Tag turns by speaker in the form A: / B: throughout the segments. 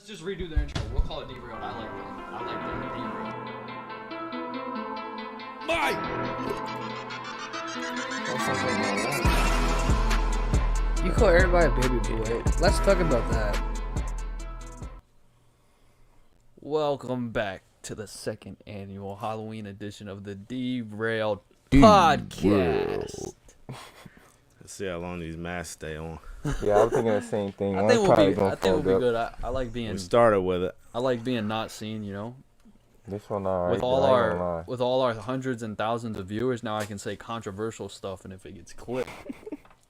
A: Let's just redo the intro. We'll call it derailed. I like
B: You call everybody a baby boy. Let's talk about that. Welcome back to the second annual Halloween edition of the Derailed Podcast.
C: Let's see how long these masks stay on.
D: Yeah, I was thinking the same thing.
B: I think we'll be good. I like being.
C: We started with it.
B: I like being not seen. You know.
D: This one alright.
B: With all our hundreds and thousands of viewers, now I can say controversial stuff, and if it gets clipped,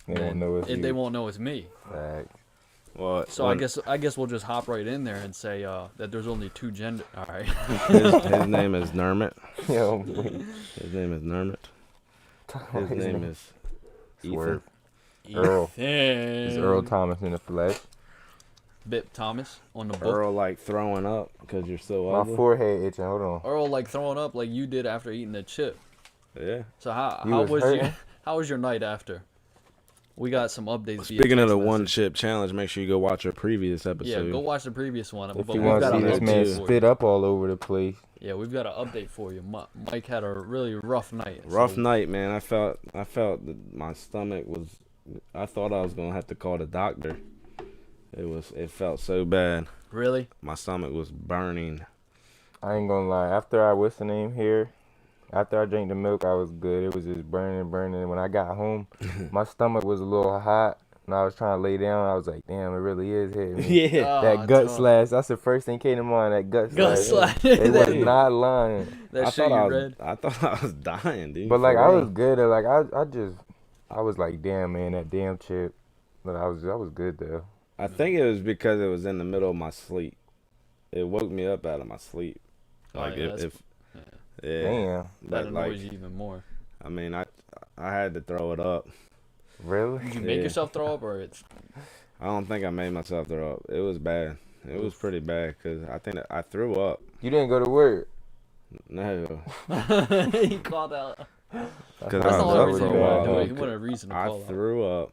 D: they won't know it's you.
B: They won't know it's me.
D: Right.
C: Well,
B: so I guess we'll just hop right in there and say that there's only two gender. All right.
C: his name is Nermit.
D: Yo,
C: his name is Nermit. His name is
D: Swerve.
C: Ethan.
D: Earl.
B: Ethan.
D: It's Earl Thomas in the flesh.
B: Bip Thomas on the book.
C: Earl like throwing up because you're so
D: My
C: ugly.
D: forehead itching. Hold on.
B: Earl like throwing up like you did after eating a chip.
C: Yeah.
B: So how was your night after? We got some updates.
C: Speaking of the one chip challenge, make sure you go watch our previous episode.
B: Yeah, go watch the previous one.
D: If you want to see this man spit up all over the place.
B: Yeah, we've got an update for you. Mike had a really rough night.
C: Rough night, man. I felt that my stomach was. I thought I was gonna have to call the doctor. It felt so bad.
B: Really?
C: My stomach was burning.
D: I ain't gonna lie. After I what's the name here? After I drank the milk, I was good. It was just burning. When I got home, my stomach was a little hot. And I was trying to lay down. I was like, damn, it really is hitting me.
C: Yeah.
D: That gut slash. That's the first thing came to mind. That gut slash. They was not lying.
B: That shit you read?
C: I thought I was dying, dude.
D: But like I was good. Like I was like, damn man, that damn chip. But I was good though.
C: I think it was because it was in the middle of my sleep. It woke me up out of my sleep. Like
B: yeah,
D: damn.
B: That annoys you even more.
C: I mean, I had to throw it up.
D: Really?
B: Did you make yourself throw up, or it's?
C: I don't think I made myself throw up. It was bad. It was pretty bad because I think I threw up.
D: You didn't go to work?
C: No.
B: He called out.
C: Because
B: That's the
C: I
B: only
C: was
B: reason
C: up
B: you
C: for a
B: want to do
C: while.
B: it. You want a reason to call
C: I threw up.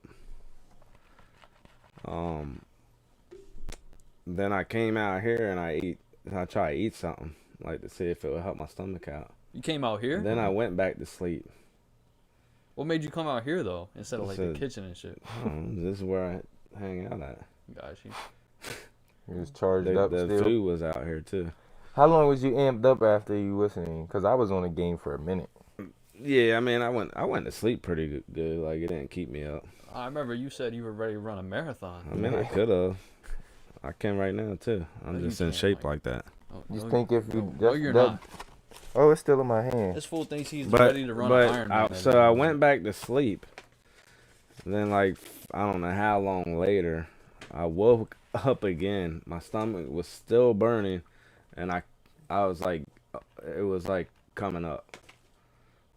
C: Then I came out here and I tried to eat something, like to see if it would help my stomach out.
B: You came out here?
C: Then I went back to sleep.
B: What made you come out here though, instead of like the kitchen and shit?
C: This is where I hang out at.
B: Got you.
D: You was charged up
C: The
D: still?
C: food was out here too.
D: How long was you amped up after you listening? Because I was on the game for a minute.
C: Yeah, I mean, I went to sleep pretty good. Like, it didn't keep me up.
B: I remember you said you were ready to run a marathon.
C: I mean, I could have. I can right now, too. I'm just in shape like that.
B: Oh,
D: Just think if you...
B: No, you're not.
D: Oh, it's still in my hand.
B: This fool thinks he's ready to run an Ironman.
C: So I went back to sleep. Then, like, I don't know how long later, I woke up again. My stomach was still burning, and I was like, it was like coming up.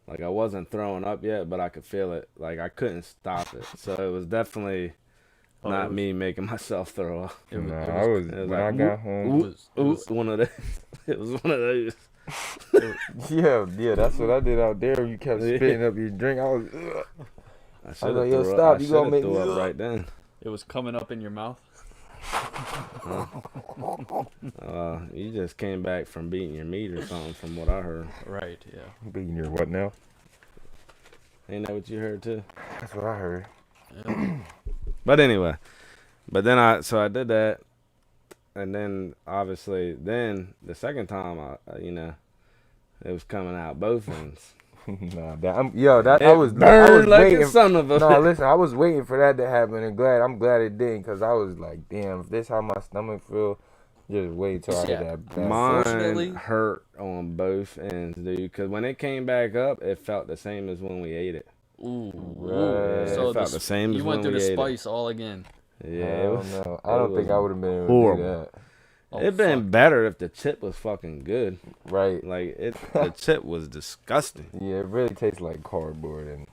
C: Like, I wasn't throwing up yet, but I could feel it. Like, I couldn't stop it. So it was definitely not me making myself throw up.
D: When I got home.
C: One of those. It was one of those.
D: Yeah, that's what I did out there. You kept spitting up your drink. I was like, yo,
C: threw
D: stop.
C: Up.
D: You gonna make me
C: up right then.
B: It was coming up in your mouth.
C: You just came back from beating your meat or something, from what I heard.
B: Right, yeah.
D: Beating your what now?
C: Ain't that what you heard too?
D: That's what I heard.
B: Yeah.
C: But anyway, I did that, and then obviously, the second time it was coming out both ends.
D: Nah, I was
C: like son of a.
D: No, listen, I was waiting for that to happen, and I'm glad it didn't, because I was like, damn, if this how my stomach feel, just wait till I get that back.
C: Mine hurt on both ends, dude, because when it came back up, it felt the same as when we ate it.
B: Ooh,
D: right.
B: So
C: it felt the same as when we ate it.
B: You went through the spice all again.
C: Yeah,
D: no, I don't think I would have been able
C: horrible.
D: to do that.
C: It'd been better if the chip was fucking good.
D: Right.
C: Like, the chip was disgusting.
D: Yeah, it really tastes like cardboard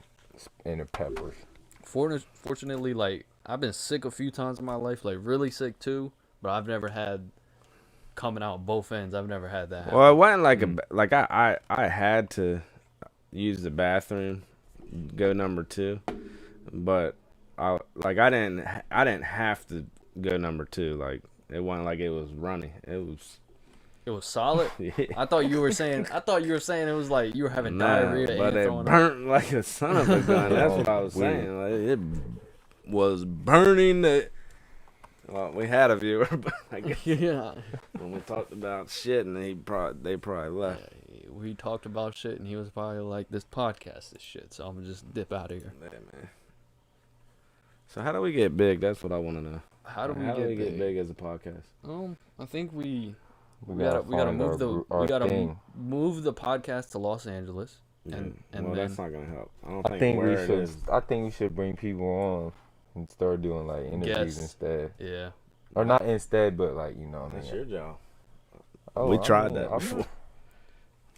D: and the peppers.
B: Fortunately, like, I've been sick a few times in my life, like really sick too, but I've never had coming out both ends. I've never had that happen.
C: Well, it wasn't like I had to use the bathroom, go number 2, but I didn't have to go number 2. Like, it wasn't like it was runny. It
B: was solid.
C: yeah.
B: I thought you were saying it was like you were having diarrhea
C: but
B: and
C: it
B: throwing up.
C: burnt like a son of a gun. That's what I was saying. Like, it was burning. Well, we had a viewer, but I guess
B: Yeah.
C: when we talked about shit, and they probably left.
B: We talked about shit, and he was probably like, "This podcast is shit," so I'm gonna just dip out of here.
C: Yeah, man. So how do we get big? That's what I want to know.
B: How do we
C: get big as a podcast?
B: I think we
D: gotta
B: gotta
D: move
B: the podcast to Los Angeles, and
C: well,
B: then
C: that's not gonna help. I don't
D: I
C: think
D: think
C: where
D: we
C: it
D: should.
C: is.
D: I think we should bring people on and start doing like interviews
B: Guests.
D: instead,
B: yeah.
D: or not instead, but like you know what I
C: That's
D: mean.
C: your job.
D: Oh,
C: We
D: I
C: tried
D: mean,
C: that before.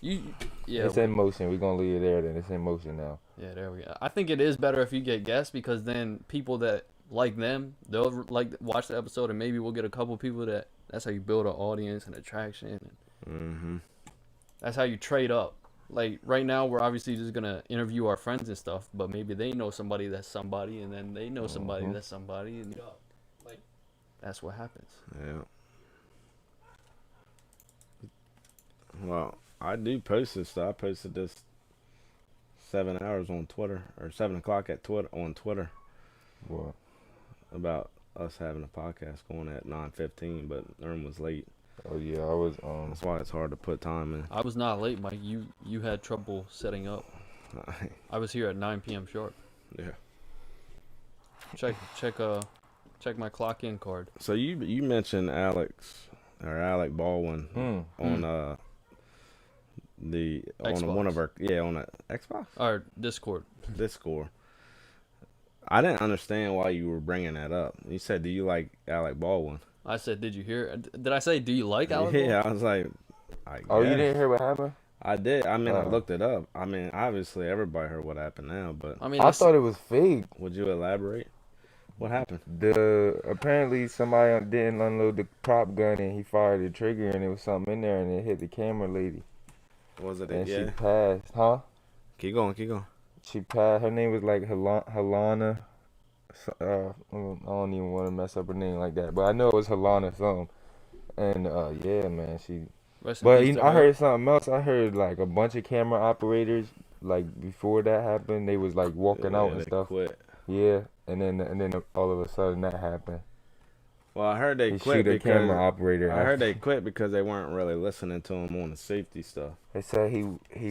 B: Yeah.
D: It's in motion. We're gonna leave it there. Then it's in motion now.
B: Yeah, there we go. I think it is better if you get guests because then people that like them, they'll like watch the episode and maybe we'll get a couple people that's how you build an audience and attraction.
C: Mm-hmm.
B: That's how you trade up. Like right now, we're obviously just gonna interview our friends and stuff, but maybe they know somebody that's somebody, and then they know somebody that's somebody, and like that's what happens.
C: Yeah. Well, I do post this stuff. I posted this 7 hours on Twitter, or 7 o'clock on Twitter
D: What?
C: about us having a podcast going at 9:15, but Erm was late.
D: Oh yeah, I was.
C: That's why it's hard to put time in.
B: I was not late, Mike. You had trouble setting up. I was here at 9 p.m. sharp.
C: Yeah.
B: Check my clock in card.
C: So you mentioned Alec Baldwin on
B: Xbox.
C: one of our on the Xbox
B: Or Discord.
C: Discord. I didn't understand why you were bringing that up. You said, "Do you like Alec Baldwin?"
B: I said, "Did you hear? Did I say, do you like Alec?"
C: Yeah, I was like,
D: Oh, you
C: guess.
D: didn't hear what happened?
C: I did. I mean, I looked it up. I mean, obviously everybody heard what happened now, but
D: I thought it was fake.
C: would you elaborate? What happened?
D: Apparently somebody didn't unload the prop gun and he fired the trigger and there was something in there and it hit the camera lady.
C: Was it?
D: And
C: Yeah.
D: she passed, huh?
C: Keep going.
D: She passed. Her name was like Halana. I don't even want to mess up her name like that, but I know it was Halana something. And yeah, man, she. But I heard something else. I heard like a bunch of camera operators like before that happened, they was like walking out and
C: they
D: stuff.
C: quit.
D: Yeah, and then all of a sudden that happened.
C: Well, I heard they
D: He
C: quit
D: shoot a
C: because
D: camera operator.
C: I heard they quit because they weren't really listening to him on the safety stuff.
D: They said he.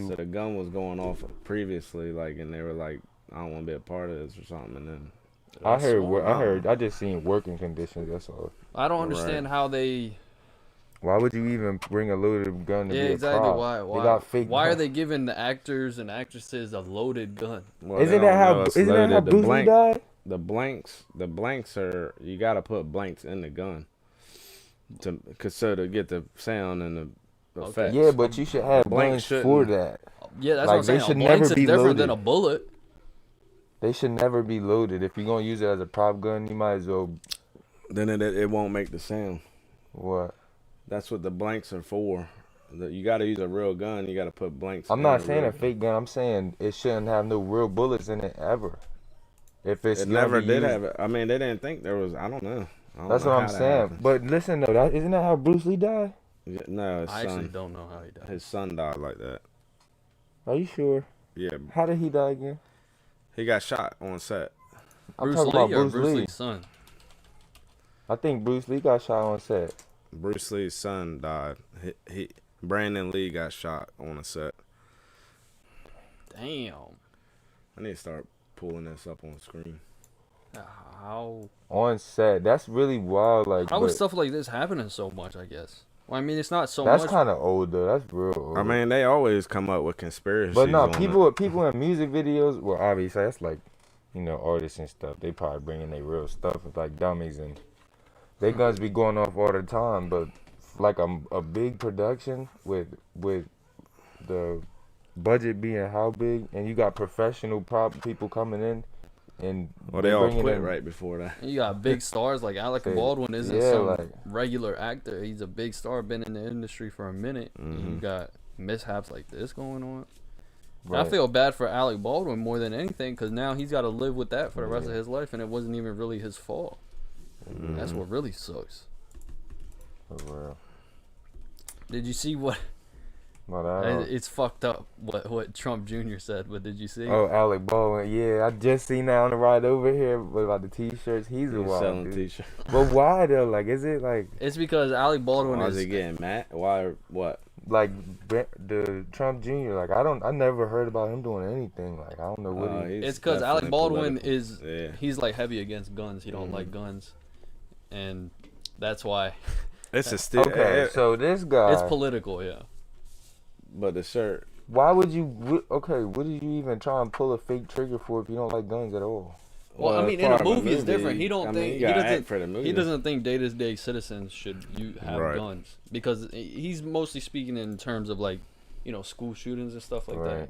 C: So the gun was going off previously, like, and they were like, "I don't want to be a part of this" or something. And then
D: I just seen working conditions. That's all.
B: I don't understand how they.
D: Why would you even bring a loaded gun to be a
B: exactly.
D: prop?
B: Why?
D: They got fake
B: Why are
D: guns.
B: they giving the actors and actresses a loaded gun?
C: well,
D: Isn't
C: they
D: that
C: don't
D: how?
C: know it's
D: Isn't that how
C: loaded.
D: Bruce Lee died?
C: The blanks are, you gotta put blanks in the gun to get the sound and the effects.
D: Yeah, but you should have
C: Blanks
D: blanks for
C: shouldn't.
D: that.
B: Yeah, that's
D: Like,
B: what I'm saying.
D: they should
B: A blanks
D: never
B: is
D: be
B: different
D: loaded.
B: than a bullet.
D: They should never be loaded. If you're gonna use it as a prop gun, you might as well.
C: Then it won't make the sound.
D: What?
C: That's what the blanks are for. You gotta use a real gun. You gotta put blanks.
D: I'm
C: in
D: not
C: a
D: saying
C: real
D: a fake gun. I'm saying it shouldn't have no real bullets in it ever. If it's
C: It
D: gonna
C: never
D: be
C: did
D: used-
C: have it. I mean, they didn't think there was. I don't know. I don't
D: That's
C: know
D: what
C: how
D: I'm
C: that
D: saying.
C: happened.
D: But listen though, isn't that how Bruce Lee died?
C: Yeah, no, his
B: I actually
C: son.
B: don't know how he died.
C: His son died like that.
D: Are you sure?
C: Yeah,
D: How did he die again?
C: he got shot on set.
D: I'm
B: Bruce
D: talking
B: Lee
D: about
B: or
D: Bruce
B: Bruce
D: Lee.
B: Lee's son?
D: I think Bruce Lee got shot on set.
C: Bruce Lee's son died. Brandon Lee got shot on a set.
B: Damn.
C: I need to start pulling this up on the screen.
B: How?
D: On set. That's really wild. Like,
B: How is
D: but
B: stuff like this happening so much? I guess. Well, I mean, it's not so
D: that's
B: much.
D: kind of old though. That's real old.
C: I mean, they always come up with conspiracies.
D: but no,
C: on
D: people in music videos. Well, obviously that's like, artists and stuff. They probably bring in their real stuff. It's like dummies and they guns be going off all the time. But like a big production with the budget being how big, and you got professional prop people coming in, and
C: Well, they all
D: bringing
C: quit
D: in-
C: right before that.
B: You got big stars like Alec
D: Say,
B: Baldwin isn't
D: yeah,
B: some
D: like-
B: regular actor. He's a big star, been in the industry for a minute. And you got mishaps like this going on. And I
D: Right.
B: feel bad for Alec Baldwin more than anything because now he's got to live with that for the rest of his life, and it wasn't even really his fault. That's what really sucks.
D: For real.
B: Did you see what?
D: But I don't.
B: It's fucked up what Trump Jr. said, but did you see?
D: Oh, Alec Baldwin. Yeah, I just seen that on the ride over here about the T-shirts. He's a
C: He's
D: wild
C: selling
D: dude.
C: t-shirts.
D: But why though? Like, is it like
B: It's because Alec Baldwin
C: Why
B: is
C: is he getting mad? Why? What?
D: the Trump Jr. Like, I never heard about him doing anything. Like, I don't know what he.
C: He's
B: it's because Alec
C: definitely
B: Baldwin
C: political.
B: is
C: Yeah.
B: he's like heavy against guns. He don't like guns, and that's why
C: It's a still.
D: Okay, so this guy.
B: it's political. Yeah.
C: But the shirt.
D: Why would you? Okay, what did you even try and pull a fake trigger for if you don't like guns at all?
B: Well, I mean, in
C: part
B: a
C: of
B: movie it's different. He don't think
C: you
B: he
C: gotta act
B: doesn't
C: for the movie.
B: he doesn't think day-to-day citizens should have
C: Right.
B: guns because he's mostly speaking in terms of like, school shootings and stuff like
D: Right.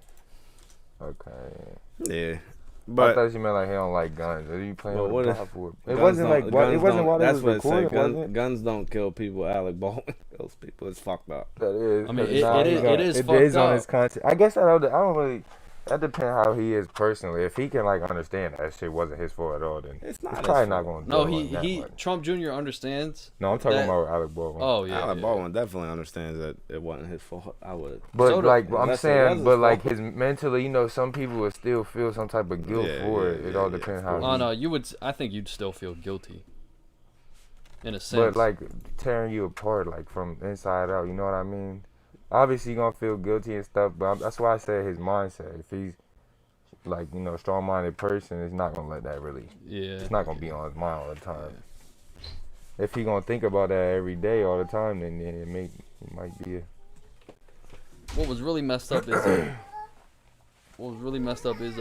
D: Okay.
C: Yeah.
D: I
C: But
D: thought you meant like he don't like guns. Are you playing
C: But
D: with
C: what
D: the
C: if-
D: plot for it? It
C: guns
D: wasn't
C: don't-
D: like
C: guns
D: it wasn't
C: don't-
D: while it
C: that's
D: was
C: what it said.
D: recorded, was it?
C: Guns don't kill people. Alec Baldwin kills people. It's fucked up.
D: That is.
B: I mean,
D: 'cause
B: it
D: nah, he
B: is-
D: got-
B: it is
D: It
B: fucked
D: is on
B: up.
D: his content. I guess I don't really. That depends how he is personally. If he can like understand that shit wasn't his fault at all, then
C: It's not.
D: he's
C: his
D: probably not
C: fault.
D: going to.
B: No,
D: that
B: he
D: much.
B: Trump Jr. understands.
D: No, I'm talking
B: that-
D: about Alec Baldwin.
B: Oh yeah.
C: Alec
B: yeah.
C: Baldwin definitely understands that it wasn't his fault. I would.
D: But
B: So
D: like I'm
C: unless it
D: saying,
C: was his
D: but like
C: fault.
D: his mentally, some people would still feel some type of guilt
C: Yeah,
D: for
C: yeah,
D: it. It
C: yeah,
D: all
C: yeah,
D: depends
C: of
D: how.
C: course.
B: Oh
D: he-
B: no, you would. I think you'd still feel guilty. In a sense.
D: But like tearing you apart, like from inside out, you know what I mean? Obviously, you're gonna feel guilty and stuff, but that's why I said his mindset. If he's like strong-minded person, he's not gonna let that really.
B: yeah.
D: It's not gonna be on his mind all the time. If he gonna think about that every day, all the time, then it might be a.
B: What was really messed up is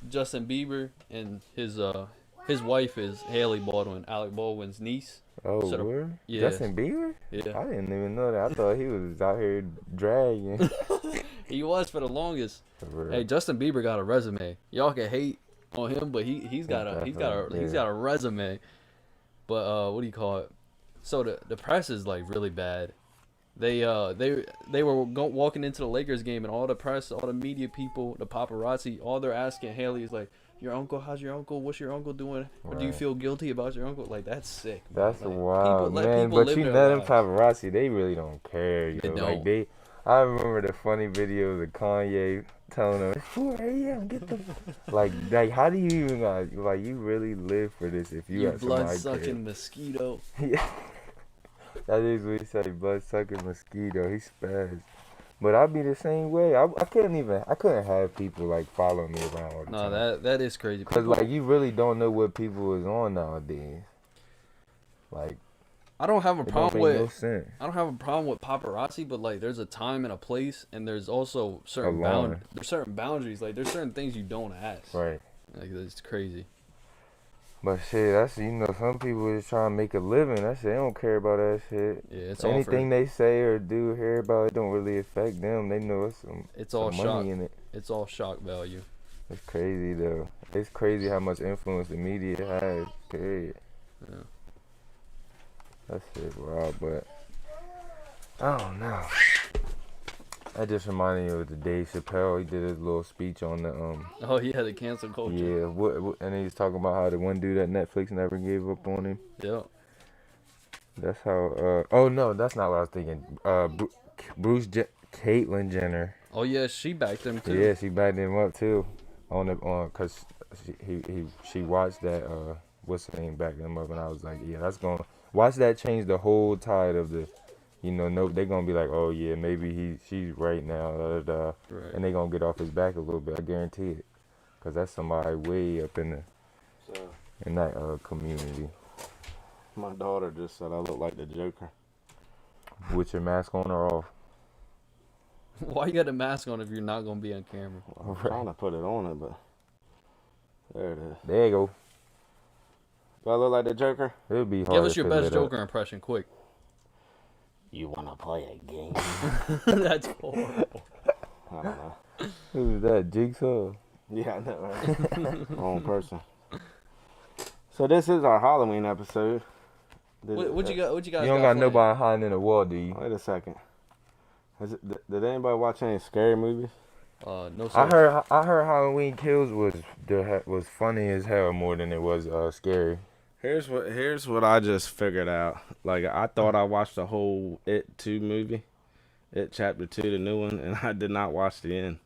B: Justin Bieber and his wife is Haley Baldwin, Alec Baldwin's niece.
D: Oh,
B: Shut up.
D: word?
B: Yeah.
D: Justin Bieber?
B: Yeah.
D: I didn't even know that. I thought he was out here dragging.
B: He was for the longest.
D: For real.
B: Hey, Justin Bieber got a resume. Y'all can hate on him, but he's got a resume. But what do you call it? So the press is like really bad. They were walking into the Lakers game, and all the press, all the media people, the paparazzi, all they're asking Haley is like, "Your uncle? How's your uncle? What's your uncle doing? Or do you
D: Right.
B: feel guilty about your uncle?" Like that's sick. Man.
D: That's
B: Like,
D: wild,
B: let
D: man.
B: people
D: But
B: live
D: you know
B: their
D: them
B: lives.
D: paparazzi, they really don't care.
B: They
D: Like
B: don't.
D: I remember the funny videos of Kanye telling them, "It's 4 a.m. Get the like how do you even like you really live for this if you
B: You
D: got
B: blood
D: somebody
B: sucking mosquito.
D: Yeah, that is what he said. Blood sucking mosquito. He spazzed. But I'd be the same way. I couldn't have people like following me around all the
B: No,
D: time.
B: that is crazy.
D: Cause
B: People-
D: like you really don't know what people is on nowadays. Like
B: I don't have a
D: it don't
B: problem
D: make no
B: with
D: sense.
B: I don't have a problem with paparazzi, but like there's a time and a place, and there's also certain
D: line.
B: there's certain boundaries. Like there's certain things you don't ask.
D: Right.
B: Like it's crazy.
D: But shit, that's some people is trying to make a living. That shit, they don't care about that shit.
B: Yeah, it's all
D: Anything
B: for,
D: they say or do or hear about, it don't really affect them. They know
B: it's
D: some
B: all
D: money
B: shock.
D: in it.
B: It's all shock value.
D: It's crazy though. It's crazy how much influence the media has. Period.
B: Yeah.
D: That shit wild, but I don't know. That just reminded me of the Dave Chappelle. He did his little speech on the
B: Oh, he had a cancel culture.
D: yeah. And he was talking about how the one dude at Netflix never gave up on him.
B: Yeah.
D: That's how. Oh no, that's not what I was thinking. Caitlyn Jenner.
B: Oh yeah, she backed him too.
D: Yeah, she backed him up too, cause she watched that what's her name back them up, and I was like, yeah, that's gonna watch that change the whole tide of the, no, they gonna be like, oh yeah, maybe she's right now,
B: Right.
D: and they gonna get off his back a little bit, I guarantee it, cause that's somebody way up in that community.
C: My daughter just said I look like the Joker.
D: With your mask on or off?
B: Why you got a mask on if you're not gonna be on camera?
C: I'm trying to put it on it, but there it is.
D: There you go.
C: Do I look like the Joker?
D: It'll be hard.
B: Give us
D: to
B: your
D: fill
B: best
D: it up.
B: Joker impression, quick.
C: You wanna play a game?
B: That's horrible.
C: I don't know.
D: Who's that? Jigsaw.
C: Yeah, I know, right? Wrong person. So this is our Halloween episode.
B: What you got? What you guys?
D: You don't
B: got
D: got nobody hiding in the wall, do you?
C: Wait a second. Did anybody watch any scary movies?
B: No. Sir.
D: I heard Halloween Kills was funny as hell more than it was scary.
C: Here's what I just figured out. Like I thought I watched the whole It 2 movie, It Chapter 2, the new one, and I did not watch the end.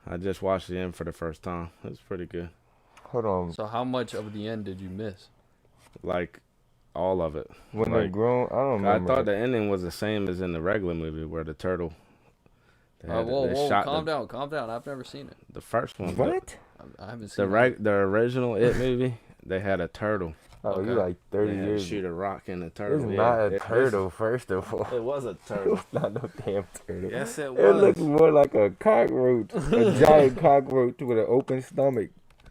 C: I just watched the end for the first time. It was pretty good.
D: Hold on.
B: So how much of the end did you miss?
C: Like all of it.
D: When
C: Like,
D: they grown, I don't
C: I
D: remember.
C: thought the ending was the same as in the regular movie where the turtle.
B: Whoa, calm down. I've never seen it.
C: The first one.
D: What?
B: I haven't seen it.
C: The original It movie, they had a turtle.
D: Oh,
B: Okay.
D: you like 30
C: They had to
D: years.
C: shoot a rock in the
D: It's
C: turtle.
D: not a
C: It-
D: turtle, first of all.
C: It was a turtle.
D: It's not no damn turtle.
C: Yes, it
D: It
C: was.
D: looks more like a cockroach, a giant cockroach with an open stomach.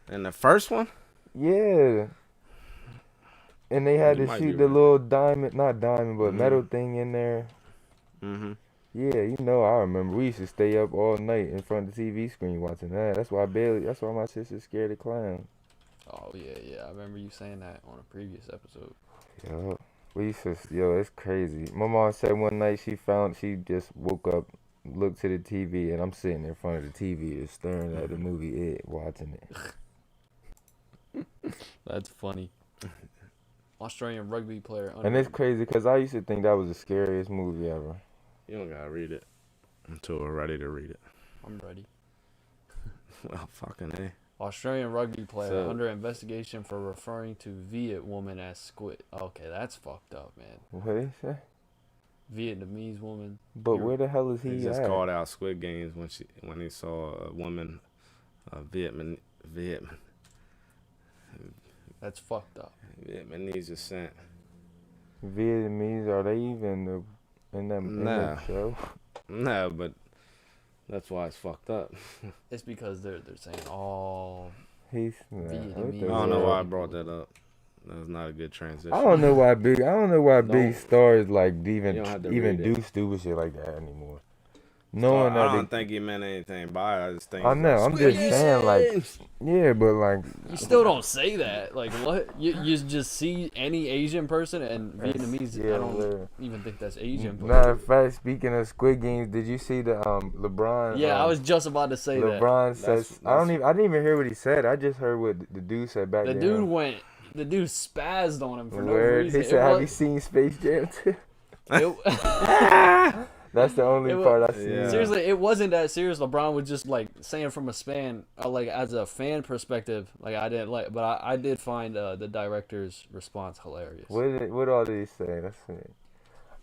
C: In the first one?
D: Yeah. And they had
C: You
D: to
C: might
D: shoot
C: be
D: the
C: right.
D: little diamond, not diamond, but
C: Mhm.
D: metal thing in there.
C: Mm-hmm.
D: Yeah, you know, I remember we used to stay up all night in front of the TV screen watching that. That's why my sister's scared of clowns.
B: Oh yeah. I remember you saying that on a previous episode.
D: Yo, it's crazy. My mom said one night she just woke up, looked to the TV, and I'm sitting in front of the TV just staring at the movie It, watching it.
B: That's funny. Australian rugby player.
D: And it's crazy because I used to think that was the scariest movie ever.
C: You don't gotta read it until we're ready to read it.
B: I'm ready.
C: Well, fucking A.
B: Australian rugby player
C: So-
B: under investigation for referring to Viet woman as squid. Okay, that's fucked up, man.
D: What did he say?
B: Vietnamese woman.
D: But where the hell is
C: He
D: he
C: just
D: at?
C: called out Squid Games when he saw a woman,
B: That's fucked up.
C: Vietnamese descent.
D: Vietnamese, are they even in that
C: Nah.
D: show?
C: No, but that's why it's fucked up.
B: It's because they're saying all.
D: He's what
B: Vietnamese.
D: the
C: I don't know
D: hell?
C: why I brought that up. That was not a good transition.
D: I don't know why big
C: Don't-
D: stars like
C: You don't have to
D: even
C: read it.
D: do stupid shit like that anymore.
C: I
D: Knowing that
C: don't think he meant anything by it. I just think.
D: I know, I'm just saying, like, yeah, but like
B: You still don't say that. Like what? You just see any Asian person and Vietnamese.
D: yeah,
B: I don't
D: whatever.
B: even think that's Asian. But
D: Matter of fact, speaking of Squid Games, did you see the LeBron?
B: yeah, I was just about to say that.
D: LeBron
C: That's-
D: says I didn't even hear what he said. I just heard what the dude said back
B: The
D: then.
B: dude spazzed on him for no
D: Word.
B: reason.
D: He said, "Have you seen Space Jam 2?"
B: it-
D: That's the only
B: It wa-
D: part I seen.
C: Yeah.
B: Seriously, it wasn't that serious. LeBron was just like saying from a like as a fan perspective, like I didn't like, but I did find the director's response hilarious.
D: What all did he say? Let's see.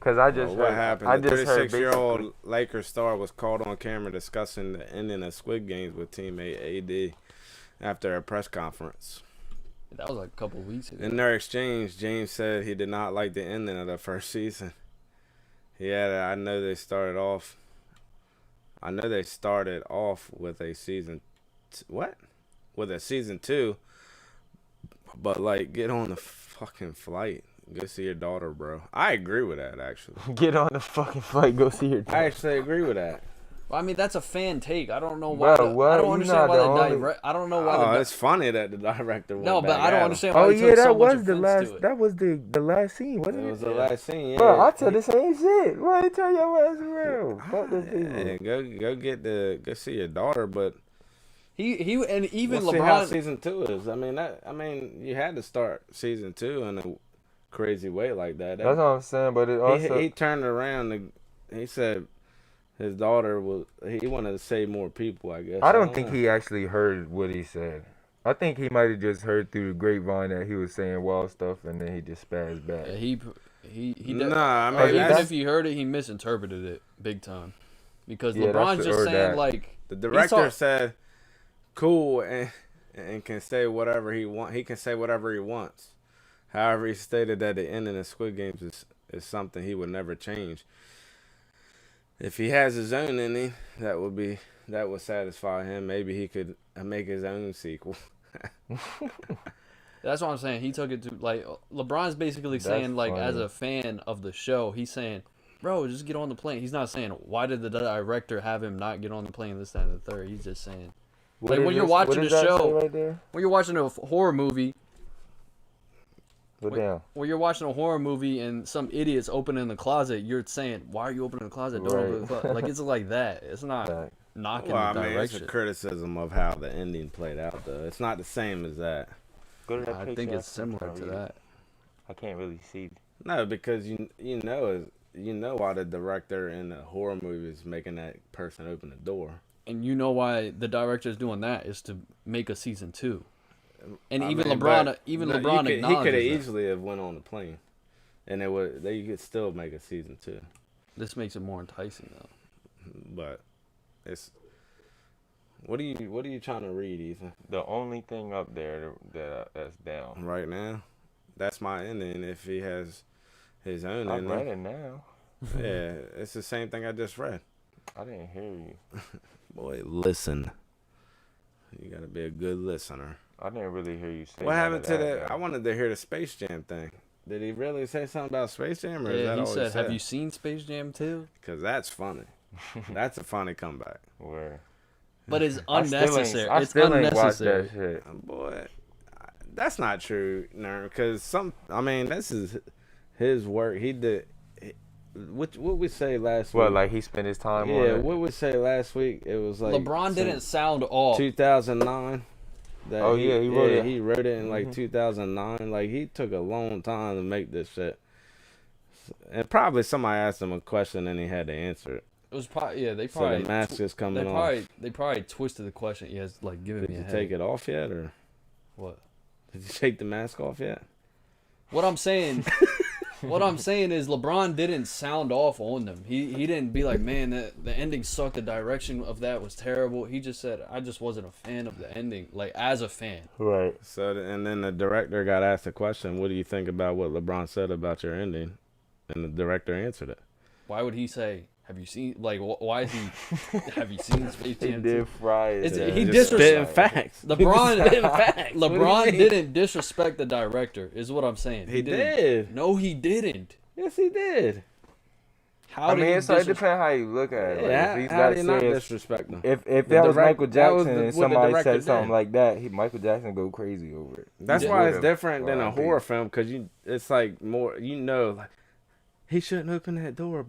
D: Cause I just
C: what
D: heard,
C: happened?
D: I
C: The
D: just heard
C: 36-year-old Lakers star was caught on camera discussing the ending of Squid Games with teammate AD after a press conference.
B: That was like a couple weeks ago.
C: In their exchange, James said he did not like the ending of the first season. He added, I know they started off with a season with a season 2, but like get on the fucking flight. Go see your daughter, bro. I agree with that, actually.
D: Get on the fucking flight, go see your
C: I actually agree with that.
B: Well, I mean, that's a fan take. I don't know why.
D: Bro, what?
B: I don't
D: You
B: understand
D: not
B: why
D: the
B: the
D: only-
B: direct. I don't know why
C: Oh,
B: the.
C: it's funny that the director went
B: No, but
C: back
B: I don't
C: at him.
B: understand why
D: Oh
B: he
D: yeah,
B: took
D: that
B: so much
D: was the
B: offense
D: last.
B: to it.
D: That was the last scene, wasn't
C: It
D: it?
C: was the last scene, yeah.
D: Bro, I tell the same shit. Why you turn your ass around? Fuck those
C: Yeah,
D: people.
C: go see your daughter, but
B: He and even
C: we'll see how
B: LeBron.
C: season 2 is. I mean, you had to start season 2 in a crazy way like that.
D: That's what I'm saying, but it also
C: He turned around and he said his daughter he wanted to save more people, I guess.
D: I don't think he actually heard what he said. I think he might have just heard through the grapevine that he was saying wild stuff, and then he just spazzed back.
B: Yeah, he
C: Nah, I mean,
B: even
C: that's-
B: if he heard it, he misinterpreted it big time. Because
D: Yeah,
B: LeBron's
D: that's-
B: just
D: or
B: saying
D: that.
B: like
C: the director
B: saw-
C: said, "Cool," and can say whatever he want. He can say whatever he wants. However, he stated that the ending of Squid Games is something he would never change. If he has his own ending, that would satisfy him. Maybe he could make his own sequel.
B: That's what I'm saying. He took it to like LeBron's basically
D: That's
B: saying like as
D: funny.
B: a fan of the show, he's saying, "Bro, just get on the plane." He's not saying why did the director have him not get on the plane this, that, and the third. He's just saying
D: What
B: like,
D: is
B: when you're
D: this-
B: watching
D: what
B: the
D: does that say
B: show-
D: right there?
B: when you're watching a horror movie,
D: Go
B: Wait.
D: down.
B: when you're watching a horror movie and some idiot's opening the closet, you're saying, "Why are you opening the closet? Don't open the closet." Like it's like that. It's not
D: Fact.
B: knocking
C: Well, I
B: the
C: mean, it's a
B: direction.
C: criticism of how the ending played out, though. It's not the same as that.
D: Go to that
B: I
D: picture.
B: think it's
D: I'm
B: similar
D: trying
B: to
D: read it.
B: that.
D: I can't really see.
C: No, because you know why the director in the horror movie is making that person open the door.
B: And you know why the director is doing that is to make a season 2. And
C: I
B: even
C: mean,
B: LeBron,
C: but
B: even
C: no,
B: LeBron
C: he could
B: acknowledges
C: have
B: that.
C: easily have went on the plane, and they could still make a season 2.
B: This makes it more enticing though.
C: But it's what are you trying to read, Ethan?
D: The only thing up there that's down.
C: Right now, that's my ending. If he has his own
D: I
C: ending,
D: read it now.
C: yeah, it's the same thing I just read.
D: I didn't hear you.
C: Boy, listen. You gotta be a good listener.
D: I didn't really hear you say.
C: What happened to
D: that?
C: I wanted to hear the Space Jam thing. Did he really say something about Space Jam, or is
B: Yeah,
C: that
B: he
C: all
B: said,
C: he said?
B: "Have you seen Space Jam 2?"
C: Because that's funny. That's a funny comeback.
D: Where?
B: But it's
D: I still ain't-
B: unnecessary.
D: I
B: It's
D: still ain't watched
B: unnecessary.
D: that shit.
C: Boy, that's not true, no. Because this is his work. He did. What we say last week?
D: What, like he spent his time on
C: Yeah,
D: it?
C: what we say last week? It was like
B: LeBron didn't sound off.
C: 2009.
D: Oh, yeah, he wrote it.
C: He wrote it in like
D: Mhm.
C: 2009. Like he took a long time to make this shit. And probably somebody asked him a question and he had to answer it.
B: It was probably They
C: So
B: probably
C: the mask is coming off.
B: They probably twisted the question. He has like given
C: Did
B: me a
C: you
B: headache.
C: take it off yet, or
B: What?
C: did you take the mask off yet?
B: What I'm saying. What I'm saying is LeBron didn't sound off on them. He didn't be like, man, the ending sucked. The direction of that was terrible. He just said, I just wasn't a fan of the ending, like as a fan.
D: Right.
C: So and then the director got asked a question. What do you think about what LeBron said about your ending? And the director answered it.
B: Why would he say, have you seen, like, why is he, have you seen Space
D: He
B: Jam 2?
D: did fry it.
B: It's- he
C: Just spitting
B: disres-
C: facts.
B: LeBron,
C: Spitting facts. What do you
B: LeBron
C: mean?
B: didn't disrespect the director, is what I'm saying.
C: He
B: didn't.
C: did.
B: No, he didn't.
C: Yes, he did.
B: How
D: I
B: did
D: mean,
B: he
D: it depends how you look at it. Like,
C: Yeah,
D: if he's
C: how
D: that
C: did he not
D: serious,
C: disrespect him?
D: if
C: The
D: that was
C: direct-
D: Michael
C: that was
D: Jackson
C: the-
D: and
C: what the
D: somebody
C: director
D: said something
C: did.
D: like that, Michael Jackson go crazy over it.
C: That's
D: He
C: why it's
D: would've.
C: different than a
D: Well, I
C: horror
D: think-
C: film, because it's like more, like, he shouldn't open that door.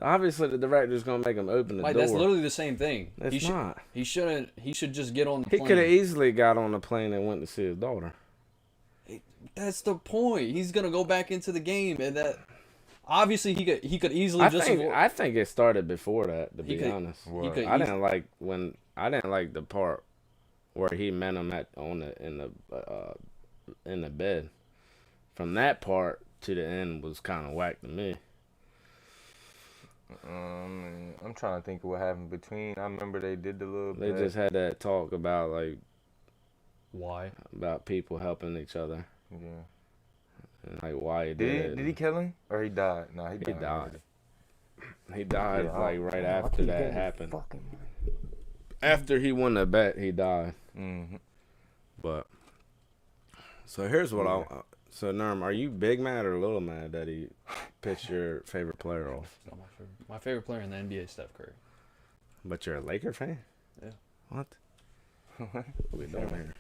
C: Obviously, the director's going to make him open the
B: Like,
C: door.
B: that's literally the same thing.
C: It's not.
B: He shouldn't. He should just get on the
C: He
B: plane.
C: could have easily got on the plane and went to see his daughter.
B: That's the point. He's gonna go back into the game, and that obviously he could easily
C: I think it started before that, to
B: He
C: be
B: could-
C: honest.
B: he could
C: I didn't like the part where he met him in the bed. From that part to the end was kind of whack to me.
D: I'm trying to think of what happened between. I remember they did the little.
C: They
D: bit.
C: just had that talk about
B: why.
C: about people helping each other
D: Yeah.
C: and like why he
D: Did
C: did
D: he?
C: it.
D: Did he kill him or he died? No, he
C: He
D: died.
C: died. He died
D: Yeah,
C: like right after that happened.
D: Fucking.
C: After he won the bet, he died.
D: Mm-hmm.
C: But so here's what So Norm, are you big mad or little mad that he pitched your favorite player off?
B: No, my favorite player in the NBA is Steph Curry.
C: But you're a Laker fan?
B: Yeah.
C: What? What we doing here?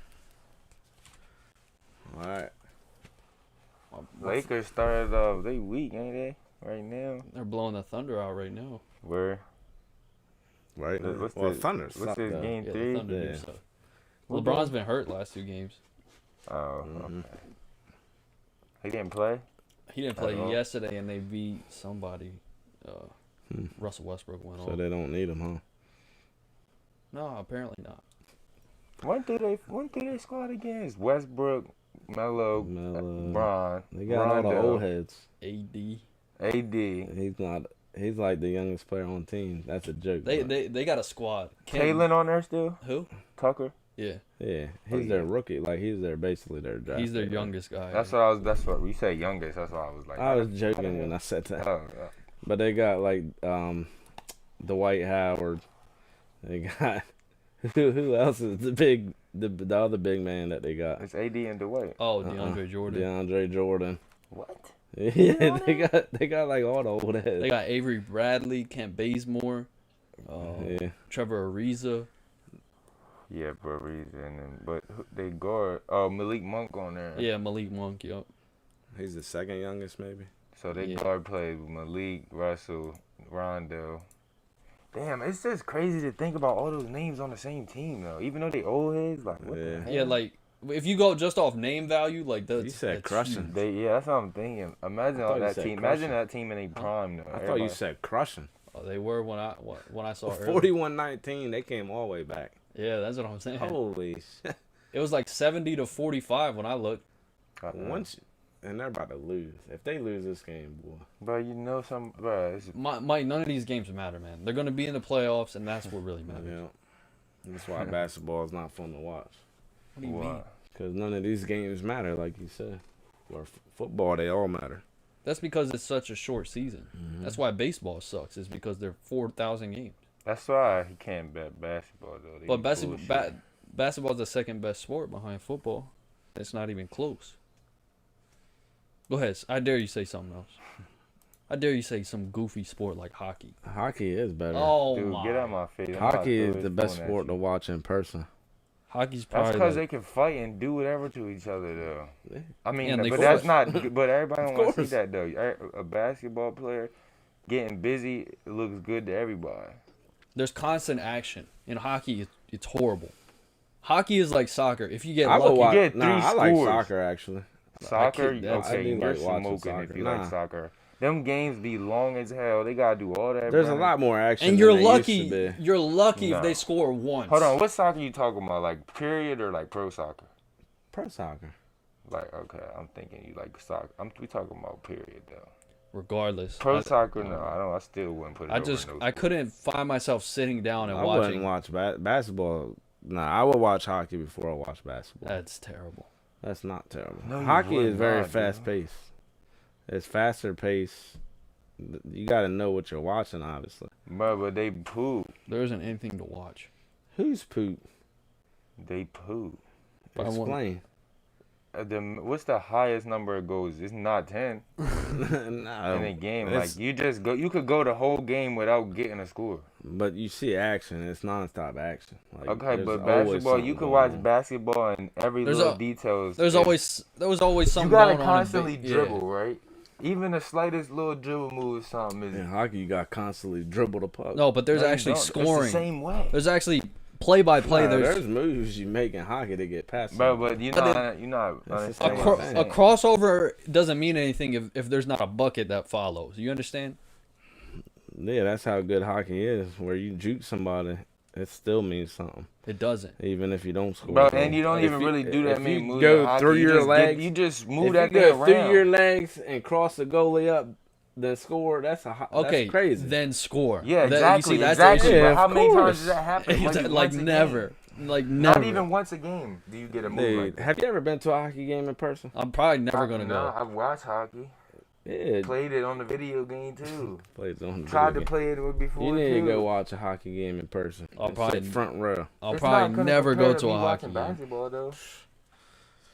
C: All right.
D: Lakers started off. They weak, ain't they? Right now.
B: They're blowing the Thunder out right now.
D: Where?
C: Right.
D: What's
C: Thunder
D: What's
C: suck,
D: this
C: though.
D: game
B: Yeah,
D: 3?
B: the Thunder
C: Yeah.
B: do suck. LeBron's been hurt last 2 games.
D: Oh,
C: Mhm.
D: okay. He didn't play.
B: He didn't play
D: At all?
B: yesterday, and they beat somebody.
C: Hmm.
B: Russell Westbrook went
C: So
B: on.
C: they don't need him, huh?
B: No, apparently not.
D: When did they squad against Westbrook, Melo,
C: Melo.
D: Bron,
C: They got all the
D: Rondo,
C: old heads.
B: AD.
D: AD,
C: He's like the youngest player on the team. That's a joke. but-
B: They got a squad.
D: Kalen on there still.
B: Who?
D: Tucker.
B: Yeah,
C: Yeah, he's their rookie. Like he's basically their draft.
B: he's their
C: pick.
B: youngest guy.
D: That's what you say youngest. That's why I was like.
C: I was joking when I said that.
D: Oh, yeah.
C: But they got like Dwight Howard. They got who else is the other big man that they got?
D: It's AD and Dwight.
B: Oh, DeAndre Jordan.
C: DeAndre Jordan.
D: What?
C: Yeah, they got like all the old heads.
B: They got Avery Bradley, Kent Bazemore,
C: Yeah.
B: Trevor Ariza.
D: Yeah, for a reason. But they guard. Oh, Malik Monk on there.
B: Yeah, Malik Monk. Yup.
C: He's the second youngest, maybe.
D: So they
B: Yeah.
D: guard plays with Malik, Russell, Rondo. Damn, it's just crazy to think about all those names on the same team though. Even though they old heads, like what
C: Yeah.
D: the hell?
B: Yeah, like If you go just off name value, like that's
C: You said
B: that's
C: crushing.
B: huge.
D: Yeah, that's what I'm thinking. Imagine
C: I thought
D: all
C: you
D: that
C: said
D: team.
C: crushing.
D: Imagine that team in a prime though.
C: I thought you said crushing.
B: Oh, they were when I saw earlier.
C: 41-19, they came all the way back.
B: Yeah, that's what I'm saying.
C: Holy shit.
B: It was like 70-45 when I looked.
C: And they're about to lose. If they lose this game, boy.
D: Bro, you know some, bro. It's,
B: Mike, none of these games matter, man. They're gonna be in the playoffs, and that's what really matters.
C: Yeah. That's why basketball is not fun to watch.
B: What do you mean?
C: Because none of these games matter, like you said. Or football, they all matter.
B: That's because it's such a short season.
C: Mm-hmm.
B: That's why baseball sucks. Is because they're 4,000 games.
D: that's why he can't bet basketball though. They
B: But
D: bullshit.
B: basketball's the second best sport behind football. It's not even close. Go ahead. I dare you say something else. I dare you say some goofy sport like hockey.
C: Hockey is better.
B: Oh
D: Dude,
B: my!
D: get out my face. I'm
C: Hockey
D: not
C: is
D: through
C: the
D: this
C: best
D: phone at
C: sport to
D: you.
C: watch in person.
B: Hockey's
D: That's
B: probably
D: because
B: like,
D: they can fight and do whatever to each other though.
C: Yeah.
D: I mean,
B: Yeah, and they
D: but that's
B: score.
D: not. But everybody don't
C: Of
D: want to
C: course.
D: see that though. A basketball player getting busy looks good to everybody.
B: there's constant action. In hockey, it's horrible. Hockey is like soccer. If you get
C: I would
B: lucky,
C: watch.
D: get
C: Nah,
D: three
C: I like
D: scores.
C: soccer actually.
D: Soccer,
B: kid, that's-
C: I
D: okay,
C: do
D: you're
C: like watching
D: smoking if
C: soccer.
D: you
C: Nah.
D: like soccer. Them games be long as hell. They gotta do all that.
C: There's a
D: running.
C: lot more action.
B: and you're
C: than there used to
B: lucky.
C: be.
B: You're lucky
D: No.
B: if they score once.
D: Hold on, what soccer you talking about? Like period or like pro soccer?
C: Pro soccer.
D: Like okay, I'm thinking you like soccer. We talking about period though.
B: Regardless,
D: Pro soccer, no, I don't. I still wouldn't put it.
B: I
D: over
B: just
D: in those
B: I couldn't find myself sitting down and
C: I
B: watching.
C: wouldn't watch basketball. Nah, I would watch hockey before I watch basketball.
B: That's terrible.
C: That's not terrible.
D: No, you
C: Hockey
D: would
C: is very
D: not, dude.
C: fast paced. It's faster paced. You got to know what you're watching, obviously.
D: But they poop.
B: There isn't anything to watch.
C: Who's poop?
D: They poop.
B: But I want-
C: Explain.
D: What's the highest number of goals? It's not 10
C: No,
D: in a game.
C: it's-
D: Like you just go. You could go the whole game without getting a score.
C: but you see action. It's nonstop action. Like,
D: Okay,
C: there's
D: but
C: always
D: basketball, you
C: something
D: could
C: going
D: watch
C: on.
D: basketball and every
B: There's
D: little
B: a-
D: details.
B: There was always
D: You
B: something
D: gotta
B: going on.
D: constantly
B: Yeah.
D: dribble, right? Even the slightest little dribble move or something is.
C: In hockey, you got to constantly dribble the puck.
B: No, but there's
D: No, you
B: actually
D: don't.
B: scoring.
D: It's the same way.
B: There's actually play-by-play.
C: Nah,
B: there's
C: there's moves you make in hockey to get past.
D: Bro,
C: somebody.
D: but you're
B: But
D: not. You're not
C: It's the
D: understanding
C: same
D: what I'm
C: thing.
B: a
D: saying.
B: crossover doesn't mean anything if there's not a bucket that follows. You understand?
C: Yeah, that's how good hockey is. Where you juke somebody, it still means something,
B: It doesn't.
C: even if you don't score.
D: Bro,
C: a goal.
D: and you don't
C: If
D: even really do that
C: if
D: many
C: you
D: moves.
C: go
D: in hockey.
C: through
D: You
C: your
D: just
C: legs.
D: you just move
C: If
D: that
C: you
D: thing
C: go through
D: around.
C: your legs and cross the goalie up, then score. That's
B: Okay,
C: that's crazy.
B: then score.
D: Yeah,
B: That-
D: exactly.
B: you see, that's
D: exactly.
C: Yeah,
D: But
C: of
D: how many
C: course.
D: times does that happen?
B: like
D: once a
B: never.
D: game.
B: Like never.
D: Not even once a game do you get a move
C: Dude,
D: like that.
C: have you ever been to a hockey game in person?
B: I'm probably never gonna
D: No,
B: go.
D: I've watched hockey.
C: Yeah,
D: Played it on the video game too.
C: plays on. the
D: Tried to
C: video
D: play it before.
C: game. You need
D: too.
C: to go watch a hockey game in person.
B: I'll
C: It's
B: probably-
C: sit front row.
B: I'll
D: It's not
B: probably
D: gonna
B: never
D: compare
B: go to
D: me
B: a hockey
D: watching
B: game.
D: basketball though.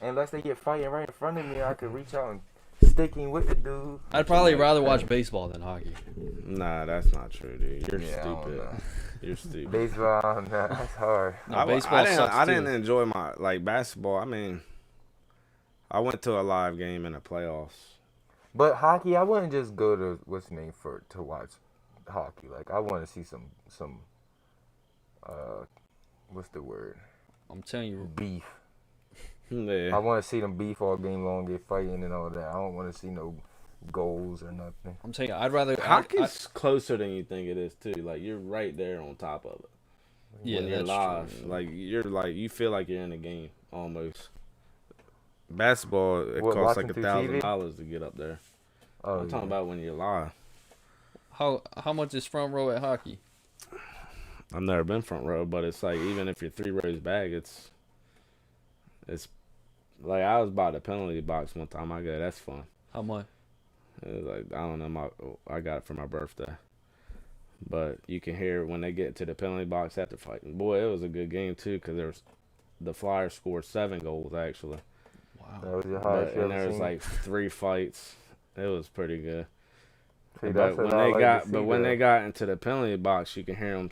D: Unless they get fighting right in front of me, I could reach out and stick him with the dude.
B: I'd probably rather watch baseball than hockey.
C: Nah, that's not true, dude. You're
D: Yeah, I don't
C: stupid.
D: know.
C: You're stupid.
D: Baseball, nah, that's hard.
B: No, baseball sucks
C: I
B: too.
C: didn't enjoy my basketball. I mean, I went to a live game in the playoffs.
D: But hockey, I wouldn't just go to what's the name to watch hockey. Like I want to see some what's the word?
B: I'm telling you,
D: Beef. I
C: Yeah.
D: want to see them beef all game long, get fighting and all that. I don't want to see no goals or nothing.
B: I'm telling you, I'd rather.
C: Hockey's closer than you think it is too. Like you're right there on top of it.
B: Yeah,
C: when you're
B: that's
C: live,
B: true.
C: like you feel like you're in the game almost. Basketball, it
D: What,
C: costs
D: watching
C: like
D: through
C: $1,000 to get up there.
D: Oh,
C: I'm talking about when you're live.
B: How much is front row at hockey?
C: I've never been front row, but it's like even if you're 3 rows back, it's like I was by the penalty box one time. I go, that's fun.
B: How much?
C: It was like I don't know, I got it for my birthday, but you can hear when they get to the penalty box after fighting. Boy, it was a good game too because the Flyers scored 7 goals actually,
B: Wow.
D: that was your highest you
C: and
D: ever
C: there was
D: seen?
C: like 3 fights. It was pretty good.
D: See,
C: But
D: that's
C: when
D: what I
C: they
D: like
C: got
D: to
C: but
D: see,
C: when
D: though.
C: they got into the penalty box, you can hear them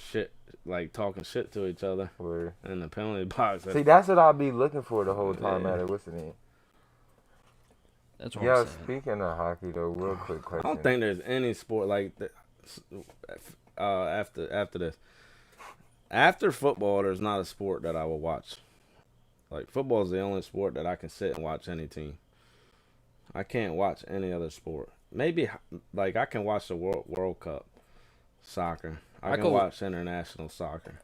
C: talking shit to each other
D: Word.
C: in the penalty box.
D: See, that's what I'll be looking for the whole time.
C: Yeah.
D: Matter what's the name?
B: That's what
D: Yo,
B: I'm saying.
D: speaking of hockey though, real quick
C: I
D: question.
C: don't think there's any sport like that. After this, after football, there's not a sport that I will watch. Like football is the only sport that I can sit and watch any team. I can't watch any other sport. Maybe like I can watch the World Cup soccer. I can watch international soccer.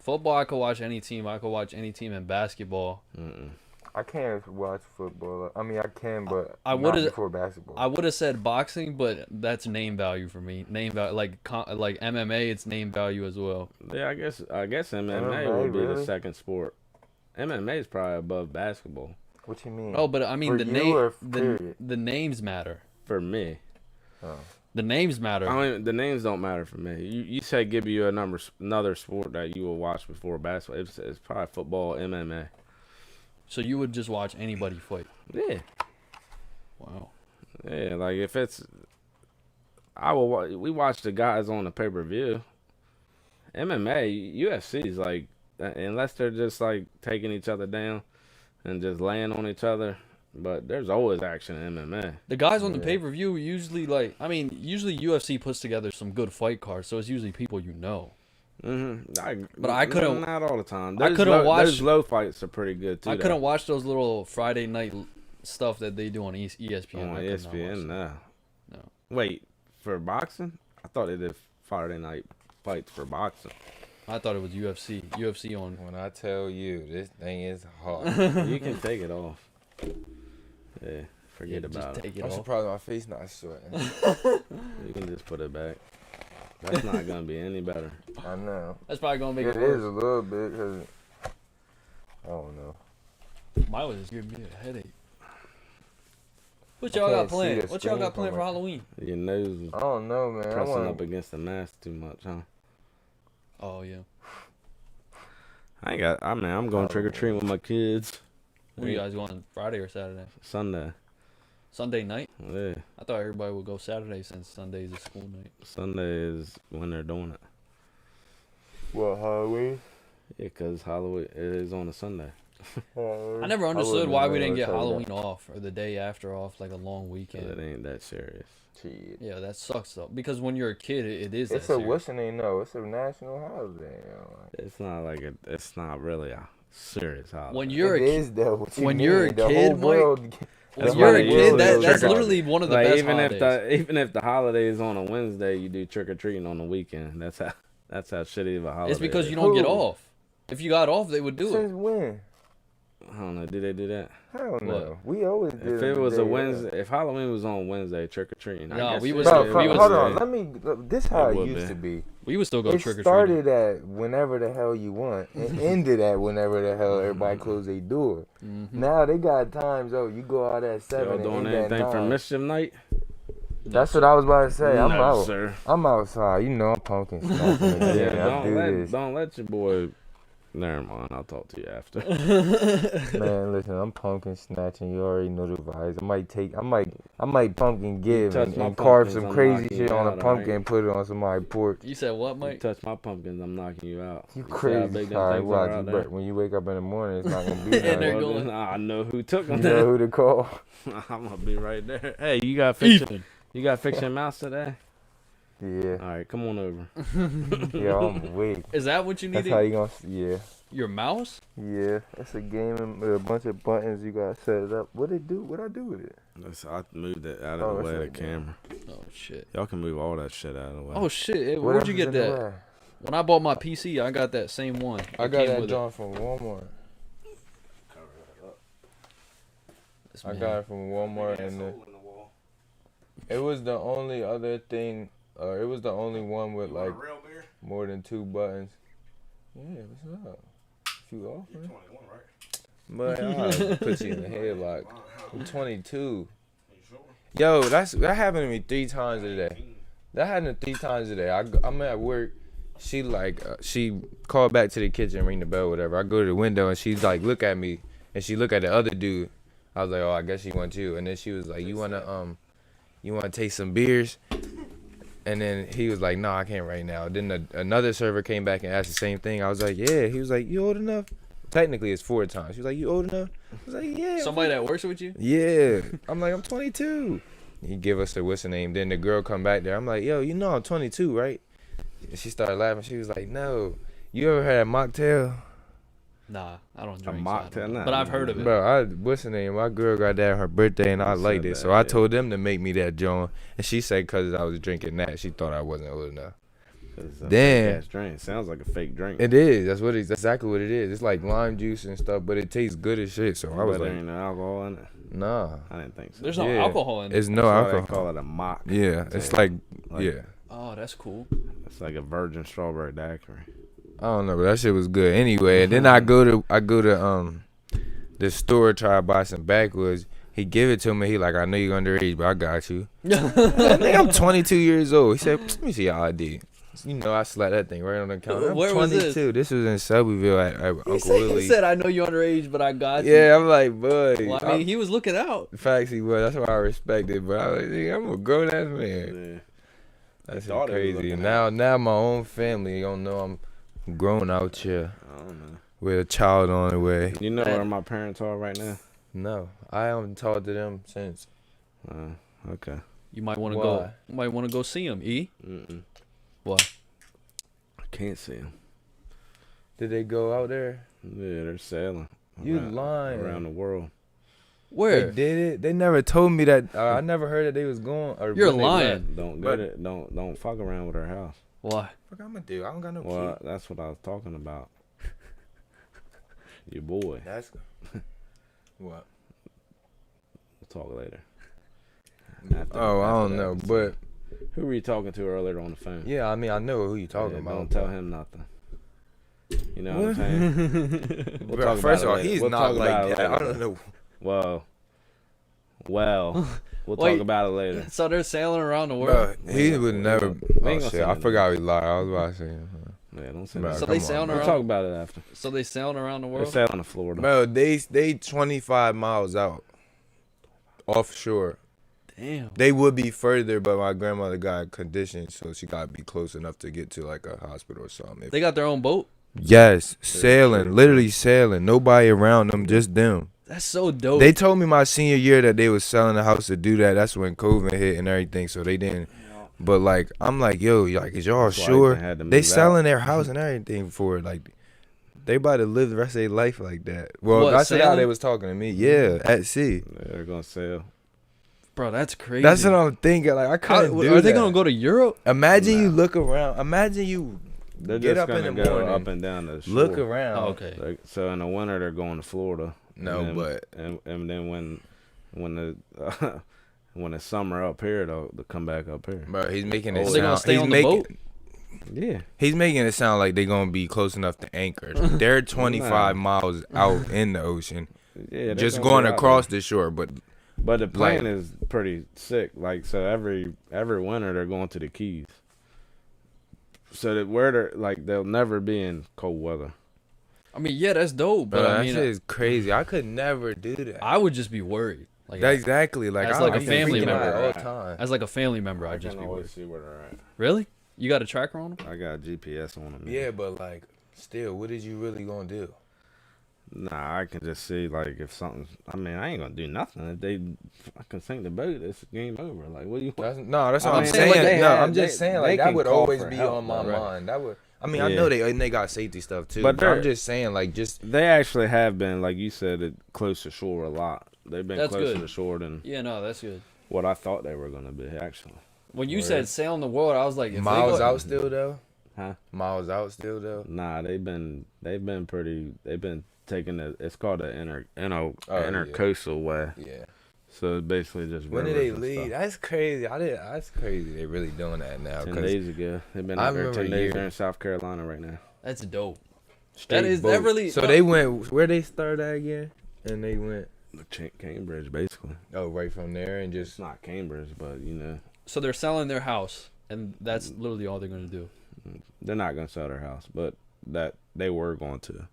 B: Football, I could watch any team. I could watch any team in basketball.
D: I can't watch football. I mean, I can, but
B: I
D: not before basketball.
B: I would have said boxing, but that's name value for me. Name value, like MMA, it's name value as well.
C: Yeah, I guess MMA would be the second sport. MMA is probably above basketball.
D: What you mean?
B: Oh, but I mean the names matter.
C: For me.
D: Oh.
B: The names matter.
C: I mean, the names don't matter for me. You say give you another sport that you will watch before basketball. It's probably football, MMA.
B: So you would just watch anybody fight?
C: Yeah.
B: Wow.
C: Yeah, like if it's, we watch the guys on the pay-per-view. MMA, UFC is like, unless they're just like taking each other down and just laying on each other. But there's always action in MMA.
B: The guys on the pay-per-view usually usually UFC puts together some good fight cards, so it's usually people you know.
C: But
B: I couldn't.
C: Not all the time.
B: I couldn't watch.
C: Those low fights are pretty good too.
B: I couldn't watch those little Friday night stuff that they do on ESPN.
C: On ESPN, no.
B: No.
C: Wait, for boxing? I thought they did Friday night fights for boxing.
B: I thought it was UFC. UFC on.
D: When I tell you, this thing is hard.
C: You can take it off. Yeah, forget about it.
B: Take it
D: I'm
B: off.
D: surprised my face not sweating.
C: You can just put it back. That's not gonna be any better.
D: I know.
B: That's probably gonna make it
D: It
B: worse.
D: is a little bit, cause I don't know.
B: Mine was just giving me a headache. What
D: I
B: y'all got
D: can't see
B: planned?
D: the
B: What y'all
D: screen
B: got planned
D: from
B: for
D: it.
B: Halloween?
C: Your nose is
D: I don't know, man.
C: pressing up against the mask too much, huh?
B: Oh yeah.
C: I'm going trick or treating with my kids.
B: Where you guys going? Friday or Saturday?
C: Sunday.
B: Sunday night?
C: Yeah.
B: I thought everybody would go Saturday since Sunday's a school night.
C: Sunday is when they're doing it.
D: What, Halloween?
C: Yeah, because Halloween it is on a Sunday.
B: I never understood why we didn't get Halloween off or the day after off, like a long weekend.
C: It ain't that serious.
D: Shit.
B: Yeah, that sucks though. Because when you're a kid, it is.
D: It's
B: that
D: a
B: serious.
D: what's the name? No, it's a national holiday.
C: It's not like it's not really a serious holiday.
B: When you're
D: It
B: a kid,
D: is though. What you
B: when
D: mean?
B: you're a
D: The
B: kid,
D: whole
B: Mike,
D: world.
B: when
C: That's
B: you're
C: why
B: a
C: they
B: kid,
C: usually
B: that's
C: trick or-
B: literally one of the
C: like
B: best
C: even
B: holidays.
C: even if the holiday is on a Wednesday, you do trick or treating on the weekend. That's how shitty of a holiday.
B: It's because
C: is.
B: you don't get
D: Who?
B: off. If you got off, they would do
D: Since
B: it.
D: when?
C: I don't know. Do they do that?
D: Hell no. We always did.
C: If
D: it
C: it was
D: the
C: a
D: day
C: Wednesday, if Halloween was on Wednesday, trick or treating.
B: No, we
C: it
B: was-
D: Bro,
C: would-
B: we was-
D: hold on. Let me. This how
C: It
D: it
C: would
D: used
C: be.
D: to be.
B: We would still go
D: It
B: trick or treating.
D: started at whenever the hell you want, and ended at whenever the hell everybody closed their door. Now they got times. Oh, you go out at 7
C: Y'all
D: and
C: doing
D: end at
C: anything for
D: 9.
C: mischief night?
D: That's what I was about to say. I'm
C: No,
D: out.
C: sir.
D: I'm outside. You know I'm pumpkin snatching again.
C: Yeah,
D: I do this.
C: don't let your boy. Never mind. I'll talk to you after.
D: Man, listen, I'm pumpkin snatching. You already know the vibes. I might pumpkin give
C: touch
D: and,
C: my
D: and carve
C: pumpkins,
D: some
C: I'm
D: crazy
C: knocking
D: shit
C: you
D: on a
C: out,
D: pumpkin
C: alright?
D: and put it on somebody's porch.
B: You said what,
C: You
B: Mike?
C: touch my pumpkins, I'm knocking you out.
D: You
C: see how
D: crazy.
C: big them
D: All right,
C: things
D: watch
C: are
D: you,
C: out
D: but
C: there?
D: when you wake up in the morning, it's not gonna be
B: And they're
D: nothing.
C: Well,
B: going-
C: then I know who took
D: You
C: them.
D: know who to call.
C: I'm gonna be right there. Hey, you gotta fix your,
B: Ethan.
C: you gotta fix your mouse today.
D: Yeah,
C: All right, come on over.
D: yeah, I'm weak.
B: Is that what you
D: That's
B: needed?
D: how you gonna. Yeah,
B: Your mouse?
D: yeah. It's a game with a bunch of buttons. You gotta set it up. What it do? What I do with it?
C: I moved it out
D: Oh,
C: of the
D: it's
C: way of the
D: right there.
C: camera.
B: Oh shit.
C: Y'all can move all that shit out of the way.
B: Oh shit. Hey,
D: What
B: where'd
D: else
B: you
D: is
B: get
D: in the
B: that?
D: way?
B: When I bought my PC, I got that same one.
D: I
B: It
D: got
B: came
D: that
B: with it.
D: John from Walmart.
B: This
D: I
B: man.
D: got it from Walmart, and it was the only other thing. It was the only one with like more than 2 buttons. Yeah, what's up? You off, man? But I'll put you in the headlock. I'm 22. Yo, that happened to me 3 times today. That happened 3 times today. I'm at work. She she called back to the kitchen, ring the bell, whatever. I go to the window and she's like, look at me, and she look at the other dude. I was like, oh, I guess she wants you. And then she was like, you wanna taste some beers? And then he was like, no, I can't right now. Then another server came back and asked the same thing. I was like, yeah. He was like, you old enough? Technically, it's 4 times. She was like, you old enough? I was like, yeah.
B: Somebody that works with you?
D: Yeah. I'm like, I'm 22. He give us the what's the name. Then the girl come back there. I'm like, yo, you know I'm 22, right? And she started laughing. She was like, no. You ever had a mocktail?
B: Nah, I don't
C: A
B: drink.
C: mocktail,
B: So I don't know.
C: nah,
B: But I've heard of it.
D: Bro, what's the name? My girl got that on her birthday, and I
C: You
D: liked
C: said
D: it.
C: that,
D: So I
C: yeah.
D: told them to make me that joint. And she said because I was drinking that, she thought I wasn't old enough.
C: It's a
D: Damn.
C: fake-ass drink. Sounds like a fake drink.
D: It is. That's exactly what it is. It's like lime juice and stuff, but it tastes good as shit. So I was
C: But
D: like,
C: there ain't no alcohol in it.
D: nah.
C: I didn't think so.
B: There's no
D: Yeah.
B: alcohol in it.
D: It's no
C: That's why
D: alcohol.
C: They call it a mock.
D: Yeah, it's
C: Yeah.
D: like,
C: Like-
D: yeah.
B: Oh, that's cool.
C: It's like a virgin strawberry daiquiri.
D: I don't know, but that shit was good. Anyway, and then I go to the store, try to buy some backwoods. He give it to me. He like, I know you're underage, but I got you. I think I'm 22 years old. He said, let me see your ID. You know, I slapped that thing right on the counter. I'm
B: Where was
D: 22. This was in Shelbyville at Uncle
B: He
D: Willie's.
B: said, "I know you're underage, but I got you."
D: Yeah, I'm like, boy.
B: Well, I mean, he was looking out.
D: Facts he was. That's why I respect it. But I was like, nigga, I'm a grown ass man.
C: Yeah.
D: That's
C: thought he was
D: crazy.
C: looking
D: And now my own family don't know I'm grown out here
C: I don't know.
D: with a child on the way.
C: You know
B: That-
C: where my parents are right now?
D: No, I haven't talked to them since.
C: Okay.
B: You might want to
D: Why?
B: go. You might want to go see him. E.
C: Mm-mm.
B: What?
C: I can't see them.
D: Did they go out there?
C: Yeah, they're sailing.
D: You
C: around,
D: lying.
C: around the world.
B: Where?
D: They did it. They never told me that. I never heard that they was going. Or
B: You're
D: when they
B: lying.
D: left.
C: Don't
D: But-
C: get it. Don't fuck around with her house.
B: Why?
D: Fuck, I'm gonna do. I don't got no
C: Well,
D: key.
C: that's what I was talking about. Your boy.
D: That's what.
C: We'll talk later.
D: Oh, I don't
C: that
D: know,
C: episode.
D: but
C: Who were you talking to earlier on the phone?
D: yeah, I mean, I know who you talking
C: Yeah,
D: about.
C: Don't tell him nothing. You know what I'm
D: What?
C: saying? We'll
D: Bro,
C: talk
D: first of
C: about
D: all,
C: it later.
D: he's
C: We'll
D: not
C: talk
D: like
C: about it
D: that. I
C: later.
D: don't know.
C: Well, we'll
B: Wait.
C: talk about it later.
B: So they're sailing around the world.
D: Bro, he would never.
C: We
D: Oh
C: ain't gonna
D: shit,
C: say
D: I
C: nothing.
D: forgot we lied. I was about to say.
C: Yeah, don't say
D: Bro,
C: that.
B: So
D: come
B: they
D: on,
B: sailing
D: bro.
C: We'll
B: around.
C: talk about it after.
B: So they sailing around the
C: They're
B: world.
C: sailing to Florida.
D: Bro, they 25 miles out, offshore.
B: Damn.
D: They would be further, but my grandmother got conditions, so she got to be close enough to get to like a hospital or something.
B: They got their own boat.
D: Yes, sailing, literally sailing. Nobody around them, just them.
B: That's so dope.
D: They told me my senior year that they was selling the house to do that. That's when COVID hit and everything, so they didn't. But like, I'm like, yo, like, is y'all
C: That's why
D: sure?
C: they had to
D: They
C: move
D: selling
C: out.
D: their house and everything for it. Like, they about to live the rest of their life like that. Well,
B: What,
D: that's how
B: sailing?
D: they was talking to me. Yeah, at sea.
C: They're gonna sail.
B: Bro, that's crazy.
D: That's what I'm thinking. Like, I couldn't do
B: Are they
D: that.
B: gonna go to Europe?
D: Imagine you
C: Nah.
D: look around. Imagine you
C: They're
D: get
C: just
D: up in
C: gonna
D: the
C: go
D: morning,
C: up and down the shore.
D: look around.
B: Oh, okay.
C: So in the winter they're going to Florida.
D: No,
C: and then,
D: but
C: and then when the when it's summer up here, they'll come back up here.
D: bro, he's making it
C: Oh,
D: sound.
C: they
B: gonna stay
D: he's
B: on the
D: making,
B: boat?
C: Yeah.
D: He's making it sound like they're gonna be close enough to anchor. They're 25 miles out in the ocean,
C: Yeah. they're
D: just
C: gonna
D: going
C: be out
D: across
C: there.
D: the shore. But
C: But the plane
D: like-
C: is pretty sick. Like so, every winter they're going to the Keys. So that where they're like they'll never be in cold weather.
B: I mean, yeah, that's dope. But
D: bro,
B: I
D: that
B: mean,
D: shit is crazy. I could never do that.
B: I would just be worried. Like,
D: That exactly. Like
B: That's
D: I,
B: like a
D: I'm
B: family
D: freaking out
B: member.
D: all the time.
B: as like a family member,
C: I
B: I'd just
C: can
B: be
C: always
B: worried.
C: see where they're at.
B: Really? You got a tracker on them?
C: I got GPS on them.
D: Yeah, but like, still, what is you really gonna do?
C: Nah, I can just see like if something's. I mean, I ain't gonna do nothing. If they fucking sink the boat, it's game over. Like, what do you?
D: That's, no, that's what
C: I
D: I'm
C: mean,
D: saying.
C: like, they
D: no,
C: have-
D: I'm just
C: they-
D: saying
C: they
D: like that
C: can
D: would
C: call
D: always
C: for
D: be
C: help,
D: on my
C: though, right?
D: mind. That would. I mean, I
C: Yeah.
D: know they got safety stuff too,
C: But
D: but I'm
C: they're-
D: just saying like just
C: They actually have been, like you said, close to shore a lot. They've been
B: That's
C: closer
B: good.
C: to shore than
B: Yeah, no, that's good.
C: what I thought they were gonna be. Actually,
B: When you
C: Word.
B: said sailing the world, I was like, if they
D: miles
B: go-
D: out still though.
C: Huh?
D: Miles out still though.
C: nah, they've been pretty. They've been taking the. It's called the intercoastal way.
D: Yeah.
C: So it's basically just.
D: When did
C: rivers
D: they
C: and
D: leave?
C: stuff.
D: That's crazy. That's crazy. They really doing that now.
C: 10
D: 'cause
C: days ago, they've been
D: I
C: out there
D: remember
C: 10
D: a
C: days.
D: year.
C: They're in South Carolina right now.
B: That's dope.
D: straight
B: That is that
D: boats.
B: really.
D: So
B: no,
D: they went where they started at again, and they went
C: Cambridge, basically.
D: right from there and just
C: It's not Cambridge, but you know,
B: So they're selling their house, and that's literally all they're gonna do.
C: they're not gonna sell their house, but that they were going to,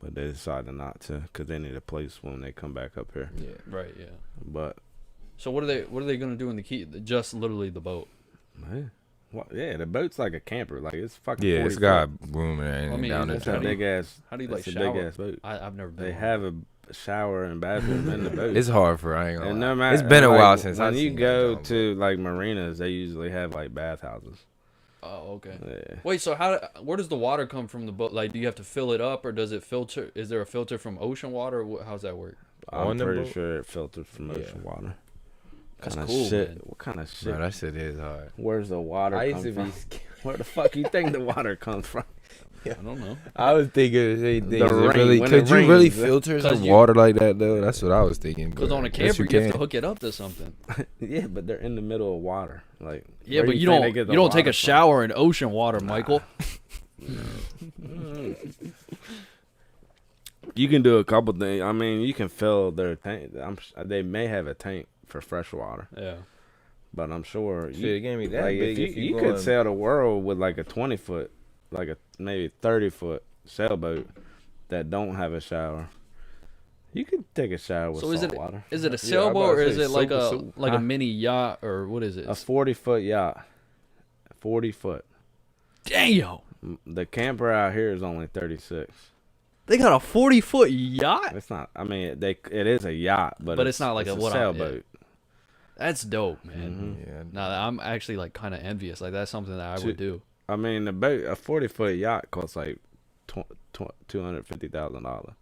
C: but they decided not to because they need a place when they come back up here.
D: yeah.
B: Right. Yeah.
C: But
B: So what are they gonna do in the key? Just literally the boat.
C: man, yeah, the boat's like a camper. Like it's fucking.
D: Yeah,
C: 40
D: it's got
C: foot.
D: room and everything
B: I mean,
D: down
C: It's
D: there.
C: a
B: how do you-
C: big ass.
B: How do you like
C: It's a
B: shower?
C: big ass boat.
B: I've never been.
C: They
B: on
C: have a shower and bathroom in the boat.
D: It's hard for I ain't gonna
C: And
D: lie.
C: no matter,
D: It's been a
C: like,
D: while since
C: when
D: I
C: you
D: seen
C: go
D: that
C: to like marinas, they usually have like bathhouses.
B: Oh, okay.
C: Yeah.
B: Wait, so where does the water come from the boat? Like, do you have to fill it up, or does it filter? Is there a filter from ocean water? Or how's that work?
C: I'm
D: On the
C: pretty
D: boat?
C: sure it filtered from
D: Yeah.
C: ocean water.
B: That's
C: Kinda
B: cool,
C: shit.
B: man.
C: What kind of shit?
D: Bro, that shit is hard.
C: Where's the water
D: I
C: come
D: used to
C: from?
D: be scared.
C: Where the fuck you think the water comes from?
B: I don't know.
D: I was thinking the same thing.
C: The
D: Is it
C: rain,
D: really,
C: when
D: could
C: it
D: you really
C: rains,
D: filter
B: 'Cause
D: some
B: you-
D: water like that though? That's what I was thinking.
B: Because
D: but
B: on a
D: I guess
B: camper, you have to
D: can.
B: hook it up to something.
C: Yeah, but they're in the middle of water. Like
B: Yeah,
C: where
B: but you
C: think they
B: don't
C: get the
B: you don't take
C: water
B: a
C: from?
B: shower in ocean water, Michael.
C: You can do a couple things. I mean, you can fill their tank. They may have a tank for fresh water,
B: Yeah.
C: but I'm sure
D: Shit, it can't be that
C: like
D: big
C: if
D: if
C: you
D: you
C: could
D: going-
C: sail the world with like a 20-foot, like a maybe 30-foot sailboat that don't have a shower. You could take a shower with
B: So is
C: salt
B: it
C: water.
B: is it a
D: Yeah, I'm
B: sailboat
D: about
B: or
D: to
B: is
D: say
B: it like a
D: super.
B: like
C: Huh?
B: a mini yacht or what is it?
C: A 40-foot yacht. 40-foot.
B: Damn.
C: The camper out here is only 36.
B: They got a 40-foot yacht?
C: It's not. I mean, it is a yacht, but
B: It's not like
C: it's
B: a
C: a
B: what
C: sailboat.
B: That's dope, man.
C: Mhm.
D: Yeah.
B: Nah, I'm actually like kind of envious. Like that's something that I would do.
C: I mean, the boat, a 40-foot yacht costs like $250,000.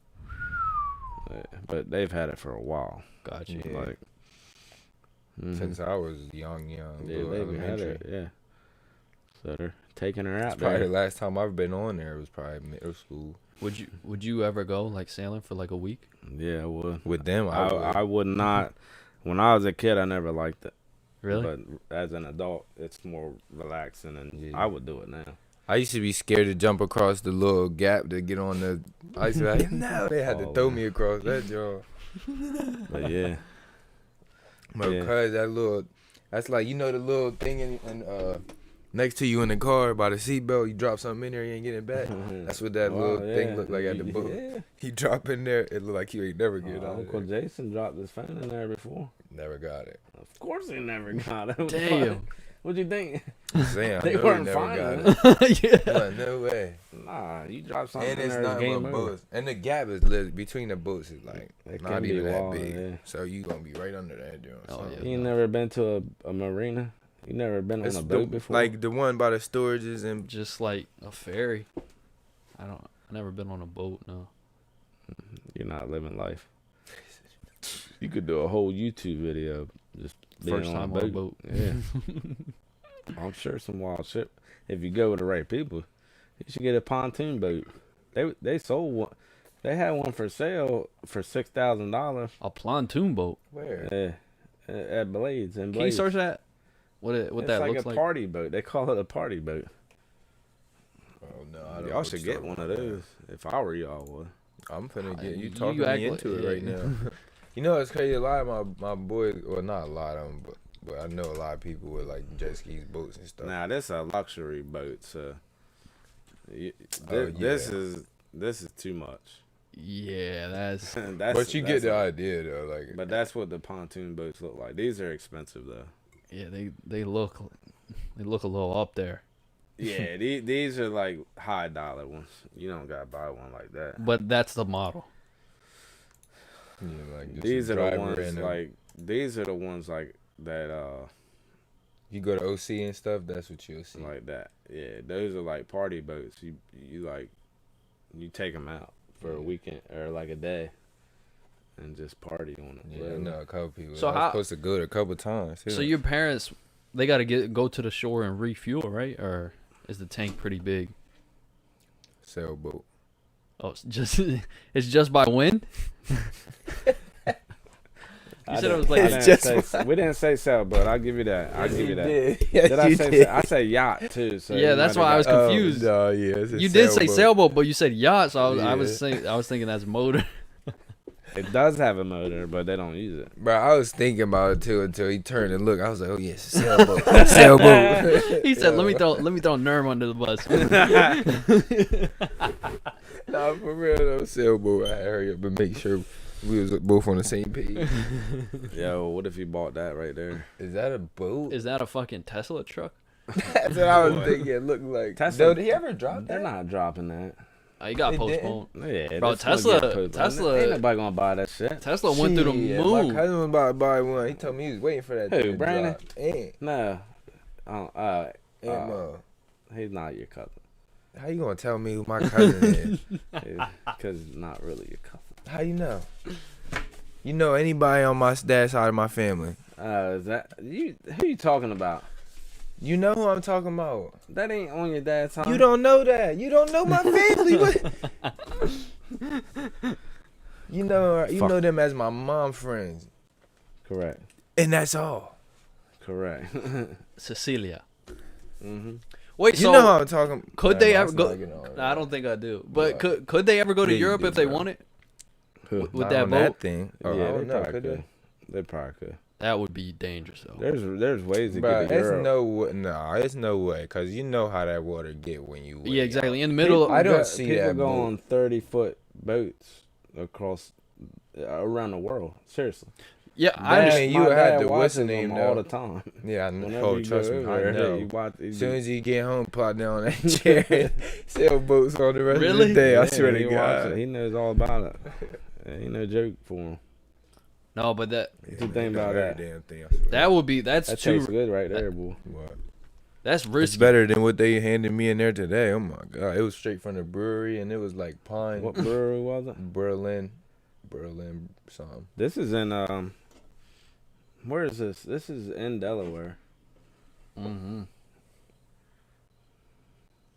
C: But they've had it for a while.
B: Got you.
D: Yeah.
C: Like, mhm.
D: Since I was young,
C: yeah,
D: little
C: they've had
D: elementary.
C: it. Yeah. So they're taking her out
D: Probably the
C: there.
D: last time I've been on there was probably middle school.
B: Would you ever go like sailing for like a week?
C: Yeah, I would.
D: With them,
C: I would not. When I was a kid, I never liked it.
B: Really?
C: But as an adult, it's more relaxing, and
D: Yeah.
C: I would do it now.
D: I used to be scared to jump across the little gap to get on the. I used to be like, no, they had to
C: Oh,
D: throw
C: man.
D: me across that joint.
C: But yeah, Yeah.
D: Because that little, that's like, you know, the little thing next to you in the car by the seatbelt, you drop something in there, you ain't getting it back. That's what that little thing looked like at the boat.
C: Yeah.
D: He drop in there, it looked like he ain't never get out of
C: Uncle
D: there.
C: Jason dropped his phone in there before.
D: Never got it.
C: Of course, he never got it.
B: Damn.
C: What you think?
D: Damn,
C: They
D: I know he
C: weren't
D: never
C: finding
D: got it.
B: Yeah.
D: Like, no way.
C: Nah, you drop something
D: And
C: in
D: it's
C: there, it's
D: not
C: game
D: but
C: over.
D: boats. And the gap is lit between the boats is like
C: It
D: not
C: can be
D: even that
C: wild,
D: big.
C: yeah.
D: So you gonna be right under that joint.
B: Oh,
D: so.
B: yeah.
C: You ain't never been to a marina? You never been
D: It's
C: on a
D: the-
C: boat before?
D: Like the one by the storages and
B: Just like a ferry. I never been on a boat. No.
C: You're not living life. You could do a whole YouTube video just being
B: First time on a boat.
C: Yeah. I'm sure some wild shit. If you go with the right people, you should get a pontoon boat. They sold one. They had one for sale for $6,000.
B: A pontoon boat.
D: where?
C: Yeah, at Blades and
B: Can you
C: Blades.
B: search that? What
C: It's
B: that
C: like
B: looks
C: a
B: like?
C: party boat. They call it a party boat.
D: Oh no, I don't know
C: Y'all
D: what
C: should
D: you're
C: get
D: talking
C: one of
D: about.
C: those. If I were y'all, would.
D: I'm finna get you
B: You
D: talking
B: act
D: me
B: like-
D: into it right
B: yeah.
D: now. You know it's crazy. A lot of my boys, well not a lot of them, but I know a lot of people with like jet skis, boats and stuff.
C: Now this is a luxury boat, so
D: Oh,
C: this is too much.
B: Yeah, that's
C: That's,
D: But you get the idea though, like.
C: But that's what the pontoon boats look like. These are expensive though.
B: yeah. They look a little up there.
C: Yeah, these are like high dollar ones. You don't gotta buy one like that.
B: But that's the model.
D: Yeah, like just
C: These
D: a
C: are the
D: driver
C: ones
D: and a-
C: like these are the ones like that
D: you go to OC and stuff. That's what you'll see.
C: like that. Yeah, those are like party boats. You like you take them out for a weekend or like a day and just party on it.
D: Yeah, I know a couple people.
B: So
D: I was
B: how-
D: supposed to go there a couple times.
B: So your parents, they got to go to the shore and refuel, right? Or is the tank pretty big?
D: sailboat.
B: Oh, it's just by wind. You said it was like
C: we didn't say sailboat. I'll give you that. I'll give you that.
D: Yes,
C: Did I
D: you
C: say
D: did.
C: I say yacht too? So
B: Yeah,
C: you
B: that's
C: might
B: why I
C: have
B: was
C: got-
B: confused.
D: No, yeah, it's a
B: You did say
D: sailboat.
B: sailboat, but you said yacht, so I was
D: Yeah.
B: I was thinking that's motor.
C: It does have a motor, but they don't use it.
D: Bro, I was thinking about it too until he turned and looked. I was like, oh yes, a sailboat, sailboat.
B: He said, "Let me throw Nerm under the bus."
D: Nah, for real though, sailboat. I had to hurry up and make sure we was both on the same page.
C: Yo, what if you bought that right there?
D: Is that a boat?
B: Is that a fucking Tesla truck?
D: That's what I was thinking. It looked like.
C: Tesla-
D: Yo, did he ever drop
C: They're
D: that?
C: not dropping that.
B: You got
D: They
B: postponed.
C: Yeah,
B: Bro,
C: that's gonna
B: Tesla-
C: get put-
B: Tesla-
C: Ain't nobody gonna buy that shit.
B: Tesla went through the
D: Shit,
B: moon.
D: My cousin was about to buy one. He told me he was waiting for that.
C: Who,
D: thing to
C: Brandon?
D: drop. And
C: No. He's not your cousin.
D: How you gonna tell me who my cousin is?
C: Because he's not really your cousin.
D: How you know? You know anybody on my dad's side of my family?
C: Is that you? Who you talking about?
D: You know who I'm talking about.
C: That ain't on your dad's side.
D: You don't know that. You don't know my family. you know them as my mom friends,
C: Correct.
D: and that's all.
C: Correct.
B: Cecilia.
C: Mm-hmm.
B: Wait,
D: You
B: so
D: know how I'm talking.
B: could they ever
D: I'm
B: go?
D: not getting all that.
B: Nah, I don't think I do. But
D: What?
B: could they ever go to
D: Please
B: Europe
D: do,
B: if they
D: bro.
B: wanted? With
D: Not
B: that
D: on
B: boat?
D: that thing. Oh,
C: Yeah,
D: I
C: they
D: don't know.
C: probably
D: Could
C: could. They probably could.
B: That would be dangerous though.
C: There's ways to
D: Bro,
C: get to
D: there's
C: Europe.
D: no way. Nah, it's no way. Cause you know how that water get when you.
B: Yeah,
D: way
B: exactly.
D: out.
B: In the middle.
D: I don't
C: go-
D: see
C: people
D: that
C: go
D: boat.
C: on 30-foot boats across around the world. Seriously.
B: Yeah,
D: That
B: I
D: mean, you
C: My
D: had
C: dad
D: the
C: watches
D: what's the name,
C: them all
D: though?
C: the time.
D: Yeah, I
C: Whenever
D: know.
C: you
D: Oh, trust
C: go
D: me,
C: over
D: I
C: there,
D: know.
C: you watch.
D: As soon as you get home, plot down on that chair, sail boats on the rest of
B: Really?
D: the day. I
C: Yeah,
D: swear to
C: he watch
D: God.
C: it. He knows all about it. Ain't no joke for him.
B: no, but that
C: What you think about that?
D: Damn thing, I swear.
B: that would be that's
C: That
B: too
C: tastes good right there, boy.
D: What?
B: that's
D: It's
B: risky.
D: better than what they handed me in there today. Oh my God, it was straight from the brewery, and it was like pine.
C: What brewery was it?
D: Berlin, something.
C: This is in where is this? This is in Delaware.
B: Mm-hmm.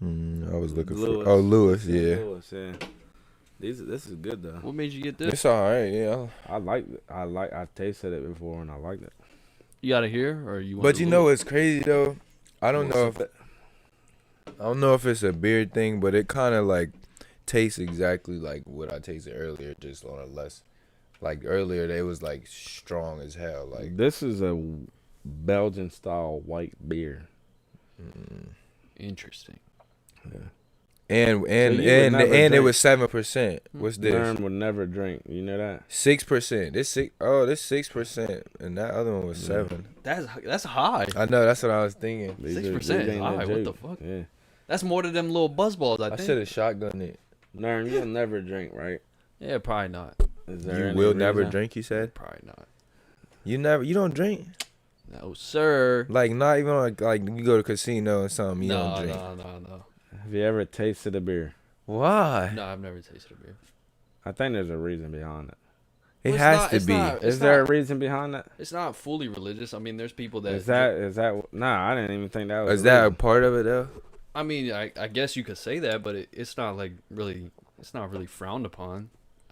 D: I was looking
C: Lewis.
D: for. Oh, Lewis,
C: St.
D: yeah.
C: Louis, yeah. This is good though.
B: What made you get this?
D: It's all right, yeah.
C: I tasted it before and I liked it.
B: You got it here, or you? Want
D: But
B: to
D: you know what's crazy though? I don't know if it's a beer thing, but it kind of like tastes exactly like what I tasted earlier, just on a less. Like earlier, they was like strong as hell. Like
C: This is a Belgian style white beer.
B: Interesting.
D: and
C: So you would
D: and
C: never
D: it
C: drink-
D: was 7%. What's this?
C: Nern would never drink. You know that?
D: 6%. This 6%, and that other one was 7.
B: That's high.
D: I know. That's what I was thinking.
B: 6%
C: These
B: is
C: ain't no
B: high. What the
C: joke.
B: fuck?
C: Yeah.
B: That's more than them little buzz balls. I
D: I
B: think.
D: should have shotgunned it.
C: Nern, you'll never drink, right?
B: Yeah, probably not.
C: Is there
D: You
C: any
D: will never
C: reason?
D: drink. You said
B: Probably not.
D: you don't drink.
B: No, sir.
D: Like not even like you go to casino or something. You
B: No,
D: don't drink.
B: no.
C: Have you ever tasted a beer?
D: Why?
B: No, I've never tasted a beer.
C: I think there's a reason behind it.
D: It
B: Well, it's
D: has
B: not-
D: to
B: it's
D: be.
B: not-
C: Is there a reason behind it?
B: It's not fully religious. I mean, there's people that.
C: Is that? Nah, I didn't even think that was.
D: Is that a
C: reason.
D: part of it though?
B: I mean, I guess you could say that, but it's not like really. It's not really frowned upon.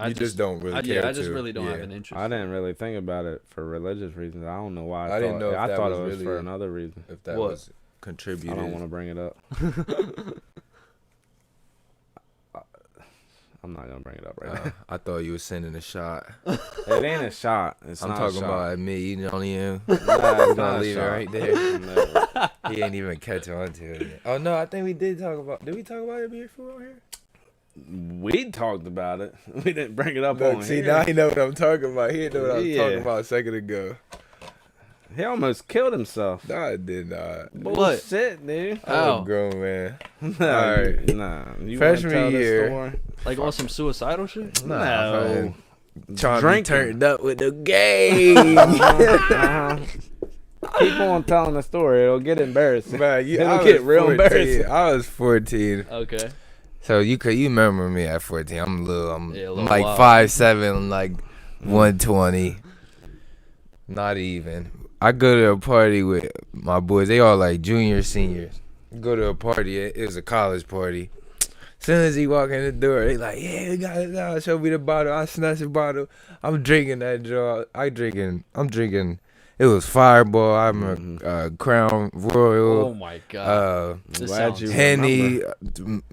D: You just don't really care.
B: Yeah, I just
D: to.
B: really don't have
D: Yeah.
B: an interest.
C: I didn't really think about it for religious reasons. I don't know why.
D: I didn't know if
C: I
D: that
C: thought
D: was
C: it was
D: really-
C: for another reason.
D: If that
B: What?
D: was contributed.
C: I don't want to bring it up. I'm not gonna bring it up right now.
D: I thought you were sending a shot.
C: It ain't a shot. It's
D: I'm
C: not
D: talking
C: a shot.
D: about me eating on you.
C: Nah, it's
D: Gonna
C: not a
D: leave it
C: shot.
D: right there.
C: No.
D: He ain't even catch on to it. Yet. Oh no, I think we did talk about. Did we talk about it before on here?
C: We talked about it. We didn't bring it up
D: Look,
C: on
D: see
C: here.
D: now he know what I'm talking about. He didn't know what I was
C: Yeah.
D: talking about a second ago.
C: He almost killed himself.
D: No, I did not.
C: Bullshit, dude.
D: I'm
B: Ow.
D: a grown man.
C: Nah,
D: Alright.
C: nah. You
D: Freshman
C: wanna tell this
D: year.
C: story?
B: Like on some suicidal shit.
C: No.
D: man. Trying to be
C: Drinking.
D: turned up with the game.
C: Uh-huh. Keep on telling the story. It'll get embarrassing.
D: Man,
C: It'll
D: I was
C: get real
D: 14.
C: embarrassing.
D: I was 14.
B: Okay.
D: So you remember me at 14. I'm little. I'm
B: Yeah, a little
D: like
B: wild.
D: 5'7", like 120. Not even. I go to a party with my boys. They all like juniors, seniors. Go to a party. It was a college party. As soon as he walk in the door, they like, yeah, we got it now. Show me the bottle. I snatch the bottle. I'm drinking that draw. I'm drinking. It was Fireball. I'm a Crown
B: Oh
D: Royal.
B: my god. This
C: Glad
B: sounds-
C: you
D: Henny,
C: remember.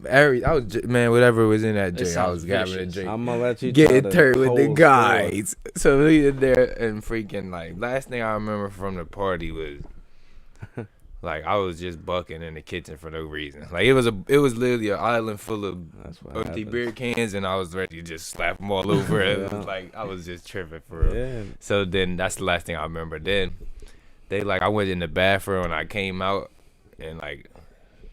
D: I was man, whatever was in that
B: This
D: drink, I
B: sounds
D: was grabbing a
B: vicious.
D: drink,
C: I'm gonna let you
D: getting
C: tell
D: turned with the
C: whole
D: guys. So we in there and freaking like last thing I remember from the party was like I was just bucking in the kitchen for no reason. Like it was literally an island full of
C: That's what
D: empty
C: happens.
D: beer cans, and I was ready to just slap them all over. It
C: Yeah.
D: was like I was just tripping for real.
C: Yeah.
D: So then that's the last thing I remember. Then they like I went in the bathroom and I came out and like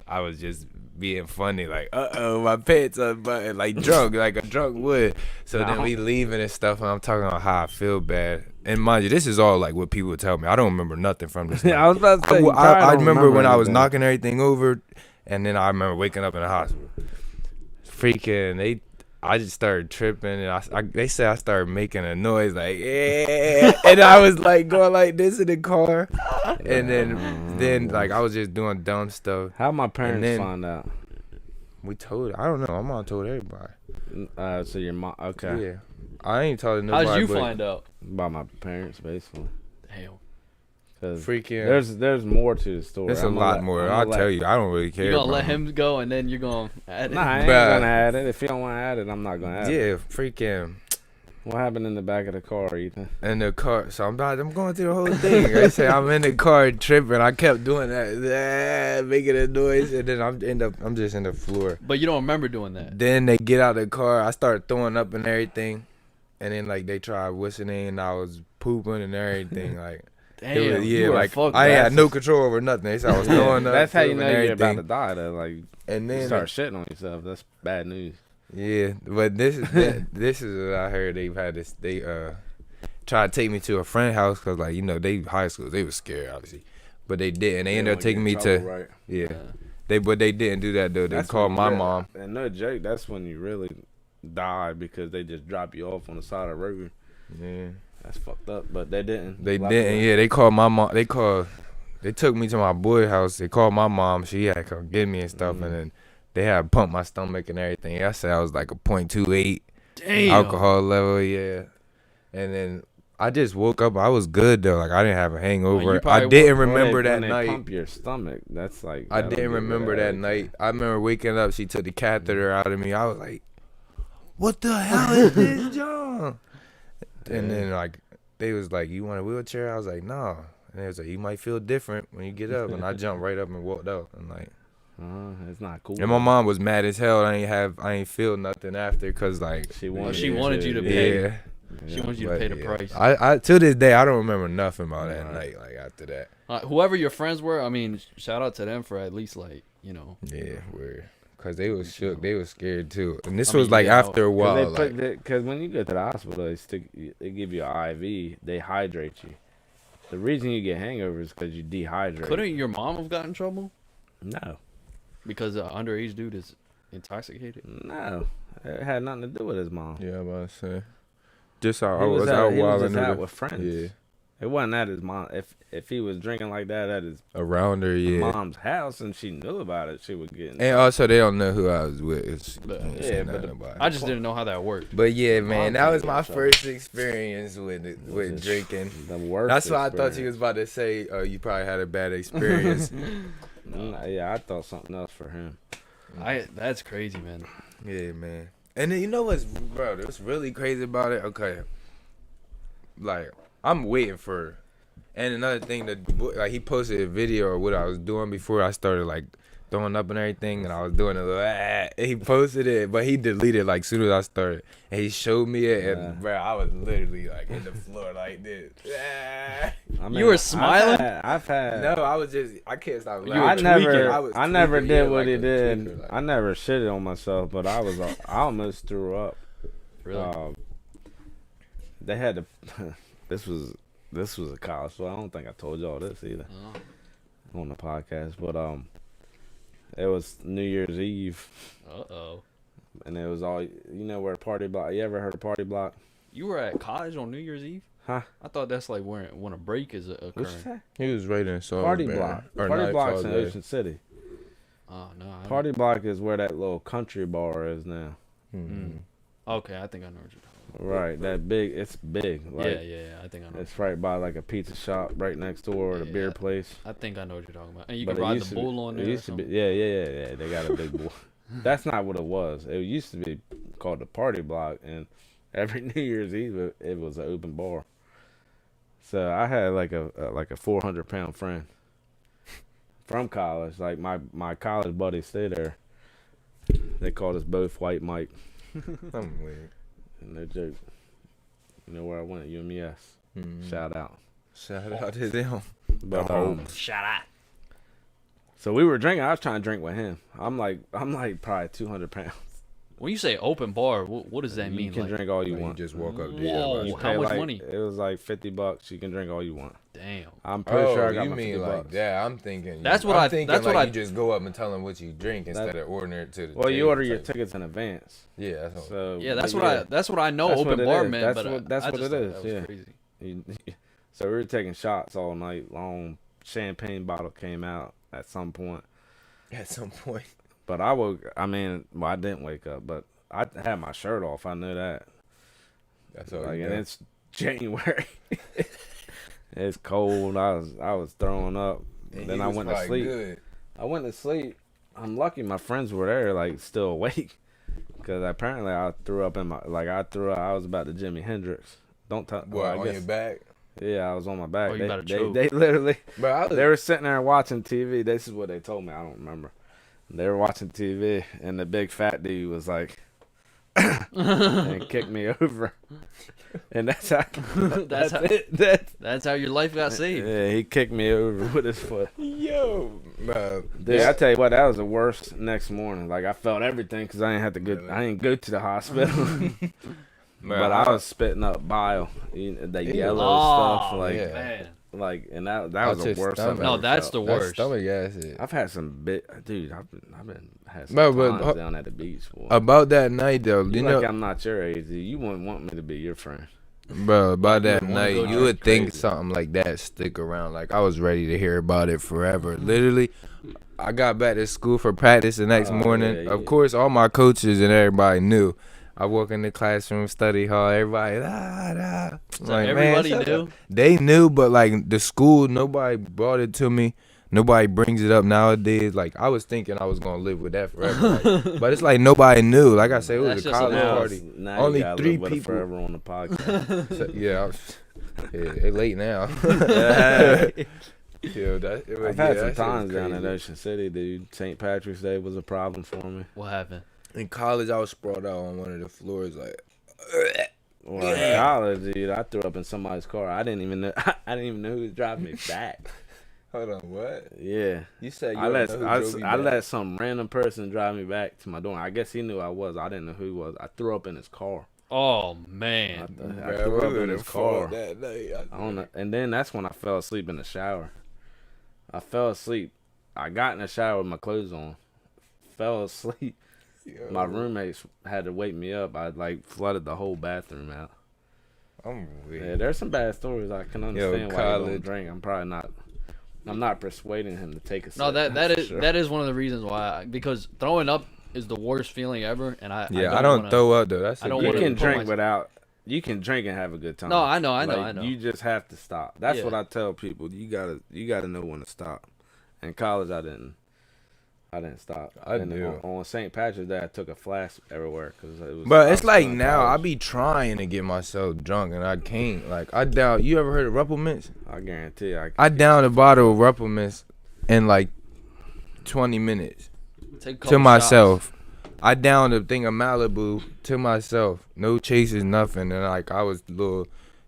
D: I was just being funny like my pants unbuttoned like drunk like a drunk would. So then we leaving and stuff and I'm talking about how I feel bad. And mind you, this is all like what people tell me. I don't remember nothing from this.
C: I was about to say. you probably
D: I
C: don't
D: remember when I was
C: anything.
D: knocking everything over And then I remember waking up in the hospital. Freaking, I just started tripping, and they said I started making a noise like, yeah, and I was like going like this in the car, and then like I was just doing dumb stuff.
C: How my parents
D: then-
C: find out?
D: We told, I don't know, my mom told everybody.
C: So your mom, okay.
D: Yeah, I ain't telling nobody.
B: How'd you
D: but
B: find out?
C: By my parents, basically.
B: Damn.
C: Cause
D: Freaking,
C: there's more to the story.
D: there's a lot more. I'll tell you, I don't really care.
B: You gonna
D: bro.
B: let him go and then you're gonna add it?
C: Nah, I ain't
D: Bruh.
C: gonna add it. If you don't want to add it, I'm not gonna add it.
D: Yeah, freaking.
C: What happened in the back of the car, Ethan?
D: In the car, so I'm going through the whole thing. They say I'm in the car tripping. I kept doing that, making a noise, and then I'm just in the floor.
B: But you don't remember doing that.
D: Then they get out of the car. I started throwing up and everything, and then like they tried whistling, and I was pooping and everything. Like
B: Damn.
D: it was,
C: you
D: yeah,
C: were
D: like
C: fucked.
D: I had
C: That's
D: no control over nothing. They said I was throwing up.
C: That's how you
D: pooping,
C: know
D: and
C: you're about
D: everything.
C: to die. Though, like
D: And
C: you
D: then
C: start shitting on yourself. That's bad news.
D: yeah, but this is what I heard. They've had this. They tried to take me to a friend's house because like they high school. They was scared obviously, but they didn't. They ended up taking me to
C: right.
D: yeah. But they didn't do that though. They
C: That's
D: called
C: when
D: my
C: you
D: mom.
C: And no joke, that's when you really die because they just drop you off on the side of the road.
D: Yeah.
C: That's fucked up, but they didn't.
D: They
C: Luckily.
D: didn't. Yeah, they called my mom. They took me to my boy's house. They called my mom. She had to come get me and stuff, and then they had pumped my stomach and everything. I said I was like a .28
B: Damn.
D: alcohol level. Yeah, and then I just woke up. I was good though. Like I didn't have a hangover.
B: probably
D: I didn't
C: When
D: remember that
C: they
D: night.
C: Pump your stomach. That's like.
D: I
C: that'll
D: didn't
C: get rid of
D: remember that
C: everything.
D: night. I remember waking up. She took the catheter out of me. I was like, "What the hell is this, John?" And then like they was like, "You want a wheelchair?" I was like, "No." And they was like, "You might feel different when you get up." And I jumped right up and walked out. And like,
C: It's not cool.
D: and my mom was mad as hell. I ain't feel nothing after because like
C: She wanted,
B: she wanted you to pay.
D: yeah.
B: She wants you to
D: But,
B: pay the
D: yeah.
B: price.
D: I to this day I don't remember nothing about that
C: Right.
D: night. Like after that,
B: Whoever your friends were, I mean, shout out to them for at least like
D: yeah, weird. Cause they was shook. They was scared too. And this
B: I mean,
D: was like
B: yeah,
D: after a while. Like,
C: Because when you go to the hospital, they give you an IV. They hydrate you. The reason you get hangovers is because you dehydrate.
B: couldn't your mom have gotten in trouble
C: No,
B: because an underage dude is intoxicated?
C: no, it had nothing to do with his mom.
D: yeah, I'm about to say. Just how
C: He
D: I was out
C: he
D: while
C: was just out with friends.
D: Yeah,
C: It wasn't at his mom. If he was drinking like that at his
D: around her. Yeah.
C: mom's house and she knew about it, she would get. In
D: And also, they don't know who I was with.
C: Yeah, but
B: I just didn't know how that worked.
D: But yeah, man, that was my
C: So-
D: first experience with
C: Just
D: drinking.
C: The worst.
D: That's why I thought you
C: experience.
D: was about to say, "Oh, you probably had a bad experience."
C: Yeah, I thought something else for him.
B: That's crazy, man.
D: Yeah, man. And then you know what's really crazy about it? Okay, like I'm waiting for, and another thing that like he posted a video of what I was doing before I started like throwing up and everything, and I was doing a little. He posted it, but he deleted like soon as I started, and he showed me it, and bro, I was literally like in the floor like this.
C: I
B: You were smiling?
C: I've had.
D: No, I was just I can't stop laughing.
B: were
C: I never,
D: was
C: I never
D: tweaking,
C: did
D: yeah,
C: what
D: like
C: he
D: a
C: did.
D: tweaker, like-
C: I never shitted on myself, but I almost threw up.
B: Really?
C: They had to. This was a college, so I don't think I told y'all this either
B: Oh.
C: on the podcast. But it was New Year's Eve,
B: Uh-oh.
C: and it was all where Party Block. You ever heard of Party Block?
B: You were at college on New Year's Eve?
C: Huh?
B: I thought that's like when a break is
C: What you
B: occurring.
C: say?
D: He was right in Salisbury.
C: Party Block.
D: Or
C: Party
D: not
C: Block's in
D: Salisbury.
C: Ocean City.
B: Oh no. I don't-
C: Party Block is where that little country bar is now.
D: Mhm.
B: Okay, I think I know what you're talking
C: Right, that big. It's big.
B: about.
C: Like,
B: Yeah. I think I know.
C: It's right by like a pizza shop right next door or the beer
B: Yeah.
C: place.
B: I think I know what you're talking about. And you
C: But
B: can
C: it
B: ride
C: used
B: the
C: to be-
B: bull on
C: It
B: there. Or
C: used to be,
B: something.
C: yeah. They got a big bull. That's not what it was. It used to be called the Party Block, and every New Year's Eve it was an open bar. So I had like a 400-pound friend from college. Like my college buddies stayed there. They called us both White Mike.
D: I'm weird.
C: No joke. You know where I went? UMES.
D: Mhm.
C: Shout out.
D: Shout out to them.
C: But
D: Oh.
B: Shut up.
C: so we were drinking. I was trying to drink with him. I'm like probably 200 pounds.
B: When you say open bar, what does that mean?
C: You can
B: like,
C: drink all you
D: Like,
C: want.
D: just walk up
B: Whoa.
D: there.
C: You
B: How
C: pay
B: much
C: like-
B: money?
C: It was like $50. You can drink all you want.
B: Damn. Damn.
C: I'm pretty sure I got
D: you
C: my
D: mean
C: 50
D: like
C: bucks.
D: that? I'm thinking.
B: That's what
D: I'm
B: I-
D: thinking
B: that's
D: like
B: what I-
D: you just go up and tell them what you drink instead of ordering it to the.
C: Well, you
D: table
C: order your
D: type.
C: tickets in advance.
D: Yeah, that's what.
C: So
B: Yeah, that's
C: but
B: what that's what I know.
C: That's
B: Open
C: what it
B: bar
C: is.
B: man,
C: That's
B: but
C: what- that's
B: I
C: what
B: just
C: it
B: thought
C: is,
B: that was
C: yeah.
B: crazy.
C: So we were taking shots all night long. Champagne bottle came out at some point.
D: At some point.
C: But I didn't wake up, but I had my shirt off. I knew that.
D: That's all.
C: Like,
D: You
C: and
D: know.
C: it's January. It's cold. I was throwing up.
D: And
C: Then
D: he
C: I
D: was
C: went to
D: probably
C: sleep.
D: Good.
C: I went to sleep. I'm lucky my friends were there, like still awake, because apparently I threw up. I was about to Jimi Hendrix. Don't tell.
D: What, on your back?
C: Yeah, I was on my back.
B: Oh, you about to
C: they
B: choke.
C: they literally
D: But
C: they were sitting there watching TV. This is what they told me. I don't remember. They were watching TV, and the big fat dude was like, and kicked me over. And that's how.
B: That's how-
C: That's
B: That's how your life got saved.
C: Yeah, he kicked me over with his foot.
D: Yo, man.
C: Dude, I tell you what, that was the worst next morning. Like, I felt everything because I didn't have to go.
D: Really?
C: I didn't go to the hospital. But I was spitting up bile, the yellow
B: Oh,
C: stuff, like,
D: yeah.
B: man.
C: and that was the
D: just
C: worst.
D: stomach.
C: I've
B: No,
C: ever
B: that's
C: felt.
B: the
D: That's
B: worst.
D: stomach acid.
C: I've had some dude. I've been had some
D: Bro, but-
C: times down at the beach. Boy.
D: About that night though,
C: you
D: you
C: like
D: know,
C: I'm not your age. You wouldn't want me to be your friend.
D: bro, about that
B: would wanna
D: night,
B: go
D: you
B: drink
D: would think
C: crazy.
D: something like that stick around. Like I was ready to hear about it forever. Literally, I got back to school for practice the next
C: Oh,
D: morning.
C: yeah,
D: Of
C: yeah.
D: course, all my coaches and everybody knew. I walk in the classroom, study hall, everybody,
B: So everybody
D: shut
B: knew?
D: up. They knew, but like the school, nobody brought it to me. Nobody brings it up nowadays. Like I was thinking I was gonna live with that forever, like, but it's like nobody knew. Like I said, it was
B: That's
D: a
B: just
D: college
B: now.
D: party.
C: Now
D: Only
C: you gotta
D: 3
C: live with it
D: people.
C: forever on the podcast.
D: So, yeah, it's late now. Yeah,
C: I've had some times down in Ocean City, dude. St. Patrick's Day was a problem for me.
B: What happened?
D: In college, I was sprawled out on one of the floors, like.
C: Well, in college, dude, I threw up in somebody's car. I didn't even know. I didn't even know who was driving me back.
D: Hold on, what?
C: Yeah,
D: You said you
C: I let
D: don't know who drove you
C: I
D: back.
C: let some random person drive me back to my door. I guess he knew I was. I didn't know who he was. I threw up in his car.
B: Oh
C: I
B: man.
C: threw up in his car.
D: That night.
C: I don't know. And then that's when I fell asleep in the shower. I fell asleep. I got in the shower with my clothes on. Fell asleep. My roommates had to wake me up. I like flooded the whole bathroom out.
D: I'm
C: Yeah,
D: weird.
C: there's some bad stories. I can understand why he
D: college.
C: don't drink. I'm not persuading him to take a sip.
B: No, that
C: that's for
B: is
C: sure.
B: that is one of the reasons why. Because throwing up is the worst feeling ever, and I
D: Yeah, I don't
B: wanna-
D: throw up though. That's
B: I don't
C: You
B: wanna
C: can
B: put
C: drink
B: myself-
C: without. You can drink and have a good time.
B: No, I know.
C: Like, You just have to stop. That's
B: Yeah.
C: what I tell people. You gotta know when to stop. In college, I didn't stop.
D: I
C: And
D: do.
C: On St. Patrick's Day, I took a flask everywhere because it was.
D: But
C: I
D: it's
C: was
D: like
C: still in
D: now I
C: college.
D: be trying to get myself drunk and I can't. Like I down. You ever heard of Ruppelmints?
C: I guarantee.
D: I downed a bottle of Ruppelmints in like 20 minutes
B: Take a
D: to
B: couple
D: myself. I downed a thing of Malibu to myself. No chases, nothing. And like I was a little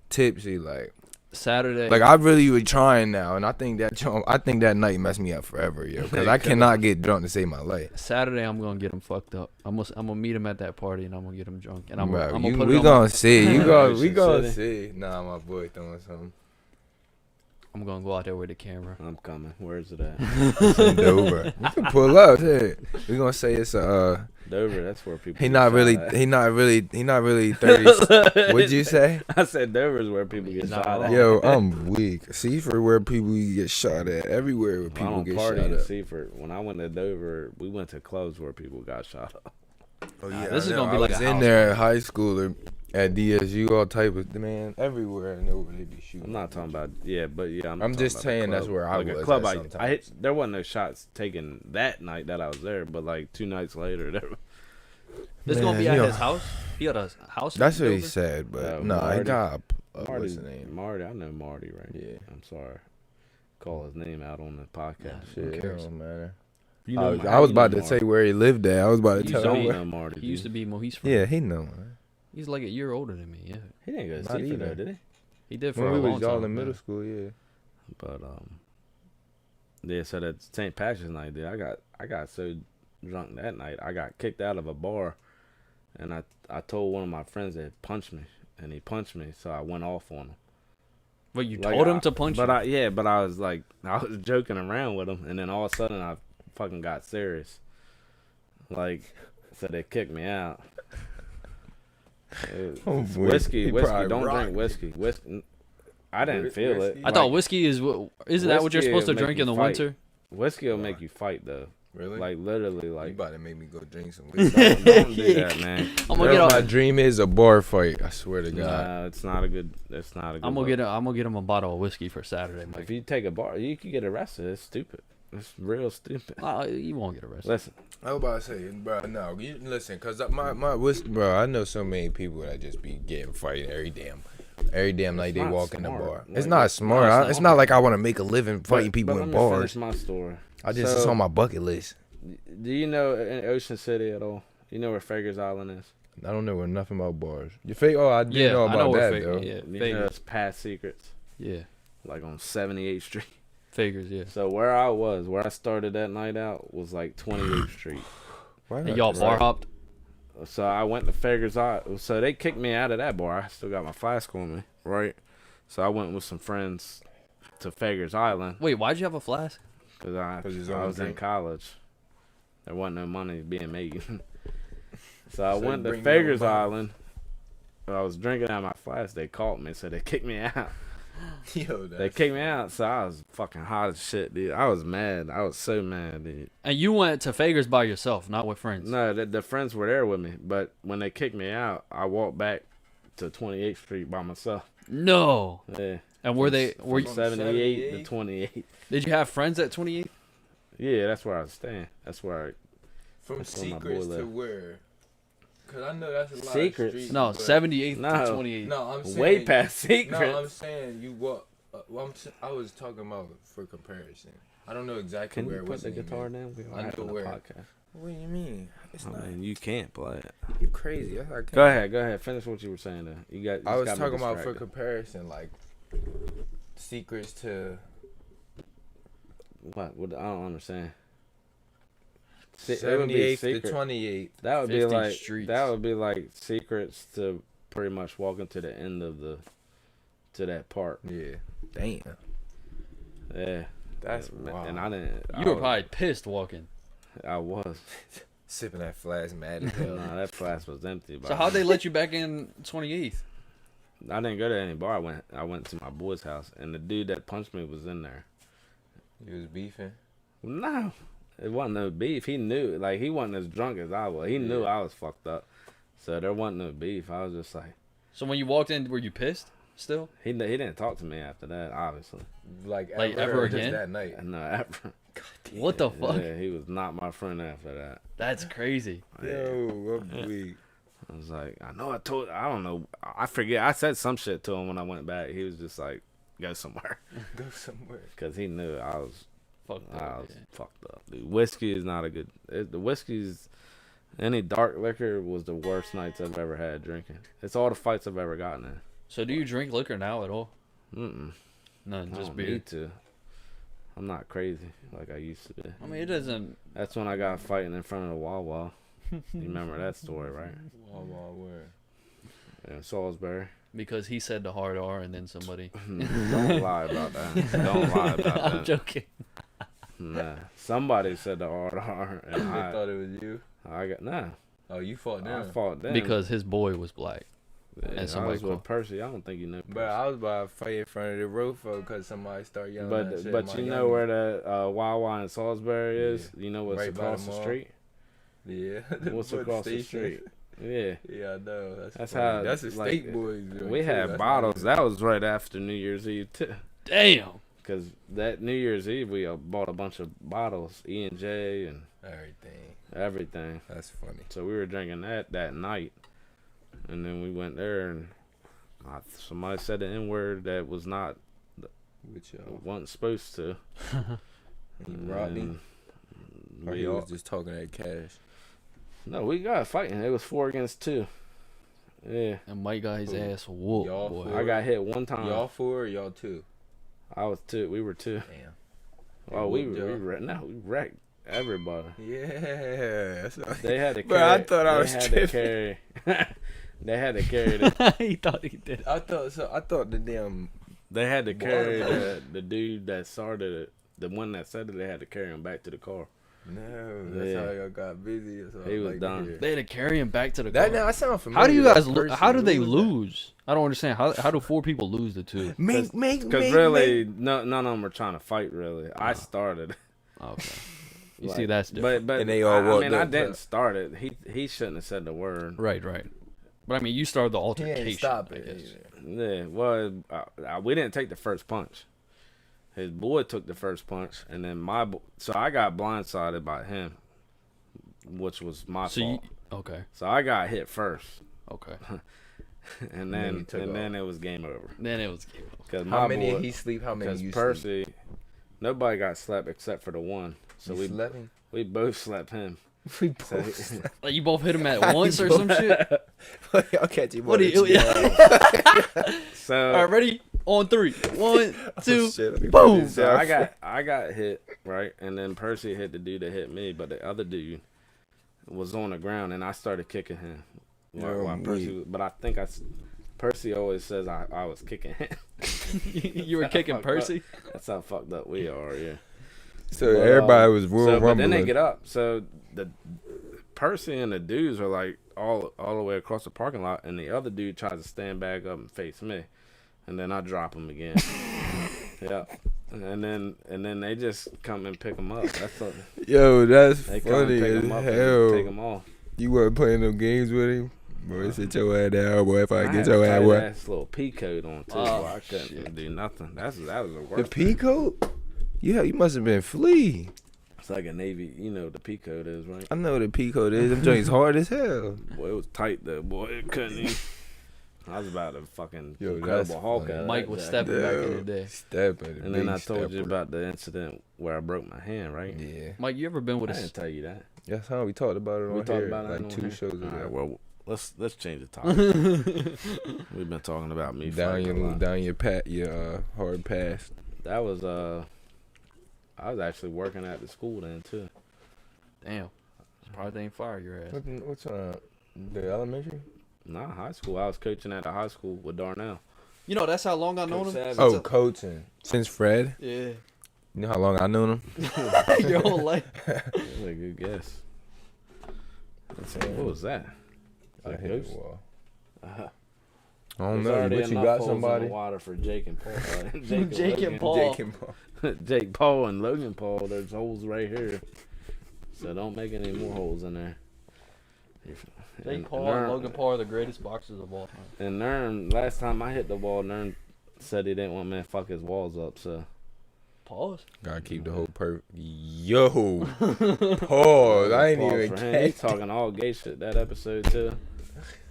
D: tipsy. Like
B: Saturday.
D: I really was trying now, and I think that night messed me up forever, yo. Because I cannot get drunk to save my life.
B: Saturday, I'm gonna get him fucked up. I'm gonna meet him at that party, and I'm gonna get him drunk, and I'm
D: Bro,
B: gonna put it
D: we
B: on
D: gonna see. We
C: Ocean
D: gonna
C: City.
D: see. Nah, my boy throwing something.
B: I'm gonna go out there with the camera.
C: I'm coming. Where's it at?
D: It's in Dover. You can pull up. Hey. We gonna say it's a.
C: Dover. That's where people.
D: He
C: get
D: not
C: shot
D: really.
C: at.
D: He not really 30. What'd you say?
C: I said Dover's where people get
B: He's not
C: shot at.
B: wrong.
D: Yo, I'm weak. Seaford where people get shot at. Everywhere where
C: I
D: people
C: don't
D: get
C: party
D: shot
C: in
D: at.
C: Seaford. When I went to Dover, we went to clubs where people got shot up.
D: Oh
B: this is
D: I
B: gonna
D: know.
B: be
D: I
B: like
D: was
B: a
D: in
B: house
D: there at high school or at DSU, all type of everywhere and over they be shooting.
C: I'm not talking about I'm
D: I'm
C: talking
D: just
C: about
D: saying
C: the
D: that's
C: club.
D: where I
C: like
D: was
C: A club
D: at
C: I
D: sometimes.
C: hit. There wasn't no shots taken that night that I was there, but like 2 nights later, there.
B: This gonna be
D: Man,
B: at
D: you
B: his
D: know,
B: house. He got a house.
D: That's
B: in
D: what he
B: Dover?
D: said, but no,
C: Marty.
D: I got
C: Marty,
D: what's the name?
C: Marty, I know Marty, right?
D: Yeah.
C: I'm sorry. Call his name out on the podcast.
B: Nah, Who
D: Shit, it
B: cares?
D: don't matter.
C: You
D: I
C: know
D: was about to say where he lived at. I was about to
C: You
D: tell
C: don't
D: him.
C: know Marty.
B: He used to be Mohi's friend.
D: Yeah, he know. Man.
B: He's like a year older than me. Yeah,
C: He didn't go to
D: Not
C: Seaford though,
D: either.
C: did he?
B: he did for
D: When
B: a
D: we
B: long
D: was all
B: time.
D: in middle
B: yeah.
D: school, yeah.
C: But yeah. So that St. Patrick's night, dude, I got so drunk that night, I got kicked out of a bar, and I told one of my friends that punched me, and he punched me, so I went off on him.
B: But you
C: Like,
B: told him to punch
C: but
B: you.
C: but I was like, I was joking around with him, and then all of a sudden I fucking got serious. Like, so they kicked me out.
D: Oh,
C: It's
D: boy.
C: whiskey,
D: He
C: whiskey.
D: probably
C: Don't
D: rocked
C: drink whiskey. I didn't feel it.
D: Whiskey?
B: I thought whiskey is isn't that what you're
C: Whiskey
B: supposed to
C: will make
B: drink
C: you
B: in the
C: fight.
B: winter?
C: Whiskey will make you fight though.
D: Really?
C: Like literally,
D: You
C: like
D: about to make me go drink some
C: don't,
D: whiskey.
C: don't do that, man.
B: I'm gonna
D: Girl,
B: get
D: my
B: a,
D: dream is a bar fight. I swear to God.
C: Nah, it's not a good. It's not a good.
B: I'm
C: look.
B: gonna get him a bottle of whiskey for Saturday, Mike.
C: If you take a bar, you could get arrested. It's stupid. It's real stupid.
B: You won't get arrested.
C: Listen,
D: I was about to say, bro, no, you listen, cause my whiskey, bro, I know so many people that just be getting fighting every damn night they
C: not
D: walk in the
C: smart.
D: bar.
C: Like,
D: It's not smart.
B: no, it's
D: It's
B: not.
D: not like I want to make a living fighting people
C: but
D: in
C: let me
D: bars.
C: finish my story.
D: It's
C: So-
D: on my bucket list.
C: Do you know in Ocean City at all? You know where Fager's Island is?
D: I don't know nothing about bars. You fake? Oh, I do
B: Yeah,
D: know
B: I
D: about
B: know where
D: that though.
B: Yeah,
C: You know
B: Vegas.
C: it's past Secrets,
B: Yeah,
C: like on 78th Street.
B: figures. Yeah.
C: So where I started that night out was like 28th Street.
D: Why
B: And
D: not
B: y'all
D: just-
B: bar hopped.
C: So I went to Fager's Island. So they kicked me out of that bar. I still got my flask on me, right? So I went with some friends to Fager's Island
B: Wait, why'd you have a flask?
C: because
D: 'Cause it's
C: I
D: on
C: was in
D: drink.
C: college. There wasn't no money being made. So I
D: So
C: went to
D: bring your own
C: Fager's
D: bottle.
C: Island. I was drinking out of my flask. They caught me, so they kicked me out.
D: Yo,
C: They
D: that's
C: kicked me out, so I was fucking hot as shit, dude. I was mad. I was so mad, dude.
B: And you went to Fager's by yourself, not with friends.
C: No, the friends were there with me, but when they kicked me out, I walked back to 28th Street by myself.
B: No.
C: Yeah.
B: And were they?
C: From
B: Were you,
C: 78 to 28?
B: did you have friends at 28?
C: Yeah, that's where I was staying. That's where
D: from
C: That's where my boy
D: Secrets to
C: lived.
D: where? Cause I know that's a lot
C: Secrets?
D: of streets.
B: No,
D: but-
B: 78th
C: No.
B: to 28.
D: No, I'm
C: I
D: saying
C: way past Secrets.
D: No, I'm saying you walk. I was talking about for comparison. I don't know exactly
C: Can
D: where
C: you
D: it
C: put
D: was.
C: the guitar down? We
D: I
C: are having
D: know
C: a
D: where.
C: podcast.
D: What do you mean? It's
C: I
D: not.
C: mean, you can't play it.
D: You crazy? I can't.
C: Go ahead. Finish what you were saying there. You got.
D: I
C: you
D: was
C: got me
D: talking about for
C: distracted.
D: comparison, like Secrets to
C: What? I don't understand. It would be
D: 78th to
C: secret.
D: 28th.
C: That would be
B: 50
C: like
B: streets.
C: that would be like Secrets to pretty much walking to the end of to that part.
D: Yeah. Damn.
C: Yeah,
D: That's
C: and
D: wild.
C: I didn't.
B: You were probably pissed walking.
C: I was.
D: Sipping that flask, mad as hell.
C: Nah, that flask was empty. by
B: So how'd they
C: then.
B: let you back in 28th?
C: I didn't go to any bar. I went to my boy's house, and the dude that punched me was in there.
D: You was beefing.
C: No, it wasn't no beef. He knew, like he wasn't as drunk as I was. He knew
D: Yeah.
C: I was fucked up, so there wasn't no beef. I was just like,
B: So when you walked in, were you pissed still?
C: he didn't talk to me after that, obviously.
D: Like
B: ever
D: or just
B: again?
D: that night.
C: No, ever.
B: What the fuck?
C: Yeah, he was not my friend after that.
B: That's crazy.
D: Yo, what
C: Yeah.
D: week?
C: I was like, I don't know. I forget. I said some shit to him when I went back. He was just like, go somewhere.
D: Go somewhere.
C: Because he knew I was
B: Fucked
C: I
B: up.
C: was
B: yeah.
C: fucked up, dude. Whiskey is not a good. The whiskey's any dark liquor was the worst nights I've ever had drinking. It's all the fights I've ever gotten in.
B: So do you drink liquor now at all?
C: Mm-mm.
B: None,
C: I
B: just
C: don't
B: beer.
C: need to. I'm not crazy like I used to be.
B: I mean, it doesn't.
C: That's when I got fighting in front of the Wawa. You remember that story, right?
D: Where?
C: In Salisbury.
B: Because he said the hard R and then somebody.
C: Don't lie about that. Don't lie about
B: I'm
C: that.
B: joking.
C: Nah. Somebody said the R, and
D: They
C: I
D: thought it was you.
C: got nah.
D: Oh, you fought
C: I
D: them.
C: fought them
B: Because his boy was black.
C: yeah, I
B: somebody
C: was with
B: called-
C: Percy. I don't think you know Percy.
D: But I was about to fight in front of the Rofo because somebody started yelling. that shit
C: But
D: at
C: you
D: my
C: know
D: young-
C: where the Wawa in Salisbury is? You know what's
D: Right by the
C: across the
D: mall.
C: street?
D: Yeah.
C: What's
D: Foot
C: across the
D: station.
C: street? Yeah.
D: Yeah, I know.
C: That's
D: funny.
C: how,
D: That's a
C: like,
D: State Boys. joint,
C: We
D: too.
C: had
D: That's
C: bottles.
D: nice.
C: That was right after New Year's Eve too.
B: Damn.
C: Cause that New Year's Eve we bought a bunch of bottles, E&J and
D: Everything.
C: everything.
D: That's funny.
C: So we were drinking that night, and then we went there and somebody said the N-word that was not
D: With y'all.
C: wasn't supposed to.
D: You Rodney?
C: And
D: Or
C: we
D: he
C: all,
D: was just talking that cash.
C: no, we got fighting. It was 4 against 2. Yeah,
B: And Mike got his
D: Who?
B: ass whooped,
D: Y'all
B: boy.
D: four?
C: I got hit one time.
D: Y'all 4 or y'all 2?
C: I was 2. We were 2.
D: Damn.
C: Oh, we
D: whooped y'all?
C: wrecked everybody.
D: Yeah. That's what
C: They had to
D: Bro,
C: carry.
D: I thought I
C: they
D: was
C: had
D: tripping.
C: to carry. They had to carry the,
B: He thought he did.
D: I thought the damn
C: They had to carry the dude that started it, the one that said it. They had to carry him back to the car.
E: No, that's how y'all got busy. Or something.
C: He was done.
B: They had to carry him back to the
E: That
B: car.
E: now I sound familiar.
B: How do you guys?
E: That
B: How do
E: person.
B: they
E: Who was that?
B: lose? I don't understand. How do 4 people lose the 2?
C: Because really, none of them were trying to fight. Really, I started.
B: Okay. You see, that's different.
C: But
E: And they all
C: I
E: walked
C: mean,
E: up
C: I
E: to-
C: didn't start it. He shouldn't have said the word.
B: Right. But I mean, you started the
E: He
B: altercation.
E: ain't stop
B: I
E: it.
B: guess.
C: Yeah, well, we didn't take the first punch. His boy took the first punch, and then so I got blindsided by him, which was my fault.
B: Okay.
C: So I got hit first,
B: Okay.
C: and
E: then you
C: then
E: took
C: it was game over.
B: Then it was game over.
C: Because
E: How many he sleep? How many
C: Because
E: you
C: Percy, nobody got slapped except for the one. So
E: sleep? You slept him?
C: we both slapped him.
E: We
C: So
E: both slept.
B: Like you both hit him at once or some shit.
E: I'll catch you.
B: What do you?
C: So
B: All right, ready? On 3. 1, 2.
E: Shit,
B: boom.
C: So I got hit, right? And then Percy hit the dude that hit me, but the other dude was on the ground, and I started kicking him. While Percy, but I think Percy always says I was kicking him.
B: You were kicking Percy?
C: That's how fucked up we are, yeah.
E: So everybody was Royal
C: But
E: Rumbling.
C: then they get up. So the Percy and the dudes are like all the way across the parking lot, and the other dude tries to stand back up and face me. And then I drop him again. Yeah, and then they just come and pick him up. That's what
E: Yo, that's
C: they come and
E: funny
C: pick
E: as
C: him up
E: hell.
C: and take him off.
E: You weren't playing no games with him? Boy, sit your ass down, boy. If I
C: I
E: get
C: had
E: your
C: a
E: ass,
C: tight
E: boy.
C: ass little pea coat on too,
B: Oh,
C: so I couldn't do nothing. That was the
E: The
C: worst.
E: pea coat? Yeah, you must have been flea.
C: It's like a navy, you know what the pea coat is, right?
E: I know what a pea coat is. Them joints hard as hell.
C: Boy, it was tight though. Boy, it couldn't even. I was about to fucking
E: Yo,
C: Incredible
E: that's
C: Hulk
E: funny.
C: out.
B: Mike
C: that
B: was
C: day.
B: stepping back in the day.
E: Stepping.
C: And then I told you about the incident where I broke my hand, right?
E: Yeah.
B: Mike, you ever been with
C: I
B: a
C: didn't tell you that.
E: That's how we talked about it on
C: We talked
E: here.
C: about it
E: like
C: on
E: 2
C: here?
E: shows ago.
C: All right, well, let's change the topic. We've been talking about me fighting a lot.
E: down your hard pass.
C: That was I was actually working at the school then too.
B: Damn. Probably ain't fire your ass.
E: What's the elementary?
C: Nah, high school. I was coaching at the high school with Darnell.
B: You know, that's how long I known him.
C: Coach
E: Oh, coaching. Since Fred.
B: Yeah.
E: You know how long I known him?
B: Your whole life.
C: That's a good guess. What was that?
E: I
C: A
E: hit
C: ghost?
E: the wall.
C: Uh-huh.
E: I don't
C: There's
E: know.
C: already
E: But you
C: enough
E: got
C: holes in
E: somebody?
C: the water for Jake and Paul.
B: Jake and
C: Logan.
B: Paul.
E: Jake and Paul.
C: Jake Paul and Logan Paul. There's holes right here. So don't make any more holes in there.
B: Jake Paul and Logan Paul are the greatest boxers of all time.
C: And Nern, last time I hit the wall, Nern said he didn't want me to fuck his walls up. So
B: Pause.
E: Gotta keep the whole Yo. Pause. I ain't
C: Pause
E: even
C: for him. He's
E: catch
C: talking all gay shit that episode too.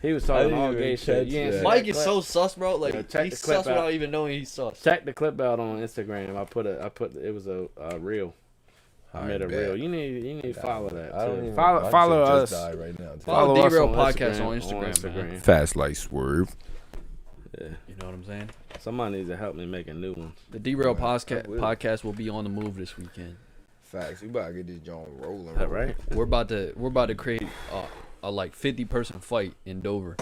C: He was talking
E: didn't
C: all
E: even
C: gay shit.
E: catch
C: You ain't
E: that.
C: see
B: Mike
C: that
B: is
C: clip?
B: so sus, bro. Like
C: Yeah, check
B: he's
C: the clip
B: sus
C: out.
B: without even knowing he's sus.
C: Check the clip out on Instagram. I put it was a reel. I made a reel. You need to follow that.
E: I don't
C: Too.
E: even
C: Follow us.
E: Right now.
B: Follow
C: us
B: D-Real
C: on
B: Podcast on Instagram, man.
E: Fast like swerve.
C: Yeah.
B: You know what I'm saying?
C: Somebody needs to help me make a new one.
B: The D-Rail
E: I will.
B: podcast will be on the move this weekend.
E: Facts. We about to get this joint rolling.
C: Is that right?
B: We're about to create a like 50-person fight in Dover.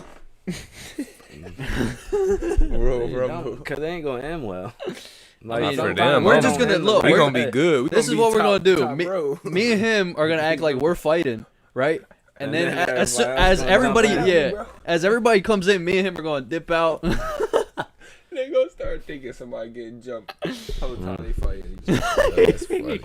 C: Because they ain't gonna end well. Like,
B: I mean,
E: for them,
B: we're
E: I
B: just
E: don't
B: gonna look.
E: We
B: we're
E: gonna be good. We
B: This
E: gonna
B: is what
E: be
B: we're gonna do.
E: top row.
B: Me and him are gonna act like we're fighting, right? And then
C: then
B: as
C: everybody else
B: everybody,
C: gonna jump
B: yeah, as everybody comes in, me and him are gonna dip out.
E: They gonna start thinking somebody getting jumped. Whole time they fighting each other. That's funny.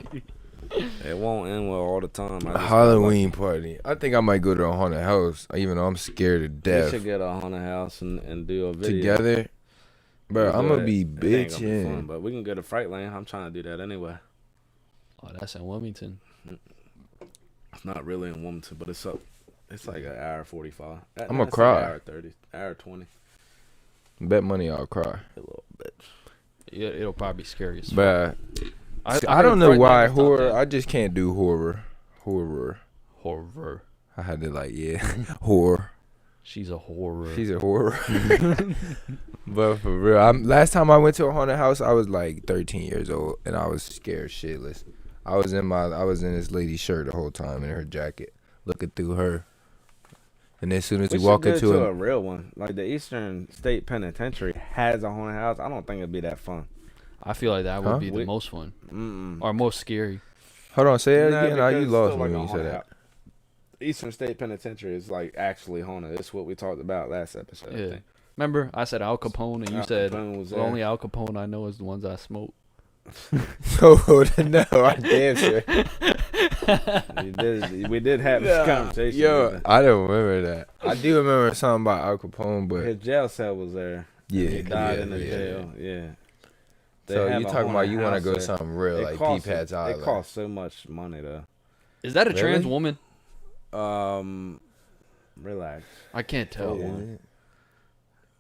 C: it won't end well all the time. I just
E: Halloween party. I think I might go to a haunted house, even though I'm scared to
C: We
E: death.
C: should get a haunted house and do a video
E: Together, bro.
C: We'll
E: I'm
C: do
E: gonna
C: it.
E: be
C: It ain't gonna be fun,
E: bitching.
C: but we can go to Fright Lane. I'm trying to do that anyway.
B: Oh, that's in Wilmington.
C: It's not really in Wilmington, but it's up. It's like an hour 45.
E: I'ma
C: It's
E: cry.
C: Like hour 30, hour 20.
E: Bet money I'll cry,
C: A little bit.
B: Yeah, it'll probably be scary as fuck.
E: but
B: I
E: I don't know
B: heard
E: why
B: Fright Night was top
E: horror.
B: 10.
E: I just can't do horror.
B: Horror.
E: I had to horror.
B: She's a horror.
E: She's a horror. But for real, last time I went to a haunted house, I was like 13 years old, and I was scared shitless. I was in this lady's shirt the whole time in her jacket, looking through her. And as soon as
C: We
E: you
C: should
E: walk
C: go
E: into
C: to
E: it,
C: a real one. Like the Eastern State Penitentiary has a haunted house. I don't think it'd be that fun.
B: I feel like that would
E: Huh?
B: be the most fun
C: Mm-mm.
B: or most scary.
E: hold on, say it
C: No,
E: again. Nah,
C: because
E: you
C: it's
E: lost
C: still
E: me
C: like
E: when
C: a
E: you said
C: haunted
E: that.
C: house. Eastern State Penitentiary is like actually haunted. It's what we talked about last episode. I
B: Yeah.
C: think.
B: Remember, I said Al Capone, and you
C: Al
B: said
C: Capone was
B: the
C: there.
B: only Al Capone I know is the ones I smoke.
E: Oh no, I damn sure.
C: We did have this conversation.
E: Yo, I don't remember that. I do remember something about Al Capone, but
C: his jail cell was there.
E: yeah,
C: He died
E: yeah,
C: in the
E: yeah,
C: jail.
E: yeah.
C: Yeah. They
E: So
C: have
E: you
C: a
E: talking about
C: haunted
E: you want to
C: house
E: go
C: there.
E: something real,
C: It
E: like
C: costs-
E: Peepats Island.
C: It costs so much money though.
B: Is that a
E: Really?
B: trans woman?
C: Relax.
B: I can't tell.
C: Yeah.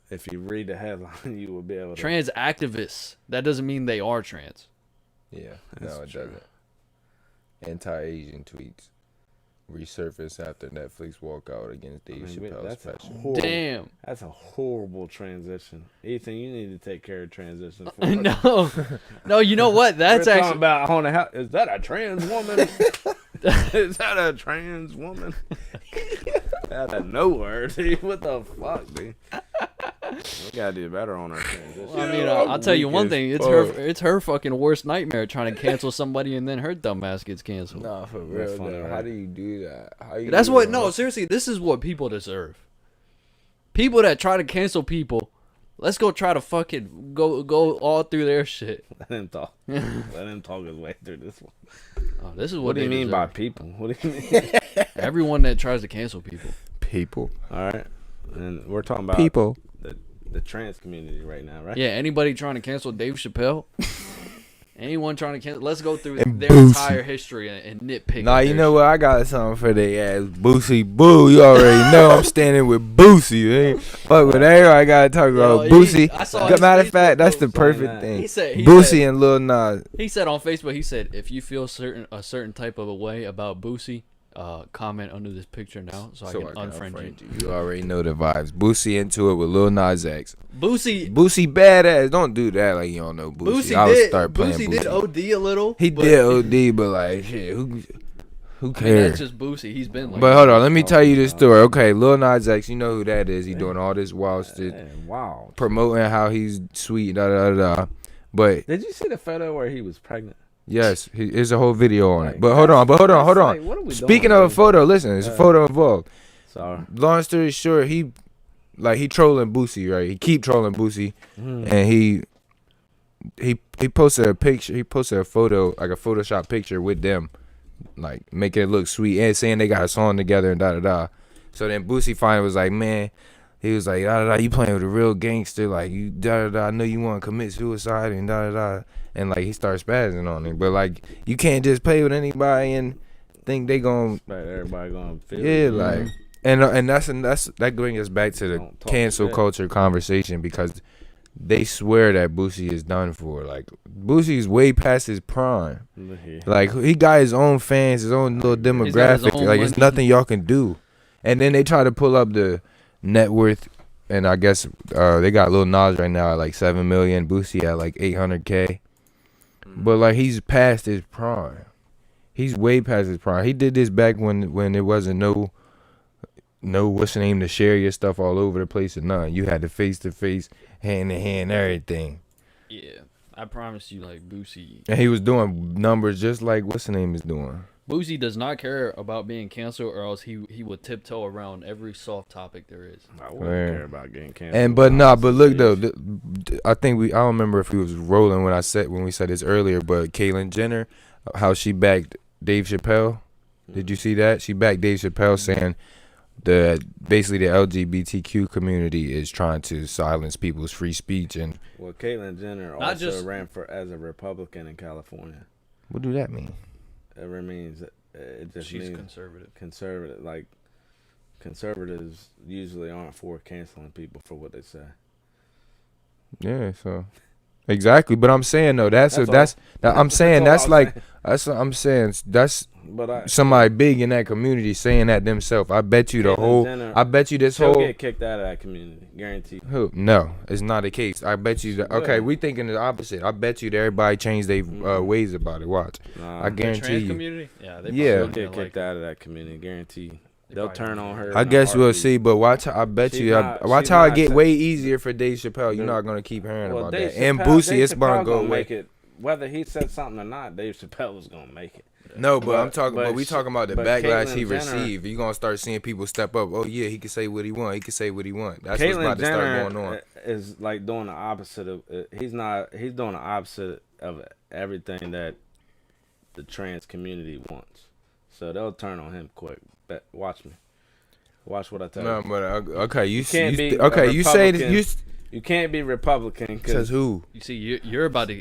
C: If you read the headline, you will be able to.
B: Trans activists. That doesn't mean they are trans.
E: Yeah,
C: That's
E: no, it
C: true.
E: doesn't. Anti-Asian tweets resurface after Netflix walkout against Dave Chappelle's
C: that's a
E: special.
C: horrible.
B: Damn.
C: That's a horrible transition. Ethan, you need to take care of transitions. for us.
B: No. No, you know what? That's
C: We're talking
B: actually.
C: about haunted house. Is that a trans woman? Is that a trans woman? Out of nowhere, dude. What the fuck, dude? We gotta do better on our transition.
B: I mean, I'll tell you
E: weak
B: one
E: as
B: thing.
E: fuck.
B: It's her fucking worst nightmare trying to cancel somebody and then her dumb ass gets canceled.
E: Nah, for
C: That's
E: real.
C: funny,
E: Though.
C: right?
E: How do you do that? How you
B: That's
E: do
B: what.
E: that?
B: No, seriously, this is what people deserve. People that try to cancel people, let's go try to fucking go all through their shit.
C: Let him talk. Let him talk his way through this one.
B: Oh, this is
C: What do you
B: they
C: mean by
B: deserve.
C: people? What do you mean?
B: Everyone that tries to cancel people.
E: People.
C: All right, and we're talking about
E: People.
C: the trans community right now, right?
B: Yeah, anybody trying to cancel Dave Chappelle, anyone trying to cancel, let's go through
E: And
B: their
E: Boosie.
B: entire history and nitpick.
E: Nah,
B: at
E: you
B: their
E: know
B: shit.
E: what? I got something for they ass. Boosie Boo. You already know I'm standing with Boosie. Ain't fuck with everybody. I gotta talk about
B: Yo,
E: Boosie.
B: I saw
E: Good
B: his
E: matter of
B: Facebook
E: fact, that's the
B: post.
E: perfect
C: He
E: thing.
B: said-
E: Boosie and Lil Nas.
B: He said on Facebook, he said, if you feel a certain type of a way about Boosie, comment under this picture now so I can unfriend you.
E: You already know the vibes. Boosie into it with Lil Nas X.
B: Boosie
E: Boosie badass. Don't do that like you don't know Boosie. I would start playing
B: Boosie
E: Boosie.
B: did OD a little.
E: He
B: but-
E: did OD, but like shit, who
B: I mean, that's
E: cares?
B: just Boosie. He's been like.
E: But hold on, let me tell you this story. Okay, Lil Nas X, you know who that is. He doing all this wild shit,
C: Hey, wow.
E: promoting how he's sweet, da da da da. But
C: Did you see the photo where he was pregnant?
E: yes, there's a whole video on it.
C: Like,
E: But hold on.
C: like, what are
E: on.
C: we
E: Speaking
C: doing,
E: of a
C: dude?
E: photo, listen, there's a photo involved.
C: Sorry.
E: Long story short, he trolling Boosie, right? He keep trolling Boosie, and he posted a picture. He posted a photo, like a Photoshop picture with them, like making it look sweet and saying they got a song together and da da da. So then Boosie finally was like, man, he was like, da da da, you playing with a real gangster, like you da da da. I know you want to commit suicide and da da da, and like he starts spazzing on it. But like you can't just play with anybody and think they gonna
C: Everybody gonna feel
E: yeah
C: it.
E: like. And that's that brings us back to the
C: Don't talk
E: cancel
C: shit.
E: culture conversation because they swear that Boosie is done for. Like Boosie's way past his prime.
C: Look here.
E: Like he got his own fans, his own little
B: He's got his
E: demographic.
B: own
E: Like it's
B: money.
E: nothing y'all can do. And then they try to pull up the net worth, and I guess they got Lil Nas right now at like 7 million. Boosie at like 800K. But like he's past his prime. He's way past his prime. He did this back when there wasn't no what's the name to share your stuff all over the place or none. You had to face, hand to hand, everything.
B: Yeah, I promise you, like Boosie.
E: And he was doing numbers just like what's the name is doing.
B: Boosie does not care about being canceled, or else he would tiptoe around every soft topic there is.
C: I wouldn't
E: Yeah.
C: care about getting canceled.
E: And but look though, I don't remember if he was rolling when we said this earlier, but Caitlyn Jenner, how she backed Dave Chappelle. Did you see that? She backed Dave Chappelle saying basically the LGBTQ community is trying to silence people's free speech. And
C: Well, Caitlyn Jenner
B: Not
C: also
B: just-
C: ran as a Republican in California.
E: what do that mean?
C: It means it just
B: She's
C: means
B: conservative.
C: conservative. Like conservatives usually aren't for canceling people for what they say.
E: Yeah, so exactly. But I'm saying though, that's
C: all.
E: I'm saying
C: That's
E: that's
C: all I'm
E: like that's what I'm saying. That's
C: But
E: somebody big in that community saying that themselves. I bet you
C: Caitlyn Jenner,
E: I bet you this
C: she'll
E: whole
C: get kicked out of that community, guaranteed.
E: Who? No, it's not the case. I bet you that. Okay,
C: Yeah.
E: we thinking the opposite. I bet you that everybody changed their ways about it. Watch,
C: Nah,
E: I guarantee
B: Trans
E: you.
B: community? Yeah, they
E: Yeah.
C: she'll
B: probably
C: get
B: don't like
C: kicked
B: it.
C: out of that community, guaranteed. they'll turn on her.
E: I
C: in a
E: guess we'll
C: heartbeat.
E: see, but watch. I bet
C: She's
E: you.
C: not-
E: Watch
C: she's
E: how it
C: not
E: get
C: sa-
E: way easier for Dave Chappelle. You're
C: The-
E: not gonna keep hearing
C: Well,
E: about
C: Dave
E: that. And
C: Chappelle-
E: Boosie,
C: Dave
E: it's gonna
C: Chappelle
E: go
C: make
E: away.
C: it. Whether he said something or not, Dave Chappelle was gonna make it.
E: No, but I'm talking. But we
C: sh-
E: talking about the
C: but
E: backlash
C: Caitlyn
E: he
C: Jenner-
E: received. You gonna start seeing people step up. Oh yeah, he can say what he want. He can say what he want. That's what's
C: Caitlyn
E: about to start
C: Jenner
E: going on.
C: is like doing the opposite of. He's not. He's doing the opposite of everything that the trans community wants. So they'll turn on him quick. Watch me. Watch what I tell
E: No,
C: you.
E: but okay, you
C: can't
E: you,
C: be
E: st-
C: a
E: okay. You say that
C: Republican. You can't be Republican
E: says
C: because
E: who?
B: You see, you're about to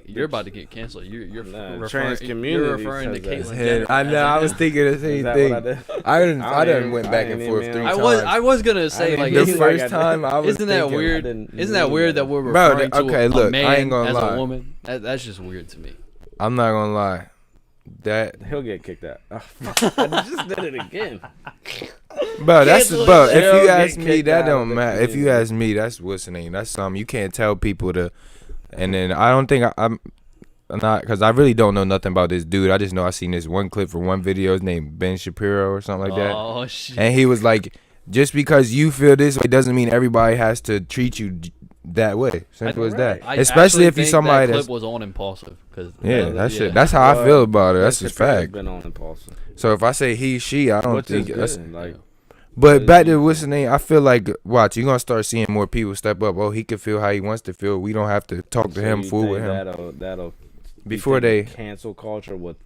B: get canceled. You're
C: Nah,
B: referring,
C: trans
B: you're
C: community
B: referring to
C: says that.
B: Caitlyn Jenner.
E: I know. I was thinking the
C: is
E: same
C: that
E: thing.
C: what I did?
E: I didn't went
C: I
E: back
C: didn't
E: and forth
C: even-
E: 3
C: I
E: times.
B: I was gonna say
C: didn't
B: like
E: the
C: even-
B: isn't,
E: first time I was
B: isn't that
E: thinking,
B: weird?
C: didn't
B: Isn't that
C: mean
B: weird
C: that.
B: that we're
E: Bro,
B: referring to
E: okay,
B: a
E: look, I
B: man
E: ain't gonna
B: as
E: lie.
B: a woman? That's just weird to me.
E: I'm not gonna lie. That
C: He'll get kicked out. Oh, fuck. I just did it again.
E: Bro, that's
B: Cancel
E: bro.
C: it.
E: If you
C: They'll
E: ask
C: get
E: me,
C: kicked
E: that
C: out
E: don't
C: of the
E: matter. If you
C: community.
E: ask me, that's what's the name. That's something you can't tell people to. And then I don't think I'm not because I really don't know nothing about this dude. I just know I seen this one clip from one video. His name Ben Shapiro or something like that.
B: Oh shit!
E: And he was like, just because you feel this way doesn't mean everybody has to treat you that way. Simple as that.
B: I
E: Especially
B: actually
E: if you're
B: think
E: somebody
B: that
E: that's
B: clip was on impulsive because
E: that shit. That's how I feel about it. That's
C: Ben
E: just
C: Shapiro's
E: fact.
C: Been on impulsive.
E: So if I say he, she, I don't
C: Which is
E: think that's.
C: good. Like,
E: But back to what's the name? I feel like watch, you're gonna start seeing more people step up. Oh, he can feel how he wants to feel. We don't have to talk to
C: so
E: him,
C: you
E: fool
C: think
E: with him.
C: That'll
E: Before
C: you think
E: they
C: cancel culture would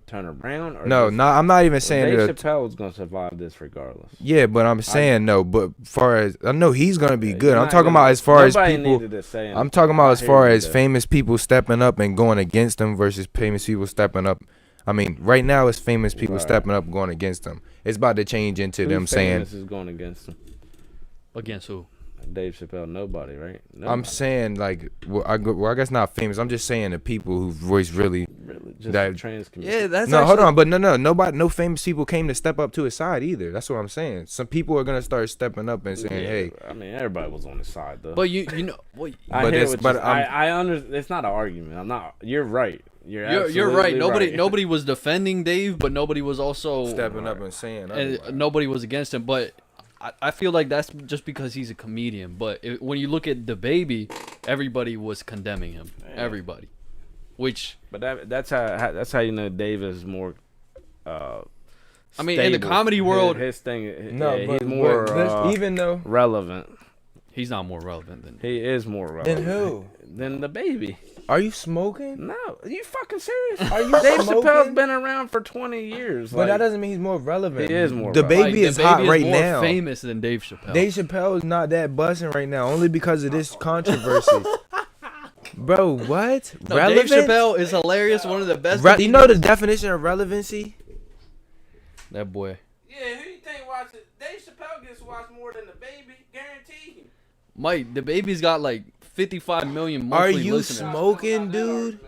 C: turn around. Or
E: no,
C: just-
E: I'm not even saying
C: Dave
E: that.
C: Chappelle's gonna survive this regardless.
E: Yeah, but I'm saying no. But far as I know, he's gonna be
C: Yeah,
E: good.
C: you're
E: I'm
C: not
E: talking
C: gonna-
E: about as far as
C: nobody
E: people.
C: needed to say
E: I'm talking about as
C: I
E: far
C: hear you
E: as
C: though.
E: famous people stepping up and going against them versus famous people stepping up. I mean, right now it's famous people
C: Right.
E: stepping up going against them. It's about to change into
C: Who
E: them saying.
C: famous is going against him?
B: against who?
C: Dave Chappelle. Nobody, right? Nobody.
E: I'm saying like, I guess not famous. I'm just saying the people whose voice really.
C: really just
E: that-
C: the trans community.
B: Yeah, that's
E: No, hold
B: actually-
E: on, but no famous people came to step up to his side either. That's what I'm saying. Some people are gonna start stepping up and saying,
C: Yeah,
E: "Hey."
C: I mean, everybody was on his side though.
B: But you know, well,
C: I
E: but
C: hear
E: it's-
C: what
E: but
C: you- I under. It's not an argument. I'm not. You're right. You're
B: you're right.
C: absolutely
B: Nobody was defending Dave, but nobody was also
E: Stepping up and saying,
B: and
E: otherwise.
B: nobody was against him. But I feel like that's just because he's a comedian. But when you look at DaBaby, everybody was condemning him. Everybody, which
C: But that's how you know Dave is more.
B: I mean, in the
C: stable.
B: comedy world,
C: his thing.
E: No,
C: yeah,
E: but
C: he's more
E: even though
C: relevant.
B: he's not more relevant than.
C: He is more relevant.
E: who?
C: Than the baby.
E: Are you smoking?
C: No, are you fucking serious?
E: Are you
C: Dave
E: smoking?
C: Chappelle's been around for 20 years.
E: But
C: like,
E: that doesn't mean he's more relevant.
C: He is more
E: The
C: relevant.
E: baby
B: Like,
E: is
B: DaBaby
E: hot right
B: more
E: now.
B: famous than Dave Chappelle.
E: Dave Chappelle is not that buzzing right now, only because of this controversy. Bro, what?
B: No,
E: relevant?
B: Dave Chappelle is hilarious. One of the best.
E: You know the definition of relevancy?
B: That boy.
C: Yeah, who you think watches? Dave Chappelle gets watched more than the baby, guaranteed.
B: Mike, DaBaby's got like 55 million
E: Are
B: monthly
E: you
B: listeners.
E: smoking, dude?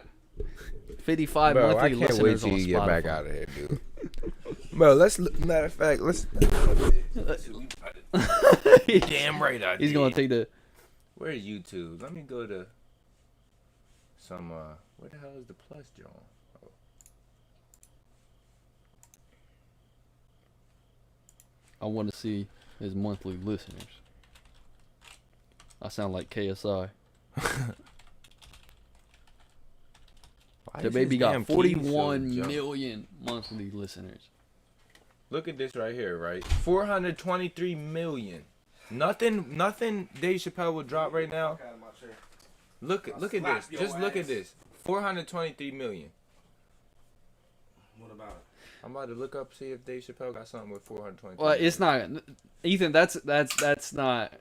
B: 55
E: Bro, I
B: monthly
E: can't
B: listeners
E: wait till
B: on
E: you get back
B: Spotify.
E: out of here, dude. Bro, matter of fact, let's. Damn right I
B: He's gonna take the.
E: Where's YouTube? Let me go to some, where the hell is the plus, John? Oh.
B: I want to see his monthly listeners. I sound like KSI.
E: Why
B: The
E: is
B: baby
E: his
B: got
E: damn keys
B: 41
E: so junk?
B: million monthly listeners.
E: Look at this right here, right? 423 million. Nothing Dave Chappelle would drop right now. Look at this. Just look at this. 423 million.
C: What about it?
E: I'm about to look up see if Dave Chappelle got something with 423.
B: Well, it's not, Ethan. That's not.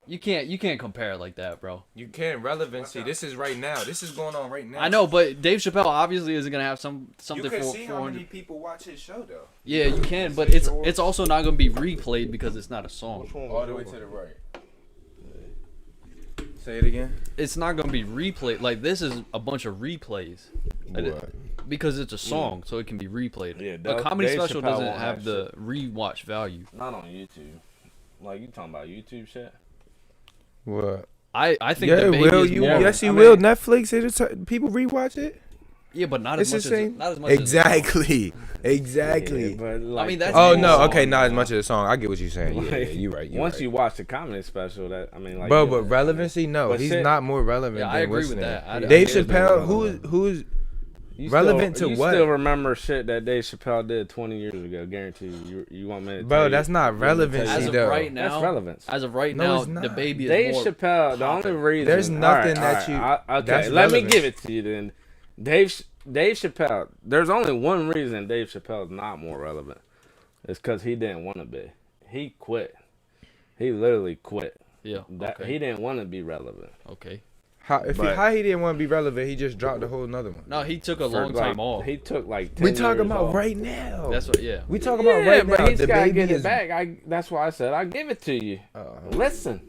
B: You can't compare it like that, bro.
E: You can't relevancy. This is right now. This is going on right now.
B: I know, but Dave Chappelle obviously isn't gonna have something
E: You can
B: for
E: see how
B: 400.
E: many people watch his show though.
B: Yeah, you can, but it's also not gonna be replayed because it's not a song.
E: All the way to the right. Say it again.
B: It's not gonna be replayed. Like this is a bunch of replays. Because it's a song, so it can be replayed.
C: Yeah,
B: a comedy
C: Dave
B: special
C: Chappelle
B: doesn't
C: won't
B: have
C: have
B: the rewatch value.
C: Not on YouTube. Like you talking about YouTube shit?
E: What?
B: I think
E: Yeah,
B: the
E: it
B: baby
E: will.
B: is
E: You,
B: more.
E: yes, he
C: I
E: will.
C: mean-
E: Netflix, people rewatch it.
B: Yeah, but not
E: It's
B: as
E: the
B: much
E: same.
B: as not as much as
E: Exactly.
C: Yeah,
E: Exactly.
C: but like,
B: I mean, that's
E: Oh
B: the
E: no,
B: song,
E: okay, not as
C: you
E: much as the song. I get what you're saying. Yeah,
C: Like,
E: you're right.
C: Once you watch the comedy special, that I mean, like,
E: but
C: yeah,
E: relevancy, no,
C: But
E: he's
C: shit-
E: not more relevant.
B: Yeah,
E: than
B: I agree
E: what's
B: with
E: his
B: that.
E: name?
B: I-
E: Dave
C: he is more
E: Chappelle,
C: relevant.
E: who's
C: You
E: relevant
C: still,
E: to
C: you
E: what?
C: still remember shit that Dave Chappelle did 20 years ago? Guarantee you. You want me to
E: Bro,
C: tell
E: that's
C: you,
E: not
C: you want me to
E: relevancy,
C: tell
B: As
C: you?
B: of
E: though.
B: right now,
C: That's relevance.
B: as of right
E: No,
B: now,
E: it's not.
B: the baby is
C: Dave
B: more
C: Chappelle, the
B: poppin'.
C: only reason.
E: There's nothing
C: alright,
E: that you-
C: okay,
E: that's
C: let me
E: relevant.
C: give it to you then. Dave Chappelle, there's only one reason Dave Chappelle is not more relevant. It's because he didn't want to be. He quit. He literally quit.
B: Yeah. Okay.
C: He didn't want to be relevant.
B: Okay.
E: how
C: But-
E: how he didn't want to be relevant. He just dropped a whole nother one.
B: No, he took a
C: For,
B: long
C: like,
B: time off.
C: He took like 10
E: We talking
C: years
E: about
C: off.
E: right now.
B: That's what. Yeah.
E: we talking about right
C: but
E: now.
C: he's
E: The
C: got to
E: baby
C: get it
E: is.
C: back. That's why I said I give it to you. Listen,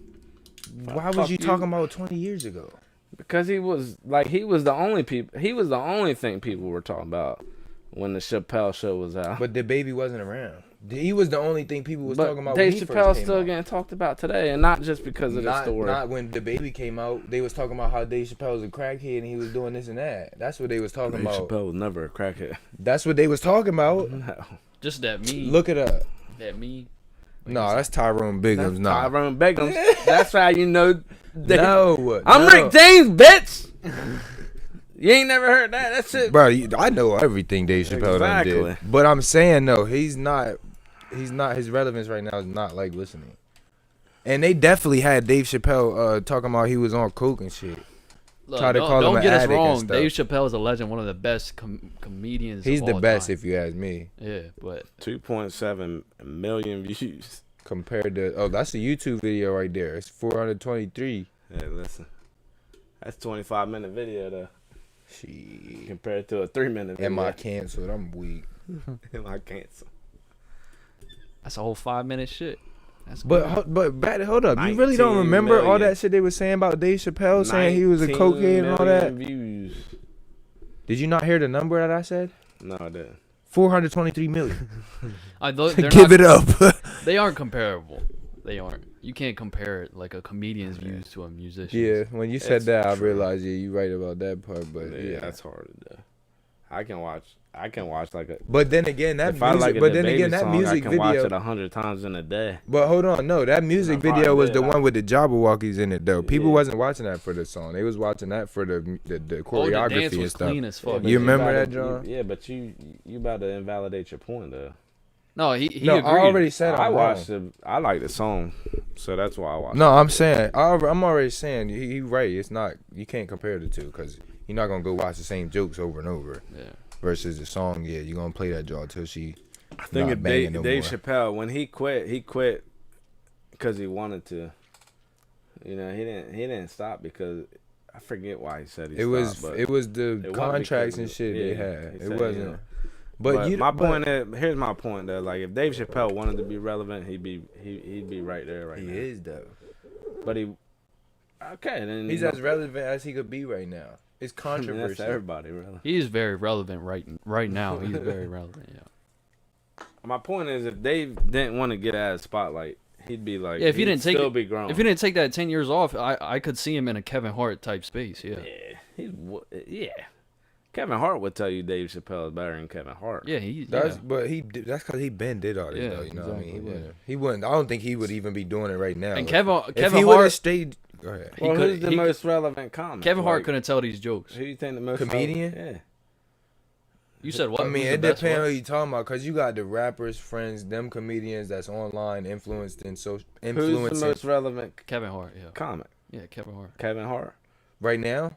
E: Why was
C: Fuck
E: you
C: you.
E: talking about 20 years ago?
C: because he was the only people. He was the only thing people were talking about when the Chappelle show was out.
E: But the baby wasn't around. He was the only thing people was
C: But
E: talking about.
C: Dave
E: when he
C: Chappelle
E: first came
C: still
E: out.
C: getting talked about today, and not just because of the
E: Not,
C: story.
E: not when the baby came out. They was talking about how Dave Chappelle was a crackhead and he was doing this and that. That's what they was talking
C: Dave
E: about.
C: Chappelle was never a crackhead.
E: That's what they was talking about.
C: No,
B: Just that me.
E: Look it up.
B: That me.
E: No, that's Tyrone Biggums. No,
C: Tyrone Biggums. That's how you know.
E: no.
C: I'm
E: no.
C: Rick James, bitch. You ain't never heard that? That's it.
E: Bro, I know everything Dave Chappelle done
C: Exactly.
E: did. But I'm saying no, he's not. His relevance right now is not like listening. And they definitely had Dave Chappelle talking about he was on coke and shit.
B: Look,
E: Try to
B: don't,
E: call him
B: don't
E: an
B: get us
E: addict and
B: wrong.
E: stuff.
B: Dave Chappelle is a legend, one of the best comedians.
E: He's
B: of
E: the
B: all
E: best
B: time.
E: if you ask me.
B: Yeah, but
C: 2.7 million views.
E: Compared to that's a YouTube video right there. It's 423.
C: Hey, listen. That's 25-minute video though,
E: Shit.
C: compared to a 3-minute video.
E: Am I canceled? I'm weak.
C: Am I cancel?
B: that's a whole 5-minute shit. That's good.
E: Hold up. You really don't
C: 19
E: remember all
C: million.
E: that shit they was saying about Dave Chappelle saying he was a
C: 19
E: cokehead and all that?
C: million views.
E: Did you not hear the number that I said?
C: No, I didn't.
E: 423 million.
B: They're
E: Give
B: not,
E: it up.
B: They aren't comparable. They aren't. You can't compare it like a comedian's views to a musician.
E: Yeah, when you said
C: It's
E: that, I
C: true.
E: realized you're right about that part. But
C: Yeah,
E: yeah,
C: that's hard to do. I can watch like a.
E: But then again, that
C: If I
E: music.
C: like a
E: But then
C: baby
E: again, that
C: song,
E: music
C: I can watch
E: video.
C: it 100 times in a day.
E: But hold on, no, that music
C: I probably
E: video was
C: did.
E: the one with the Jabberwockies in it though. People
C: Yeah.
E: wasn't watching that for the song; they was watching that for the
B: Oh, the
E: choreography
B: dance
E: and
B: was
E: stuff.
B: clean as
C: Yeah,
B: fuck.
C: but
E: You remember
C: about
E: that,
C: to-
E: John?
C: Yeah, but you about to invalidate your point though.
B: No, he
E: No,
B: agreed.
E: I already said
C: I
E: I'm
C: watched
E: wrong.
C: it. I like the song, so that's why I watched.
E: No, I'm saying I'm already saying he right. It's not you can't compare the two because you're not gonna go watch the same jokes over and over.
B: Yeah.
E: Versus the song, yeah, you're gonna play that jaw till she.
C: I think
E: not
C: if
E: banging no
C: Dave
E: more.
C: Chappelle when he quit because he wanted to. You know, he didn't stop because I forget why he said he stopped. But
E: it was the
C: wasn't
E: contracts
C: because
E: and
C: of-
E: shit they
C: yeah,
E: had.
C: he
E: It
C: said, you
E: wasn't.
C: know.
E: But you.
C: my
E: but
C: point is, here's my point though. Like if Dave Chappelle wanted to be relevant, he'd be right there right
E: he
C: now.
E: is though.
C: But okay then.
E: He's as relevant as he could be right now. It's
C: I mean, that's
E: controversy.
C: everybody really.
B: He is very relevant right now. He's very relevant. Yeah.
C: My point is, if Dave didn't want to get out of the spotlight, he'd be like,
B: Yeah, if he
C: he'd
B: didn't take
C: still
B: it-
C: be grown.
B: If he didn't take that 10 years off, I could see him in a Kevin Hart type space. Yeah.
C: yeah. Kevin Hart would tell you Dave Chappelle is better than Kevin Hart.
B: Yeah. He.
E: That's
B: Yeah.
E: but that's because he been did all this
B: Yeah,
E: though. You know what I mean?
B: exactly,
E: He wouldn't. I don't think he would even be doing it right now.
B: And
E: If
B: Kevin
E: he
B: Kevin
E: would have
B: Hart.
E: stayed. Go ahead.
B: he
C: Well,
B: could-
C: who's the
B: he-
C: most relevant comic?
B: Kevin Hart
C: Like,
B: couldn't tell these jokes.
C: Who you think the most
E: Comedian?
C: relevant-
B: You said what?
E: I mean,
B: Who's
E: it
B: the best
E: depends
B: one?
E: who you talking about, cause you got the rappers, friends, them comedians that's online, influenced and so
C: Who's the
E: influencing
C: most relevant
B: Kevin Hart. Yeah.
C: comic?
B: Yeah. Kevin Hart.
C: Kevin Hart.
E: right now.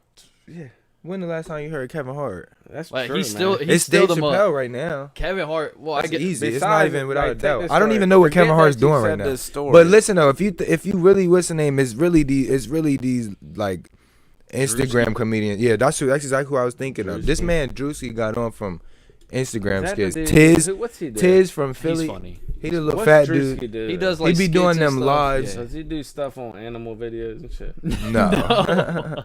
C: Yeah,
E: When the last time you heard Kevin Hart?
C: that's
B: Like
C: true,
B: he's
C: man.
B: still. He's
E: It's
B: still
E: Dave
B: the
E: Chappelle right now.
B: Kevin Hart. Well, I
E: That's
B: get.
E: easy. It's not
C: Besides,
E: even without
C: like,
E: a
C: take
E: doubt.
C: this
E: I don't
C: story.
E: even know what
C: Forget
E: Kevin Hart's
C: that you
E: doing
C: said
E: right now.
C: this story.
E: But listen though, if you really what's the name? It's really these like Instagram comedians. Yeah, that's exactly who I was thinking of. This
C: Drewski.
E: man Drewski got on from Instagram
C: Is that the
E: skits.
C: dude-
E: Tiz
C: what's he do?
E: Tiz from
B: He's
E: Philly.
B: funny.
E: He the little
C: What's
E: fat
C: Drewski
E: dude.
C: do?
B: He does
E: He
B: like
E: be
B: skits
E: doing
B: and
E: them
B: stuff.
E: lives.
B: Yeah.
C: Does he do stuff on animal videos and shit?
E: No,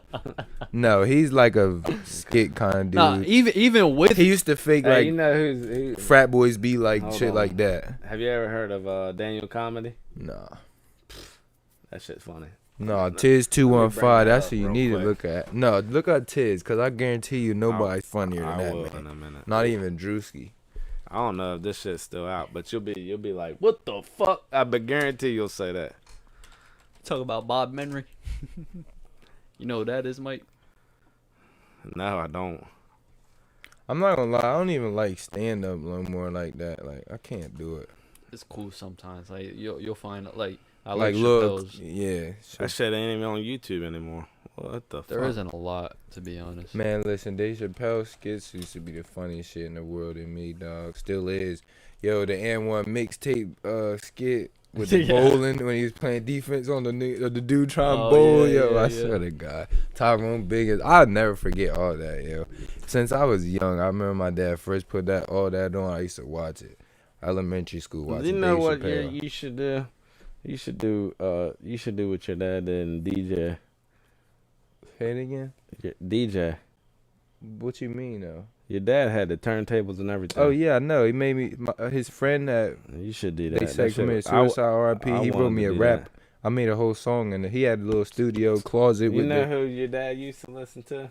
E: no, he's like a skit kind of dude.
B: Nah, even with
E: He used to fake
C: Hey,
E: like
C: you know who?
E: frat boys be like
C: Hold
E: shit
C: on.
E: like that.
C: Have you ever heard of Daniel Comedy?
E: Nah.
C: That shit's funny.
E: No, Tiz 215. That's who you
C: real
E: need to
C: quick.
E: look at. No, look at Tiz, cause I guarantee you nobody's funnier than
C: I
E: that
C: will
E: man.
C: in a minute.
E: Not even Drewski.
C: I don't know if this shit's still out, but you'll be like, what the fuck? I but guarantee you'll say that.
B: Talk about Bob Menry. You know who that is, Mike?
C: No, I don't.
E: I'm not gonna lie. I don't even like stand up no more like that. Like I can't do it.
B: It's cool sometimes. Like you'll find like I
E: Like
B: like
E: look,
B: Chappelle's.
E: yeah.
C: That shit ain't even on YouTube anymore. What the
B: There
C: fuck?
B: isn't a lot, to be honest.
E: Man, listen, Dave Chappelle skits used to be the funniest shit in the world to me, dog. Still is. Yo, the N1 mixtape skit with the
B: Yeah.
E: bowling when he was playing defense on the dude trying
B: Oh,
E: to bowl.
B: yeah,
E: Yo,
B: yeah,
E: I
B: yeah.
E: swear to God. Tyrone Biggins. I'll never forget all that, yo. Since I was young, I remember my dad first put all that on. I used to watch it. Elementary school watching
C: You know
E: Dave
C: what
E: Chappelle.
C: you should do? You should do what your dad did and DJ.
E: Say it again?
C: DJ.
E: What you mean, though?
C: Your dad had the turntables and everything.
E: Oh, yeah, I know. He made me, his friend that
C: You should do that.
E: they
C: That
E: said
C: shit-
E: committed
C: I w-
E: suicide, R.I.P.
C: I
E: He wrote
C: wanted
E: me
C: to
E: a
C: do
E: rap.
C: that.
E: I made a whole song, and he had a little studio closet
C: You
E: with
C: know
E: the...
C: who your dad used to listen to?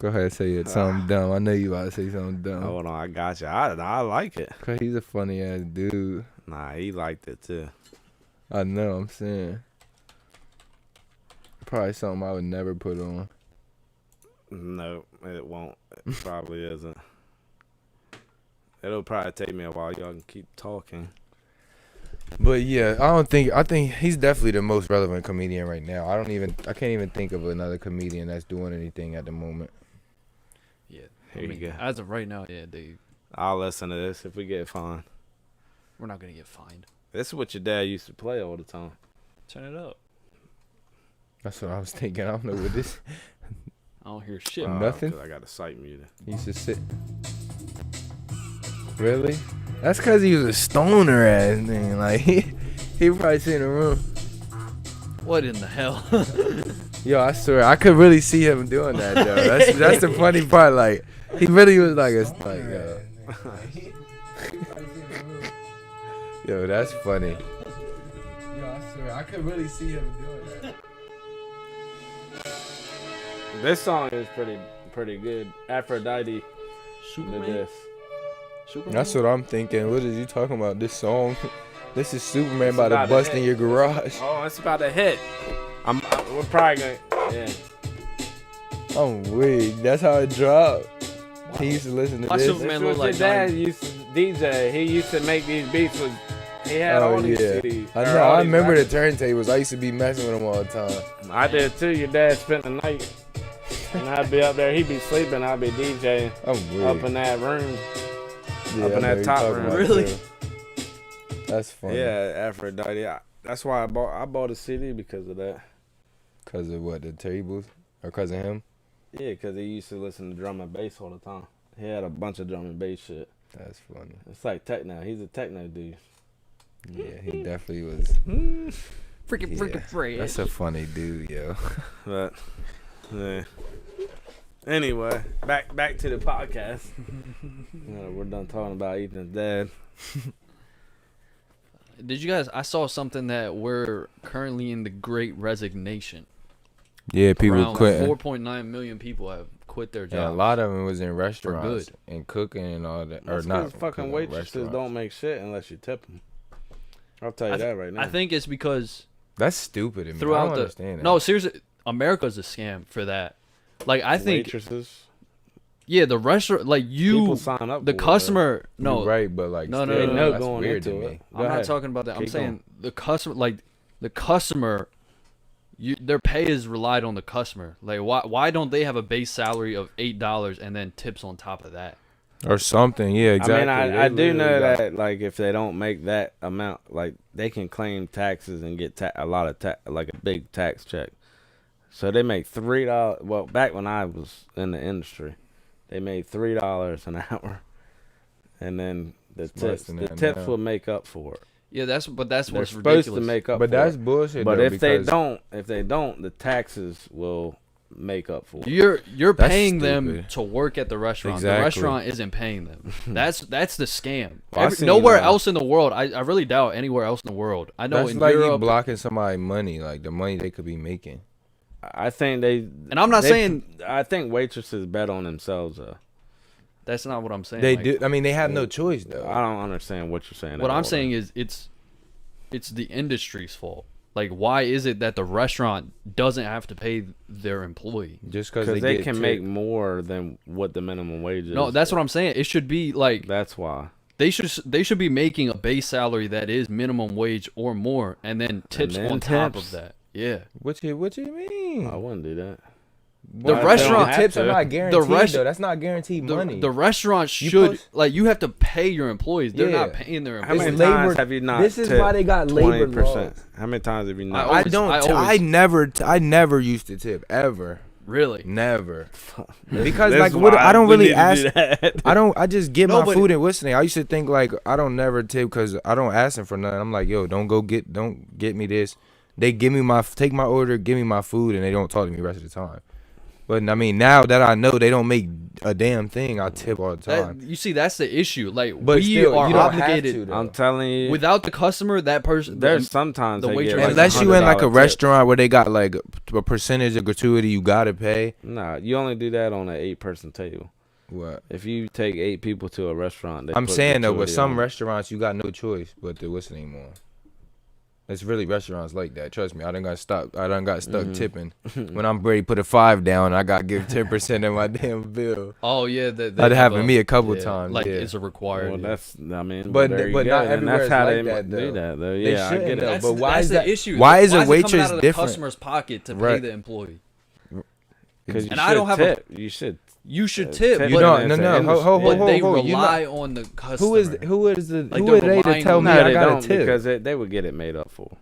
E: Go ahead, say it. Something dumb. I know you about to say something dumb.
C: Hold on, I got you. I like it.
E: Cause he's a funny ass dude.
C: Nah, he liked it too.
E: I know. I'm saying. Probably something I would never put on.
C: No, it won't. It probably isn't. It'll probably take me a while. Y'all can keep talking.
E: But yeah, I think he's definitely the most relevant comedian right now. I can't even think of another comedian that's doing anything at the moment.
B: Yeah.
C: Here you go.
B: As of right now, yeah,
C: I'll listen to this if we get fined.
B: we're not gonna get fined.
C: This is what your dad used to play all the time.
B: Turn it up.
E: That's what I was thinking. I don't know what this.
B: I don't hear shit.
E: Nothing?
C: 'Cause I got the site muted.
E: He used to sit. Really? That's cause he was a stoner ass nigga. Like he probably sit in a room.
B: What in the hell?
E: Yo, I swear, I could really see him doing that though. That's the funny part. Like, he really was like yo, that's funny. Yo, I swear, I could really see him doing that.
C: This song is pretty good. Aphrodite did
B: Superman.
C: this.
B: Superman.
E: That's what I'm thinking. What is you talking about? This song? This is Superman
C: It's
E: about to
C: about to
E: bust
C: hit.
E: in your garage.
C: Oh, it's about to hit. We're probably gonna. Yeah.
E: Oh, weird. That's how it dropped. He used to listen to
B: Why
E: this.
B: Superman
C: This was
B: look
C: your
B: like
C: dad
B: Donnie?
C: used to DJ. He used to make these beats with. He had
E: Oh,
C: all these
E: yeah.
C: CDs.
E: I
C: or
E: know.
C: all
E: I
C: these
E: remember the
C: records.
E: turntables. I used to be messing with them all the time.
C: I did too. Your dad spent the night, and I'd be up there. He'd be sleeping. I'd be DJing
E: I'm weird.
C: up in that room.
E: Yeah,
C: up in
E: I know
C: that
E: you
C: top
E: talking
C: room.
E: about
B: Really?
E: too. That's funny.
C: Yeah, Aphrodite. That's why I bought a CD because of that.
E: Cause of what, the tables? Or cause of him?
C: Yeah, because he used to listen to drum and bass all the time. He had a bunch of drum and bass shit.
E: That's funny.
C: It's like techno. He's a techno dude.
E: Yeah, he definitely was.
B: Freaking Fred.
E: That's a funny dude, yo.
C: But yeah. Anyway, back to the podcast. We're done talking about Ethan's dad.
B: Did you guys? I saw something that we're currently in the Great Resignation.
E: Yeah, people
B: Around
E: quitting.
B: 4.9 million people have quit their
E: Yeah, a
B: jobs.
E: lot of them was in restaurants
B: good.
E: and cooking and all that. Or
C: That's
E: not
C: 'cause fucking
E: cooking,
C: waitresses
E: restaurants.
C: don't make shit unless you tip them. I'll tell you that right now.
B: I think it's because
E: That's stupid to me. I
B: throughout
E: don't
B: the
E: understand that.
B: no, seriously, America's a scam for that. Like I think,
C: waitresses.
B: yeah, the restaurant, like
C: People
B: you,
C: sign up.
B: the
C: for it,
B: customer.
E: You're
B: No,
E: right, but like,
B: No, no,
E: still,
B: no,
C: no,
E: that's
C: going
E: weird to
C: into
E: me.
C: it.
B: I'm not talking about that. I'm
C: Keep
B: saying the customer, like the customer, their pay is relied on the customer. Like why don't they have a base salary of $8 and then tips on top of that?
E: Or something, yeah, exactly.
C: I mean,
E: They
C: I do
E: literally
C: know
E: got-
C: that like if they don't make that amount, like they can claim taxes and get a lot of like a big tax check. So they make $3. Well, back when I was in the industry, they made $3 an hour, and then the
E: less than that
C: tips
E: now.
C: will make up for it.
B: Yeah, that's
C: They're
B: what's
C: supposed
B: ridiculous.
C: to make up.
E: But
C: for
E: that's
C: it.
E: bullshit.
C: But
E: though,
C: if they
E: because
C: don't, the taxes will make up for it.
B: You're
E: That's
B: paying them
E: stupid.
B: to work at the restaurant.
E: Exactly.
B: The restaurant isn't paying them. That's the scam.
C: Well, I seen,
B: Nowhere else in the world. I really doubt anywhere else in the world. I know
E: That's
B: in
E: like you
B: Europe.
E: blocking somebody money, like the money they could be making.
C: I think they.
B: And I'm not saying
C: I think waitresses bet on themselves.
B: that's not what I'm saying.
E: They
B: like,
E: do. I mean, they have no choice though.
C: I don't understand what you're saying.
B: What
C: at
B: I'm
C: all.
B: saying is it's the industry's fault. Like, why is it that the restaurant doesn't have to pay their employee?
E: Just because
C: they
E: get
C: can
E: tipped.
C: make more than what the minimum wage is.
B: No, that's what I'm saying. It should be like
C: That's why.
B: they should be making a base salary that is minimum wage or more, and then tips
C: then
B: on top
C: tips?
B: of that. Yeah.
E: What you mean?
C: I wouldn't do that.
B: The
C: Why?
B: restaurant-
C: They don't
E: tips
C: have
E: are
C: to.
E: not guaranteed
B: rest-
E: though. That's not guaranteed money.
B: The restaurant
E: You
B: should
E: post-
B: like you have to pay your employees. They're
E: Yeah.
B: not paying their
C: How
B: employees.
C: many
E: It's
C: times
E: labor-
C: have you not?
E: this is why they got labor
C: 20%.
E: laws.
C: How many times have you
B: I
C: not?
B: always-
E: I never used to tip ever.
B: Really?
E: Never. Because
C: That's
E: like what
C: why
E: I don't
C: we
E: really
C: need to
E: ask.
C: do that.
E: I just get
B: No,
E: my
B: but-
E: food and whistling. I used to think like I don't never tip because I don't ask them for nothing. I'm like, yo, don't get me this. They take my order, give me my food, and they don't talk to me the rest of the time. But I mean, now that I know they don't make a damn thing, I tip all the time.
B: You see, that's the issue. Like
E: But
B: we
E: still,
B: are
E: you don't have
B: obligated
E: to, though.
C: I'm telling you.
B: without the customer. That person.
C: There's sometimes
B: the
C: they
B: waitress-
C: get like
E: Unless you in like a
C: $100 tip.
E: restaurant where they got like a percentage of gratuity you gotta pay.
C: Nah, you only do that on an 8-person table.
E: What?
C: If you take 8 people to a restaurant, they
E: I'm
C: put
E: saying though, with
C: gratuity
E: some
C: on.
E: restaurants you got no choice but to whistle anymore. It's really restaurants like that. Trust me, I done got stuck
C: Mm-hmm.
E: tipping. When I'm ready to put a 5 down, I got to give 10% of my damn bill.
B: Oh yeah,
E: That happened to me a couple times.
B: Like
E: yeah.
B: it's a required.
C: Well,
B: yeah.
C: that's I mean,
E: But-
C: there you
E: but
C: go,
E: not
C: and
E: everywhere
C: that's
E: is
C: how
E: like
C: they
E: that,
C: do
E: though.
C: that though.
E: They
C: Yeah, I
E: shouldn't,
C: get it.
E: though.
B: That's,
E: But why
B: that's
E: is
B: the
E: that-
B: issue?
E: why is a
B: it coming
E: waitress
B: out of the
E: different?
B: customer's pocket to pay
E: Right.
B: the employee?
C: Because you
B: And
C: should
B: I don't have a-
C: tip. You should.
B: You should tip,
C: tip
E: You
B: but,
E: don't. No,
C: It's
E: no.
C: an
B: but they
E: Hold. You
B: rely
E: not-
B: on the customer.
E: Who is
B: Like,
E: who are
B: they're
E: they to
B: relying
E: tell
B: on
E: me
C: No,
E: I
C: they
E: got
C: don't
E: to tip?
C: because they would get it made up for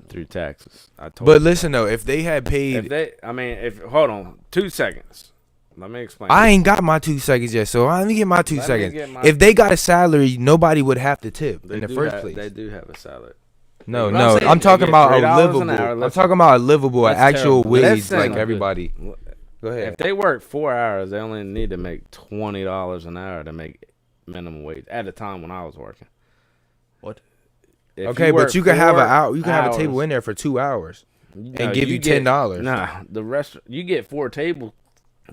C: through taxes. I told
E: But
C: you.
E: listen though, if they had paid,
C: if hold on 2 seconds, let me explain.
E: I ain't got my 2 seconds yet, so let me get my 2
C: Let me
E: seconds.
C: get my-
E: If they got a salary, nobody would have to tip
C: They
E: in the
C: do
E: first
C: have-
E: place.
C: They do have a salad.
E: No,
B: What
E: no,
B: I'm saying,
E: I'm
B: they
E: talking
C: get
E: about a
C: $3
E: livable.
C: an hour.
E: I'm
C: Listen.
E: talking about a livable, an
C: That's
E: actual
C: terrible.
E: wage
C: Listen.
E: like everybody. Go ahead.
C: If they work 4 hours, they only need to make $20 an hour to make minimum wage. At the time when I was working.
B: What?
C: If
E: Okay,
C: work
E: but you can have
C: 4
E: an hour. You can have a
C: hours-
E: table in there for 2 hours
C: No,
E: and give you
C: get-
E: $10.
C: Nah, the rest you get 4 tables.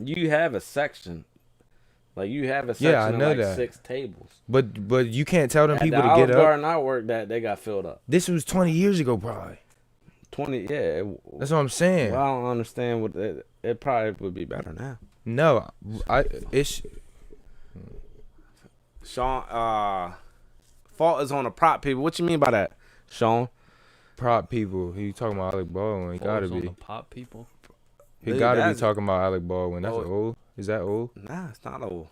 C: You have a section. Like you have a section
E: Yeah, I know
C: of like
E: that.
C: 6 tables.
E: But you can't tell them
C: At
E: people
C: the
E: to get
C: Olive
E: up.
C: Garden I worked at, they got filled up.
E: This was 20 years ago, probably.
C: 20, yeah.
E: That's what I'm saying.
C: Well, I don't understand what it probably would be better now.
E: No, it's
C: Sean, fault is on the prop people. What you mean by that, Sean?
E: prop people. He talking about Alec Baldwin. He gotta
B: Falls on
E: be.
B: the pop people.
E: He
C: Dude,
E: gotta be
C: that's-
E: talking about Alec Baldwin. That's
C: Oh.
E: old. Is that old?
C: Nah, it's not old.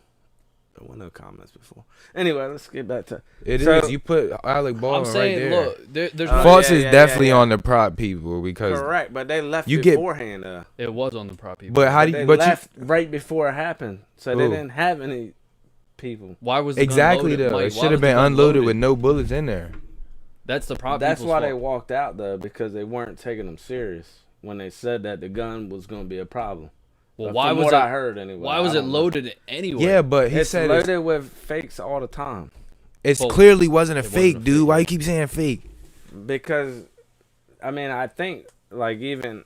C: There were no comments before. Anyway, let's get back to.
E: It is.
C: So-
E: You put Alec Baldwin
B: I'm saying,
E: right there.
B: look, there's
C: Oh,
B: no,
E: False
C: yeah,
E: is
C: yeah,
E: definitely
C: yeah.
E: on the prop people because.
C: Correct, but they left
E: You get-
C: beforehand.
B: it was on the prop people.
E: But how do
C: They
E: you? But
C: left right before it happened, so they
E: Who?
C: didn't have any people.
B: Why was
E: you
B: the gun
E: exactly
B: loaded?
E: though?
B: Mike,
E: It
B: why
E: should
B: was
E: have
B: the
E: been
B: gun
E: unloaded
B: loaded?
E: with no bullets in there.
B: That's the prop.
C: That's
B: people's
C: why they
B: fault.
C: walked out though, because they weren't taking them serious when they said that the gun was going to be a problem.
B: Well,
C: But
B: why
C: from
B: was
C: what
B: it?
C: I heard anyway?
B: Why
C: I
B: was it
C: don't know.
B: loaded anyway?
E: Yeah, but he
C: It's
E: said
C: loaded with fakes all the time
E: it's
B: Well,
E: clearly wasn't a
B: it wasn't
E: fake,
B: a
E: dude.
B: fake.
E: Why you keep saying fake?
C: because, I mean, I think like even.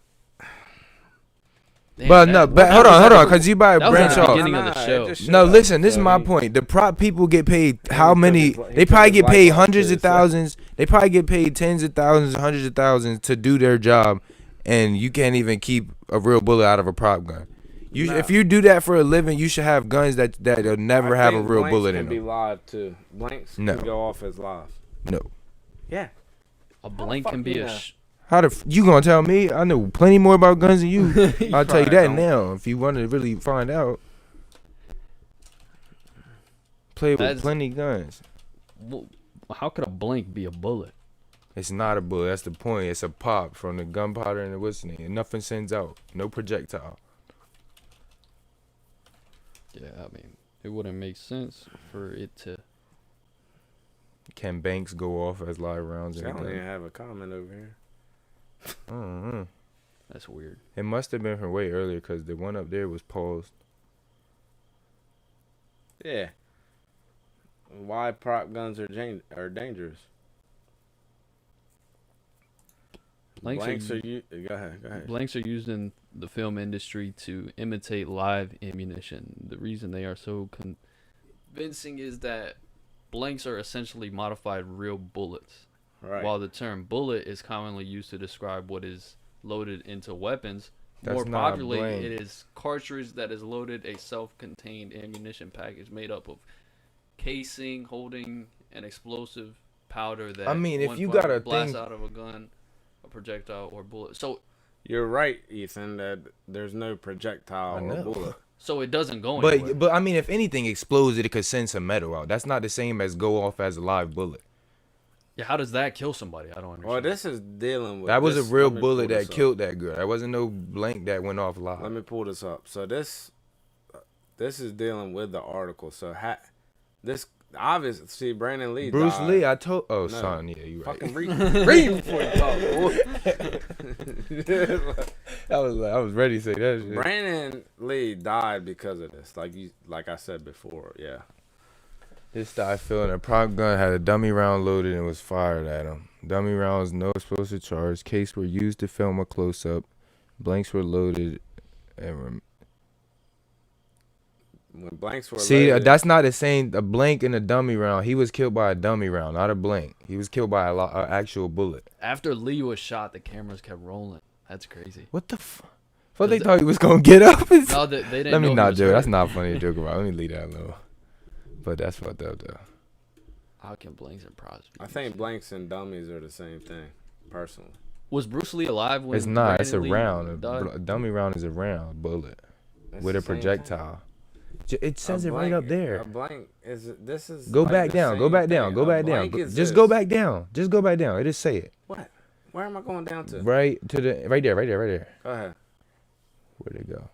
B: Damn,
E: But
B: that-
E: no, but hold on, because you about to
B: That was at
E: branch
B: the
E: off.
B: beginning of the show.
C: it just
E: No,
C: shut
E: listen,
C: up.
E: this is
C: So
E: my
C: he-
E: point. The prop people get paid
C: he
E: how
C: took
E: many?
C: his- he
E: They
C: took
E: probably
C: his
E: get
C: life
E: paid
C: off
E: hundreds
C: too,
E: of
C: so-
E: thousands. They probably get paid tens of thousands, hundreds of thousands to do their job, and you can't even keep a real bullet out of a prop gun.
C: Nah.
E: If you do that for a living, you should have guns that'll never
C: I
E: have a
C: think
E: real
C: blanks
E: bullet
C: can
E: in
C: be
E: them.
C: live too. Blanks
E: No.
C: can go off as live.
E: No.
C: Yeah.
B: A blank
C: fuck
B: can be
C: you
B: a.
C: know?
E: How you gonna tell me? I know plenty more about guns than you. I'll tell you
C: probably
E: that
C: don't.
E: now. If you want to really find out, play with
B: That's-
E: plenty guns.
B: Well, how could a blank be a bullet?
E: It's not a bullet. That's the point. It's a pop from the gunpowder and the whistling, and nothing sends out. No projectile.
B: Yeah, I mean, it wouldn't make sense for it to.
E: Can banks go off as live rounds?
C: I
E: And
C: don't even have a comment over here.
B: That's weird.
E: It must have been from way earlier because the one up there was paused.
C: Yeah. Why prop guns are dangerous?
B: Blanks are
C: Go ahead.
B: Blanks are used in the film industry to imitate live ammunition. The reason they are so convincing is that blanks are essentially modified real bullets.
C: Right.
B: While the term bullet is commonly used to describe what is loaded into weapons,
E: That's
B: more
E: not a
B: popularly
E: blank.
B: it is cartridge that is loaded a self-contained ammunition package made up of casing holding an explosive powder that
E: I mean, if
B: one
E: you
B: fire
E: got a
B: blast
E: thing-
B: out of a gun, a projectile or bullet.
C: You're right, Ethan, that there's no projectile
E: I
C: or
E: know.
C: bullet.
B: So it doesn't go anywhere.
E: But I mean, if anything explodes, it could send some metal out. That's not the same as go off as a live bullet.
B: Yeah, how does that kill somebody? I don't understand.
C: Well, this is dealing with.
E: That was a
C: this-
E: real
C: let me pull
E: bullet
C: this
E: that
C: up.
E: killed that girl. That wasn't no blank that went off live.
C: Let me pull this up. So this is dealing with the article. So this obviously, see, Brandon Lee.
E: Bruce
C: died.
E: Lee, I told. Oh,
C: No.
E: son, yeah, you right.
C: Fucking read before you talk, boy.
E: I was ready to say that shit.
C: Brandon Lee died because of this. Like I said before, yeah.
E: This guy feeling a prop gun had a dummy round loaded and was fired at him. Dummy rounds, no explosive charge. Case were used to film a close up. Blanks were loaded. And
C: When blanks were
E: see,
C: loaded,
E: that's not the same. A blank and a dummy round. He was killed by a dummy round, not a blank. He was killed by an actual bullet.
B: After Lee was shot, the cameras kept rolling. That's crazy.
E: What the fuck? What they thought he was gonna get up?
B: No, they didn't.
E: Let me
B: know he
E: not
B: was
E: joke.
B: hurt.
E: That's not funny to joke about. Let me leave that alone. But that's fucked up though.
B: How can blanks and props be
C: I think
B: used?
C: blanks and dummies are the same thing, personally.
B: Was Bruce Lee alive when
E: It's not. It's a
B: Brandon Lee
E: round.
B: died?
E: A dummy round is a round bullet
C: It's
E: with
C: the
E: a
C: same thing.
E: projectile. It says
C: A
E: it right
C: blank-
E: up there.
C: A blank is this is.
E: Go
C: like
E: back
C: the
E: down. Go
C: same
E: back down.
C: thing.
E: Go
C: A
E: back down.
C: blank is
E: Just go
C: this.
E: back down. Just go back down. It just say it.
C: What? Where am I going down to?
E: Right to the right there. Right there. Right there.
C: Go ahead.
E: Where'd it go?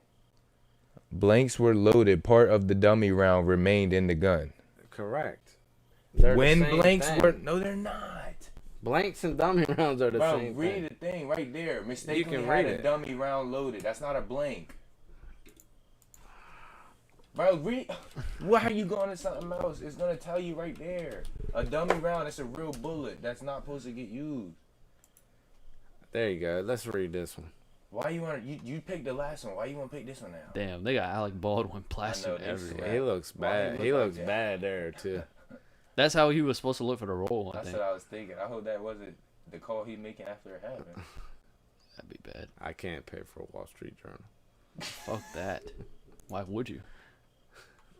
E: Blanks were loaded. Part of the dummy round remained in the gun.
C: Correct. They're the
E: When
C: same
E: blanks
C: thing.
E: were no, they're not.
C: Blanks and dummy rounds are the
E: Bro,
C: same
E: read
C: thing.
E: the thing right there. Mistakenly
C: can
E: had
C: read
E: a
C: it.
E: dummy round loaded. That's not a blank. Bro, read. Why are you going to something else? It's gonna tell you right there. A dummy round. It's a real bullet. That's not supposed to get used.
C: There you go. Let's read this one.
E: Why you want to? You picked the last one. Why you want to pick this one now?
B: Damn, they got Alec Baldwin plastered
E: they
B: everywhere.
E: swear.
C: He looks
E: Why
C: bad.
E: he
C: He
E: look
C: looks
E: like that?
C: bad there too.
B: That's how he was supposed to look for the role. I
E: That's
B: think
E: what I was thinking. I hope that wasn't the call he making after it happened.
B: that'd be bad.
C: I can't pay for a Wall Street Journal.
B: Fuck that. Why would you?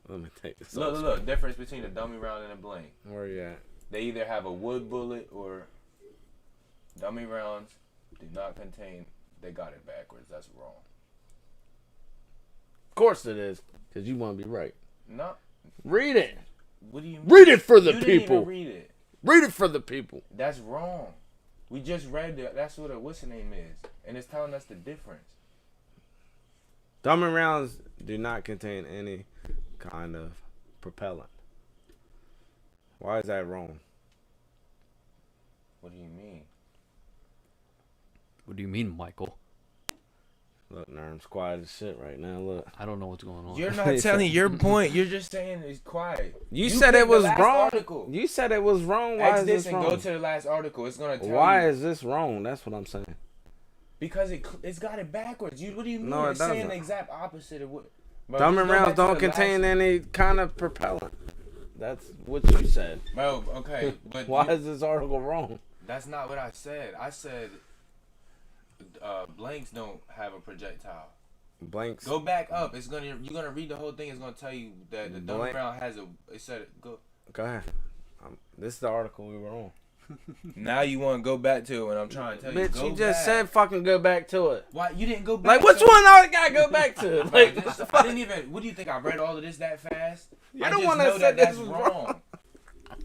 C: Let me take this.
E: Look,
C: off.
E: look, look. Difference between a dummy round and a blank.
C: Where you at?
E: They either have a wood bullet or dummy rounds do not contain. They got it backwards. That's wrong.
C: Of course it is, because you want to be right.
E: No.
C: Read it.
E: What do you mean?
C: Read it for the
E: You didn't
C: people.
E: even read it.
C: Read it for the people.
E: That's wrong. We just read that. That's what a what's the name is, and it's telling us the difference.
C: Dummy rounds do not contain any kind of propellant. Why is that wrong?
E: What do you mean?
B: What do you mean, Michael?
C: Look, Nerm's quiet as shit right now. Look.
B: I don't know what's going on.
E: You're not telling your point. You're just saying it's quiet.
C: You said
E: picked
C: it was
E: the last
C: wrong.
E: Article.
C: You said it was wrong. Why
E: X
C: is
E: this
C: this
E: and
C: wrong?
E: go to the last article. It's gonna tell
C: Why
E: you.
C: is this wrong? That's what I'm saying.
E: Because it's got it backwards. What do you mean?
C: No, it
E: it's saying
C: doesn't.
E: the exact opposite of what. Bro,
C: Dummy
E: just go
C: rounds
E: back to
C: don't
E: the
C: contain
E: last-
C: any kind of propellant. That's what you said.
E: Bro, okay, but
C: Why is this article wrong?
E: that's not what I said. I said blanks don't have a projectile.
C: Blanks.
E: Go back up. You're gonna read the whole thing. It's gonna tell you that the dummy
C: Blank.
E: round has a. It said go.
C: Go ahead. This is the article we were on.
E: Now you want to go back to it when I'm trying to tell you.
C: Bitch,
E: Go
C: you just
E: back.
C: said fucking go back to it.
E: Why you didn't go back?
C: Like, which
E: to
C: one I gotta go back to?
E: Bro,
C: Like,
E: this-
C: what the
E: I
C: fuck?
E: didn't even. What do you think? I read all of this that fast?
C: You're
E: I
C: the
E: just
C: one that
E: know
C: said
E: that's
C: this was
E: wrong.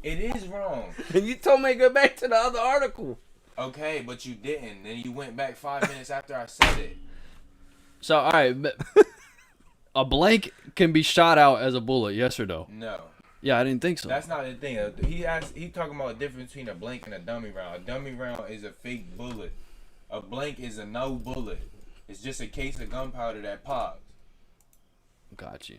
E: It is wrong.
C: And you told me to go back to the other article.
E: Okay, but you didn't. Then you went back 5 minutes after I said it.
B: So, all right, but a blank can be shot out as a bullet, yes or no?
E: No.
B: Yeah, I didn't think so.
E: That's not the thing. He talking about a difference between a blank and a dummy round. A dummy round is a fake bullet. A blank is a no bullet. It's just a case of gunpowder that pops.
B: Got you.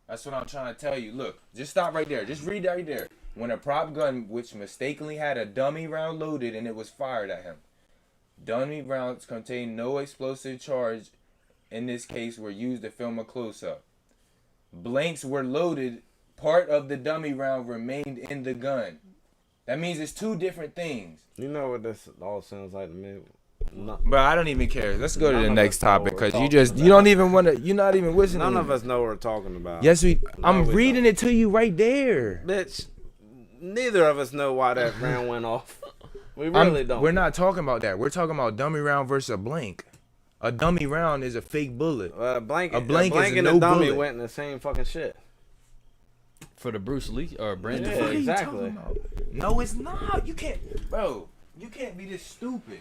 E: That's what I'm trying to tell you. Look, just stop right there. Just read right there. When a prop gun which mistakenly had a dummy round loaded and it was fired at him. Dummy rounds contain no explosive charge. In this case, were used to film a close-up. Blanks were loaded. Part of the dummy round remained in the gun. That means it's two different things.
C: You know what this all sounds like to me? No,
E: Bro, I don't even care. Let's go to
C: None
E: the
C: of
E: next
C: us know what
E: topic
C: we're
E: because
C: talking
E: you don't even want to. You're not even listening.
C: none of us know what we're talking about.
E: Yes, I'm
C: we
E: reading
C: don't.
E: it to you right there.
C: Bitch, neither of us know why that round went off. We really don't.
E: We're not talking about that. We're talking about dummy round versus a blank. A dummy round is a fake bullet.
C: A blank
E: is a
C: and
E: no
C: a dummy
E: bullet.
C: went in the same fucking shit.
B: For the Bruce Lee or Brandon.
C: Yeah,
E: What are you
C: exactly.
E: talking about? No, it's not. You can't, bro. You can't be this stupid.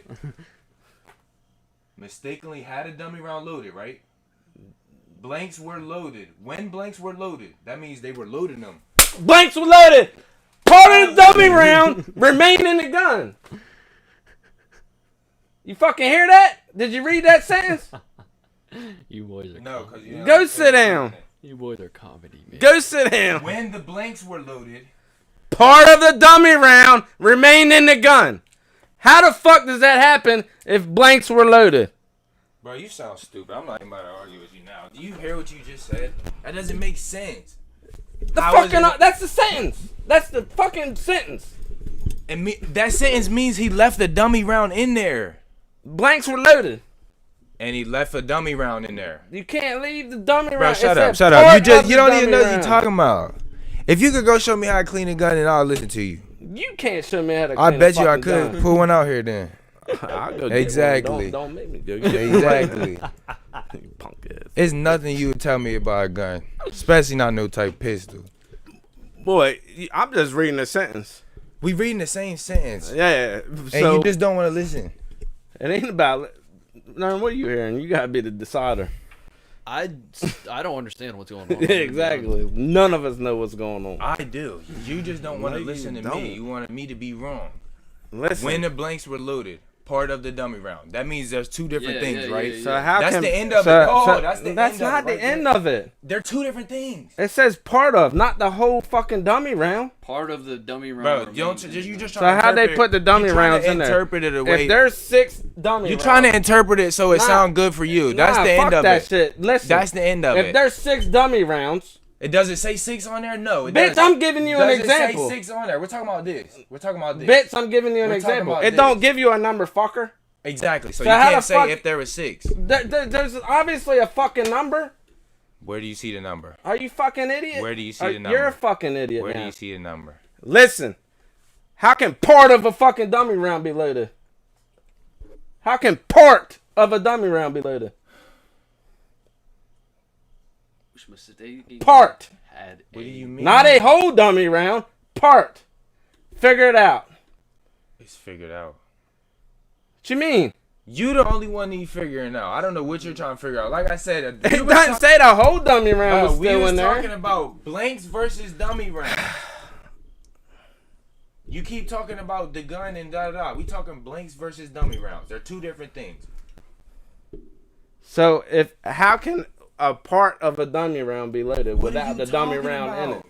E: Mistakenly had a dummy round loaded, right? Blanks were loaded. When blanks were loaded, that means they were loading them.
C: Blanks were loaded. Part of the dummy round remained in the gun. You fucking hear that? Did you read that sentence?
B: You boys are
E: No, because you
C: Go sit down.
B: You boys are comedy, man.
C: Go sit down.
E: When the blanks were loaded,
C: Part of the dummy round remained in the gun. How the fuck does that happen if blanks were loaded?
E: bro, you sound stupid. I'm not even about to argue with you now. Do you hear what you just said? That doesn't make sense.
C: That's the sentence. That's the fucking sentence.
E: That sentence means he left the dummy round in there.
C: Blanks were loaded.
E: And he left a dummy round in there.
C: You can't leave the dummy
E: Bro,
C: round.
E: shut
C: It
E: up,
C: said
E: shut up.
C: part
E: You
C: of the
E: don't even
C: dummy
E: know what you're
C: round.
E: talking about. If you could go show me how to clean a gun, and I'll listen to you.
C: You can't show me how to
E: I
C: clean
E: bet
C: a
E: you I
C: fucking
E: could.
C: gun.
E: Pull one out here then.
C: I'll go get
E: Exactly.
C: one. Don't make me go get one.
E: Exactly.
C: You punk ass.
E: It's nothing you would tell me about a gun. Especially not no type pistol.
C: Boy, I'm just reading the sentence.
E: We reading the same sentence.
C: Yeah.
E: And
C: So
E: you just don't want to listen.
C: it ain't about. No, what are you hearing? You gotta be the decider.
B: I don't understand what's going on.
C: Yeah, exactly. None of us know what's going on.
E: I do. You just don't want
C: No,
E: to
C: you
E: listen to
C: don't.
E: me. You wanted me to be wrong.
C: Listen.
E: When the blanks were loaded, part of the dummy round. That means there's two different
B: Yeah,
E: things,
B: yeah,
E: right?
B: yeah,
C: So how
E: That's
C: can
E: the end of
C: so-
E: it. Oh,
C: so-
E: that's the
C: that's
E: end of
C: not
E: it
C: the
E: right
C: end
E: there.
C: of it.
E: They're two different things.
C: It says part of, not the whole fucking dummy round.
B: Part of the dummy round.
E: Bro,
B: remains
E: you don't
B: in
E: you
B: the
E: just
C: So
E: trying to
C: how they
E: interpret-
C: put the dummy
E: you trying
C: rounds
E: to
C: in there?
E: interpret it away.
C: If there's 6 dummy
E: You're
C: rounds,
E: trying to interpret it so it
C: Nah.
E: sound good for you. That's
C: nah,
E: the
C: fuck
E: end of
C: that
E: it.
C: shit. Listen,
E: That's the end of
C: if
E: it.
C: there's 6 dummy rounds,
E: It doesn't say 6 on there? No. It
C: bitch,
E: does.
C: I'm giving you an
E: Doesn't
C: example.
E: say 6 on there. We're talking about this. We're talking about this.
C: Bitch, I'm giving you an
E: We're talking
C: example.
E: about
C: It don't
E: this.
C: give you a number, fucker.
E: Exactly. So,
C: So
E: you
C: how the
E: can't say
C: fuck-
E: if there was 6.
C: There's obviously a fucking number.
E: Where do you see the number?
C: Are you fucking idiot?
E: Where do you see the
C: You're a
E: number?
C: fucking idiot
E: Where do
C: now.
E: you see the number?
C: Listen, how can part of a fucking dummy round be loaded? How can part of a dummy round be loaded?
B: Which mistake
C: Part.
B: had
E: What do you mean?
C: Not a whole dummy round. Part. Figure it out.
E: It's figured out.
C: What you mean?
E: You the only one you figuring out. I don't know what you're trying to figure out. Like I said,
C: It doesn't say the whole dummy round was
E: we
C: still
E: was
C: in there.
E: talking about blanks versus dummy rounds. You keep talking about the gun and da da da. We talking blanks versus dummy rounds. They're two different things.
C: So how can a part of a dummy round be loaded
E: What are
C: without
E: you
C: the dummy
E: talking
C: round in it?
E: about?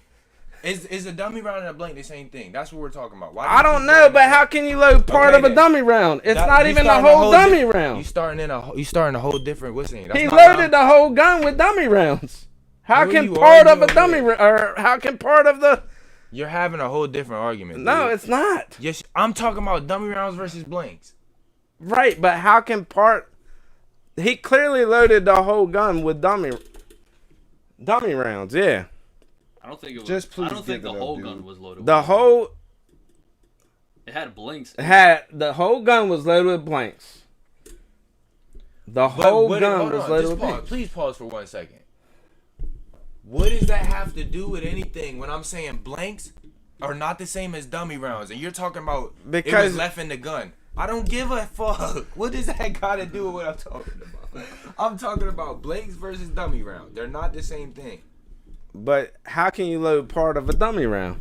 E: Is a dummy round and a blank the same thing? That's what we're talking about. Why do
C: I
E: you
C: don't
E: keep
C: know,
E: bringing
C: but
E: that
C: how
E: up?
C: can you load part
E: Okay,
C: of a
E: then.
C: dummy round? It's
E: That-
C: not
E: you
C: even the
E: starting a
C: whole
E: di-
C: dummy
E: You
C: round.
E: starting a whole different. What's name?
C: He loaded the whole gun with dummy rounds. How
E: Who are
C: can
E: you
C: part of a
E: arguing
C: dummy
E: with?
C: or how can part of the?
E: You're having a whole different argument.
C: No,
E: dude.
C: it's not.
E: Yes, I'm talking about dummy rounds versus blanks.
C: Right, but how can part? He clearly loaded the whole gun with dummy rounds. Yeah,
B: I don't think it was.
D: Just please
B: I don't think
D: give
B: the
D: it up,
B: whole
D: dude.
B: gun was loaded.
C: the
B: with
C: whole
B: It had blinks.
C: the whole gun was loaded with blanks. The whole gun was loaded with blanks.
E: Please pause for 1 second. What does that have to do with anything when I'm saying blanks are not the same as dummy rounds and you're talking about it
C: Because-
E: was left in the gun? I don't give a fuck. What does that got to do with what I'm talking about? I'm talking about blanks versus dummy rounds. They're not the same thing.
C: But how can you load part of a dummy round?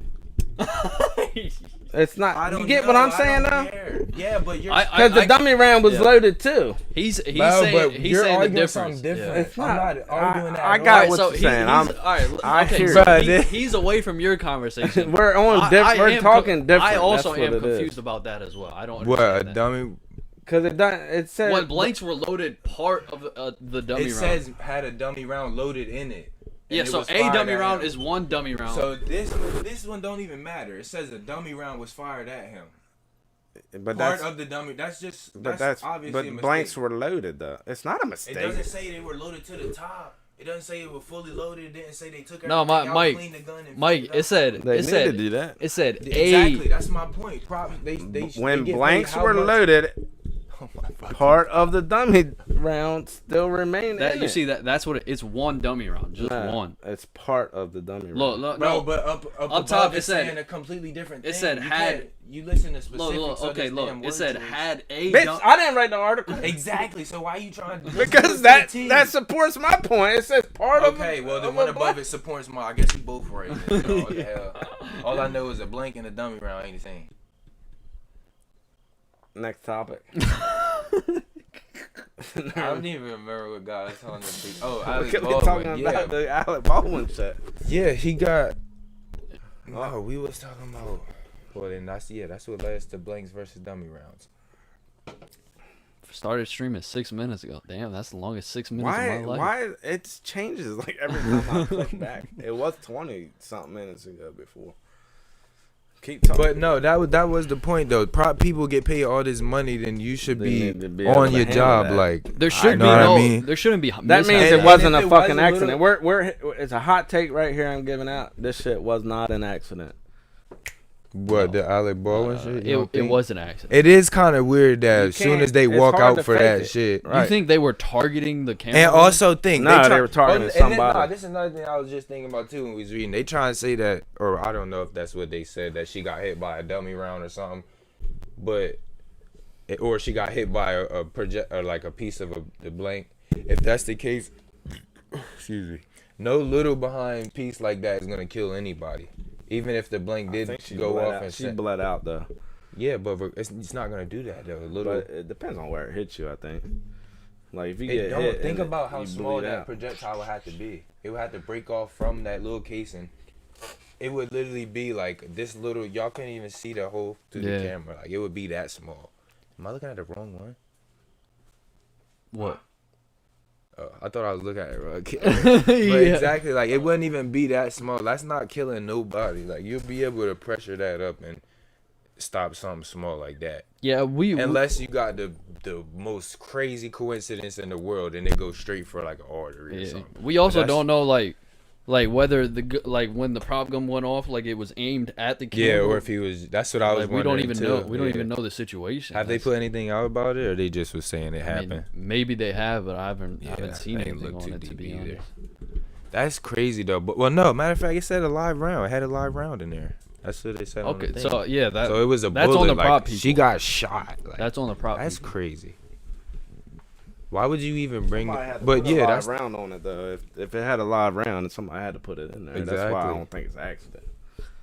C: It's not.
E: I don't
C: You get
E: know.
C: what I'm
E: I
C: saying
E: don't
C: now?
E: care. Yeah, but you're
C: Because the dummy round was loaded too.
B: He's
E: Bro,
B: saying
E: but
B: he's
E: you're
B: saying the
E: arguing
B: difference.
E: something different.
C: It's
E: I'm
C: not-
E: not arguing that.
C: I
E: at
C: got
E: all.
C: what
B: so
C: you're saying.
B: All right,
C: I
B: okay,
C: hear
B: so
E: you.
B: he's away from your conversation.
C: We're on. We're talking different.
B: I also
C: That's what
B: am
C: it is.
B: confused about that as well. I don't
E: What, a
B: understand that.
E: dummy?
C: Because it said
B: When blanks were loaded, part of the dummy
E: It
B: round.
E: says had a dummy round loaded in it. And
B: Yeah,
E: it
B: so
E: was
B: a
E: fired
B: dummy
E: at
B: round
E: him.
B: is one dummy round.
E: So this one don't even matter. It says a dummy round was fired at him.
C: but
E: Part of the dummy. That's obviously a mistake.
C: blanks were loaded though. It's not a
E: It
C: mistake.
E: doesn't say they were loaded to the top. It doesn't say it was fully loaded. It didn't say they took
B: No,
E: everything out,
B: Mike,
E: cleaned the gun, and
B: Mike,
E: filled
B: it said
C: They
B: it
C: need
B: said
C: to do that.
B: it said
E: Exactly.
B: a.
E: That's my point.
C: When
E: get
C: blanks
E: paid how
C: were
E: much-
C: loaded,
E: Oh my fucking
C: part of the dummy round still remained.
B: That
C: in
B: you
C: it.
B: see that's what it's one dummy round, just
C: Nah,
B: one.
C: It's part of the dummy round.
B: Look,
E: Bro,
B: no,
E: but up
B: Up
E: above
B: top, it
E: it's
B: said-
E: saying a completely different thing.
B: it said
E: You
B: had-
E: can't- You listen to specifics.
B: look.
E: of
B: Okay,
E: this
B: look.
E: damn
B: It
E: word
B: said
E: choice.
B: had a.
C: Bitch, I didn't write the article.
E: Exactly. So why you trying to?
C: Because that supports my point. It says part of.
E: Okay, well the
C: of
E: one
C: a
E: above
C: blank.
E: it supports my. I guess we both right. Then. What the hell? All I know is a blank and a dummy round ain't the same.
C: Next topic.
E: I don't even remember what guy was telling the Oh,
C: We're
E: Alec
C: talking
E: Baldwin.
C: about the Alec Baldwin shit.
E: Yeah, he got. Oh, we was talking about. Well, then that's what led us to blanks versus dummy rounds.
B: Started streaming 6 minutes ago. Damn, that's the longest 6 minutes of my life.
C: Why it changes like every time I click back? It was 20 something minutes ago before. Keep talking.
E: But no, that was the point though. People get paid all this money, then you should
C: They
E: be
C: need to be able
E: on
C: to
E: your
C: handle
E: job.
C: that.
E: Like
B: There should be
E: know what I
B: no.
E: mean?
B: There shouldn't be.
C: That means
B: mishaps.
C: it
E: And
C: wasn't
E: if
C: a
E: it
C: fucking
E: was a
C: accident.
E: little-
C: It's a hot take right here I'm giving out. This shit was not an accident.
E: what the Alec Baldwin shit. You don't
B: It
E: think?
B: was an accident.
E: It is kind of weird that
C: You
E: as soon as
C: can't-
E: they
C: it's
E: walk
C: hard
E: out
C: to
E: for
C: fake
E: that
C: it.
E: shit.
B: You think they were targeting the camera?
E: And also think
C: Nah,
E: try-
C: they were targeting
E: and then,
C: somebody.
E: this is another thing I was just thinking about too when we was reading. They trying to say that, or I don't know if that's what they said, that she got hit by a dummy round or something, but or she got hit by a project or like a piece of the blank. If that's the case, excuse me, no little behind piece like that is gonna kill anybody. Even if the blank
C: I
E: did
C: think she
E: go
C: bled
E: off
C: out.
E: and
C: She
E: sent,
C: bled out though.
E: yeah, but it's not gonna do that though. A little.
C: But it depends on where it hits you, I think. Like if you
E: It
C: get
E: don't.
C: hit,
E: Think
C: and
E: about how
C: you
E: small
C: bleed
E: that
C: out.
E: projectile would have to be. It would have to break off from that little casing. It would literally be like this little. Y'all couldn't even see the hole through the
B: Yeah.
E: camera. Like it would be that small. Am I looking at the wrong one?
B: What?
E: I thought I was looking at it wrong.
B: Yeah.
E: But exactly, like it wouldn't even be that small. That's not killing nobody. Like you'll be able to pressure that up and stop something small like that.
B: Yeah,
E: Unless you got the most crazy coincidence in the world and it goes straight for like an artery or
B: yeah.
E: something.
B: We also
E: That's-
B: don't know like whether like when the prop gun went off, like it was aimed at the camera.
E: Yeah, or if he was. That's what I was
B: like, we don't
E: wondering
B: even
E: too.
B: know. We don't
E: Yeah.
B: even know the situation.
E: Have they
B: That's-
E: put anything out about it, or they just was saying it
B: I mean,
E: happened?
B: maybe they have, but I haven't
E: Yeah,
B: seen
E: I ain't
B: anything
E: looked
B: on
E: too
B: it to
E: deep
B: be
E: either.
B: honest.
E: That's crazy though. But well, no. Matter of fact, it said a live round. It had a live round in there. That's what they said. On
B: Okay,
E: the thing.
B: so yeah,
E: So it was a
B: that's
E: bullet.
B: on the
E: like,
B: prop
E: she
B: people.
E: got shot. Like,
B: That's on the prop.
E: that's
B: people.
E: crazy. Why would you even bring?
C: Somebody had to
E: But
C: put a
E: yeah,
C: live
E: that's
C: round on it though. If it had a live round, then somebody had to put it in there. That's why I
E: Exactly.
C: don't think it's an accident.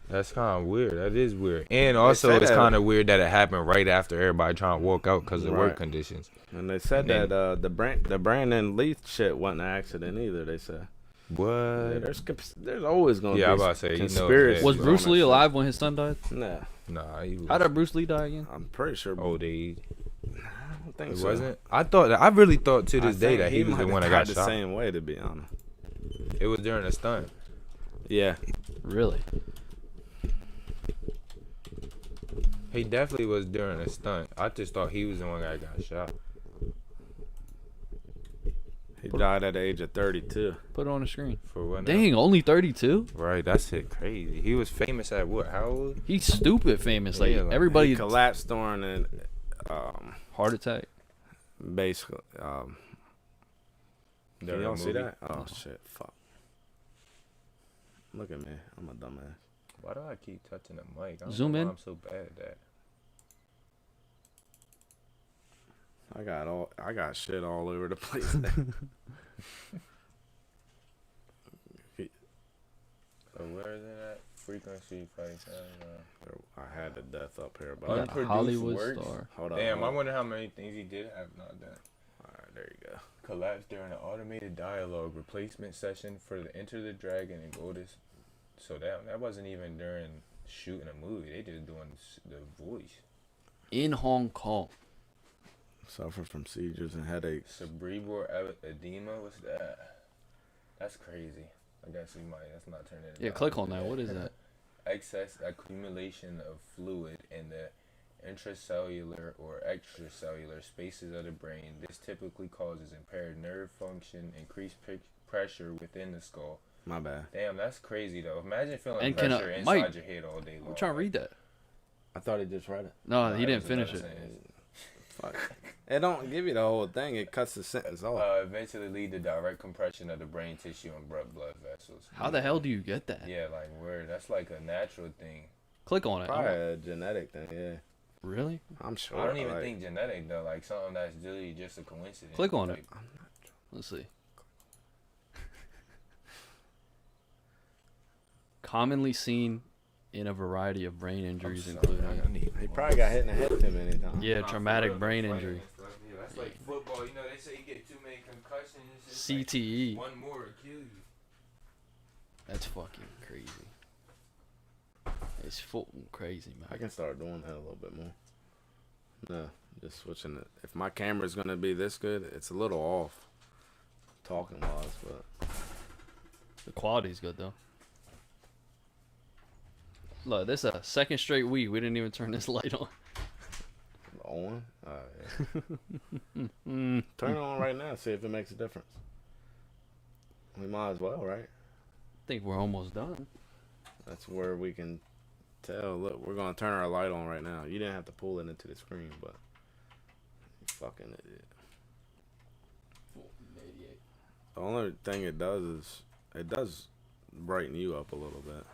E: That's kind of weird. That is weird. And also,
C: said
E: it's
C: that-
E: kind of weird that it happened right after everybody trying to walk out because of
C: Right.
E: work conditions.
C: And they said
E: And
C: that the Brandon Leith shit wasn't an accident either. They said.
E: What?
C: Yeah, there's always gonna
E: Yeah,
C: be
E: I'm about to say, you know,
C: conspiracy.
B: Was
E: Yeah,
B: Bruce
C: on
B: Lee
C: that
B: alive when his son died?
C: shit. Nah,
E: Nah, he was
B: How did Bruce Lee die again?
C: I'm pretty sure.
E: old age.
C: I don't think
E: It
C: so.
E: wasn't. I really thought to
C: I
E: this day
C: think
E: that he was
C: might
E: the
C: have
E: one that
C: died
E: got
C: the
E: shot.
C: same way, to be honest.
E: It was during a stunt.
C: Yeah,
B: Really?
E: He definitely was during a stunt. I just thought he was the one that got shot.
C: he died at the age of 32.
B: Put it on the screen.
E: For what? now?
B: Dang, only 32?
E: Right, that's it. Crazy. He was famous at what? How old?
B: He's stupid famous. Like
E: Yeah, like,
B: everybody
C: He collapsed during an
B: heart attack.
C: basically. You
E: During a
C: don't see
E: movie?
C: that? Oh shit! Fuck. Look at me. I'm a dumbass.
E: Why do I keep touching the mic? I don't
B: Zoom
E: know why
B: in.
E: I'm so bad at that.
C: I got shit all over the place.
E: So where is it at?
D: frequency fights. I don't know.
C: I had the death up here, but
B: Yeah,
D: Unproduced
B: Hollywood
D: works.
B: star.
C: hold on.
D: Damn, I
C: hold on.
D: wonder how many things he did have not done.
C: All right, there you go.
D: Collapsed during an automated dialogue replacement session for the Enter the Dragon and Goddess. So that wasn't even during shooting a movie. They just doing the voice.
B: In Hong Kong.
C: Suffer from seizures and headaches.
D: Cerebral edema. What's that? That's crazy. I guess we might. That's not turning it.
B: Yeah, click on that. What is that?
D: Excess accumulation of fluid in the intracellular or extracellular spaces of the brain. This typically causes impaired nerve function, increased pressure within the skull.
C: My bad.
D: Damn, that's crazy though. Imagine feeling
B: And
D: pressure inside
B: Mike,
D: your head all day long.
B: I'm trying to read that.
C: I thought he just read it.
B: No,
D: Nah,
B: he
D: that
B: didn't
D: was
B: finish
D: another
B: it.
D: sentence.
C: Fuck. It don't give you the whole thing. It cuts the sentence off.
D: Eventually lead to direct compression of the brain tissue and blood vessels.
B: How the hell do you get that?
D: Yeah, like word. That's like a natural thing.
B: Click on it.
C: Probably a genetic thing. Yeah,
B: Really?
C: I'm sure.
D: I don't even
C: like,
D: think genetic though. Like something that's really just a coincidence.
B: Click on
D: Like,
B: it. Let's see. Commonly seen in a variety of brain injuries,
D: sorry,
B: including
C: He probably got hit in the head too many times.
B: yeah, traumatic brain injury,
D: Yeah, that's like football. You know, they say you get too many concussions. It's just
B: CTE.
D: like one more will kill you.
B: That's fucking crazy. It's fucking crazy,
C: I
B: man.
C: can start doing that a little bit more. No, just switching it. If my camera's gonna be this good, it's a little off, talking wise, but
B: The quality's good though. Look, this is a second straight week. We didn't even turn this light on.
C: on. Yeah. Turn it on right now. See if it makes a difference. We might as well, right?
B: I think we're almost done.
C: That's where we can tell. Look, we're gonna turn our light on right now. You didn't have to pull it into the screen, but you fucking idiot. The only thing it does is it does brighten you up a little bit.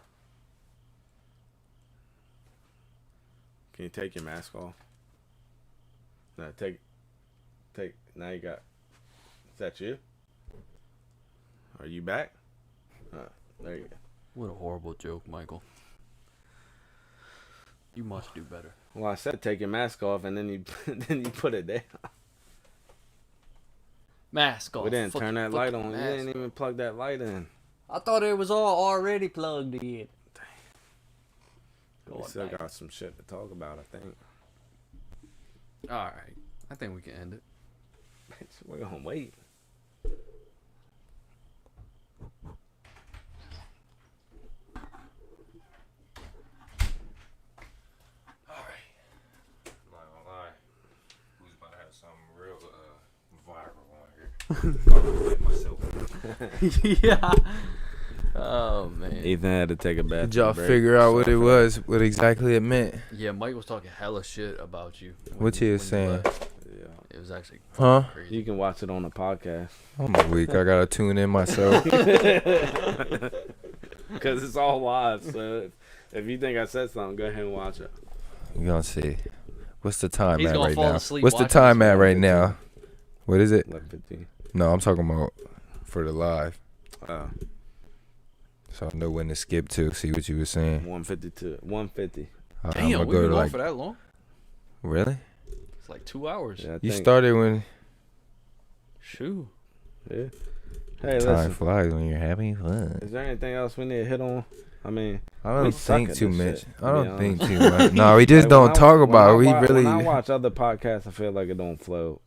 C: Can you take your mask off? No, take. Now you got. Is that you? Are you back? There you go.
B: What a horrible joke, Michael. You must do better.
C: Well, I said take your mask off, and then you then you put it down.
B: Mask off.
C: We didn't
B: Fuck-
C: turn that
B: fuck
C: light
B: the
C: on. You
B: mask
C: didn't even plug that light in.
B: I thought it was all already plugged in.
C: We still got some shit to talk about, I think.
B: All right. I think we can end it.
C: We're gonna wait.
D: I'm not gonna lie. Who's about to have something real viral on here? Myself.
B: Yeah. Oh man.
C: Ethan had to take a bath.
E: Did y'all figure out what it was, what exactly it meant?
B: Yeah, Mike was talking hella shit about you.
E: What he was
B: when
E: saying?
B: left.
C: Yeah.
B: It was actually
E: Huh?
B: crazy.
C: You can watch it on the podcast.
E: I'm weak. I gotta tune in myself.
C: Because it's all live. So if you think I said something, go ahead and watch it.
E: You gonna see. What's the time
B: He's
E: at
B: gonna
E: right
B: fall
E: now?
B: asleep
E: What's the
B: watching
E: time
B: this
E: at
B: one.
E: right now? What is it?
C: 11:15.
E: No, I'm talking about for the live.
C: Oh,
E: So I know when to skip to. See what you were saying.
C: 152. 150.
E: I'm
B: Damn,
E: gonna
B: we've
E: go
B: been
E: to
B: on
E: like.
B: for that long?
E: Really?
B: It's like 2 hours.
C: Yeah, I
E: You
C: think-
E: started when
B: Shoo.
C: Yeah. Hey,
E: time
C: listen.
E: flies when you're having fun.
C: Is there anything else we need to hit on? I mean,
E: I
C: we
E: don't
C: suck
E: think
C: at
E: too
C: this
E: much.
C: shit,
E: I
C: to be
E: don't think
C: honest.
E: too much. No, we just
C: like,
E: don't
C: when I-
E: talk
C: when
E: about it.
C: I
E: We
C: wa-
E: really.
C: When I watch other podcasts, I feel like it don't flow.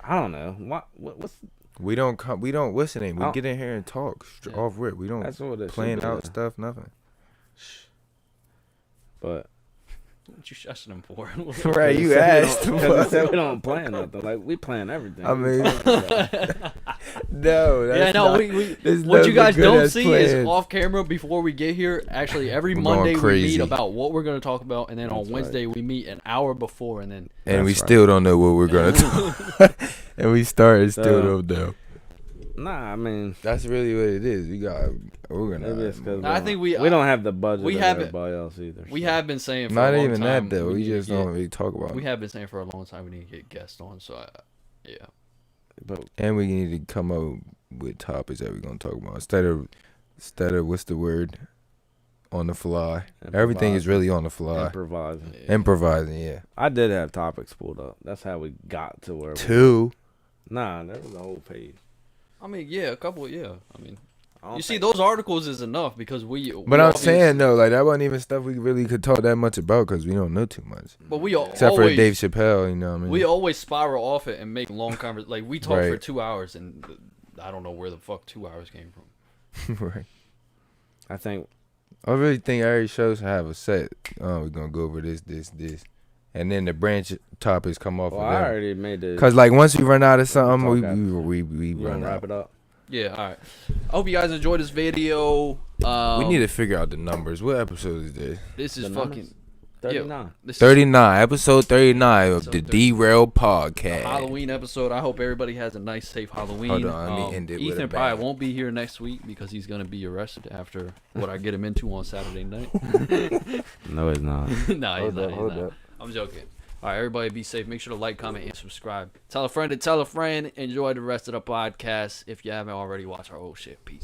C: I don't know. What's
E: We don't come. We don't listen. We
C: Oh.
E: get in here and talk
B: Yeah.
E: off rip. We don't
C: that's what it
E: plan
C: should be,
E: out
C: yeah.
E: stuff. Nothing.
C: But
B: What you shushing him for?
E: Right, you asked.
C: because said we don't plan nothing. Like we plan everything.
E: I
C: What you
E: mean-
C: talking about?
E: No, that's
B: Yeah, no,
E: not,
B: we
E: there's
B: what you
E: nothing
B: guys
E: good
B: don't
E: as
B: see is
E: planned.
B: off camera before we get here. Actually, every
E: We're going
B: Monday we
E: crazy.
B: meet about what we're going to talk about, and then on
C: That's right.
B: Wednesday we meet an hour before, and then
E: And we
C: That's right.
E: still don't know what we're gonna do. And we started still
C: So-
E: don't know.
C: Nah, I mean,
E: That's really what it is. We're
C: maybe it's because
B: I think we
C: don't have the budget
B: we
C: of
B: haven't-
C: everybody else either.
B: we
C: so.
B: have been saying for a
E: Not
B: long
E: even
B: time
E: that though. We
B: need to
E: just
B: get-
E: don't really talk about
B: We
E: it.
B: have been saying for a long time we need to get guests on. So yeah,
C: But
E: And we need to come up with topics that we're gonna talk about instead of what's the word on the fly. Everything is really on the fly.
C: Improvising.
E: Improvising, yeah.
C: I did have topics pulled up. That's how we got to where.
E: Two.
C: Nah, there was a whole page.
B: I mean, yeah, a couple. Yeah, I mean,
C: I don't
B: you see,
C: think-
B: those articles is enough because we.
E: But I'm saying though, like that wasn't even stuff we really could talk that much about because we don't know too much.
B: But we
E: Except
B: always,
E: for Dave Chappelle, you know what I mean?
B: we always spiral off it and make long conversations. Like we talk for
E: Right.
B: 2 hours, and I don't know where the fuck 2 hours came from.
E: Right.
C: I think
E: I really think every show should have a set. Oh, we're gonna go over this, and then the branch topics come off
C: well,
E: of
C: I
E: them.
C: already made the.
E: Cause like once we run out of something,
C: We'll
E: we
C: talk after.
E: we
C: You
E: run
C: wanna wrap
E: out.
C: it up.
B: Yeah, all right. I hope you guys enjoyed this video.
E: We need to figure out the numbers. What episode is this?
B: This is
C: The
B: fucking.
C: numbers? 39.
B: This is
E: 39, episode 39 of
B: Episode
E: the
B: 39.
E: Derail
B: a
E: Podcast.
B: Halloween episode. I hope everybody has a nice, safe Halloween.
E: Hold on, let me end it with
B: Ethan
E: a
B: probably
E: bang.
B: won't be here next week because he's gonna be arrested after what I get him into on Saturday night.
C: No, it's not.
B: Nah, he's not. He's not. I'm joking. All right, everybody be safe. Make sure to like, comment, and subscribe. Tell a friend to tell a friend. Enjoy the rest of the podcast. If you haven't already, watch our old shit. Peace.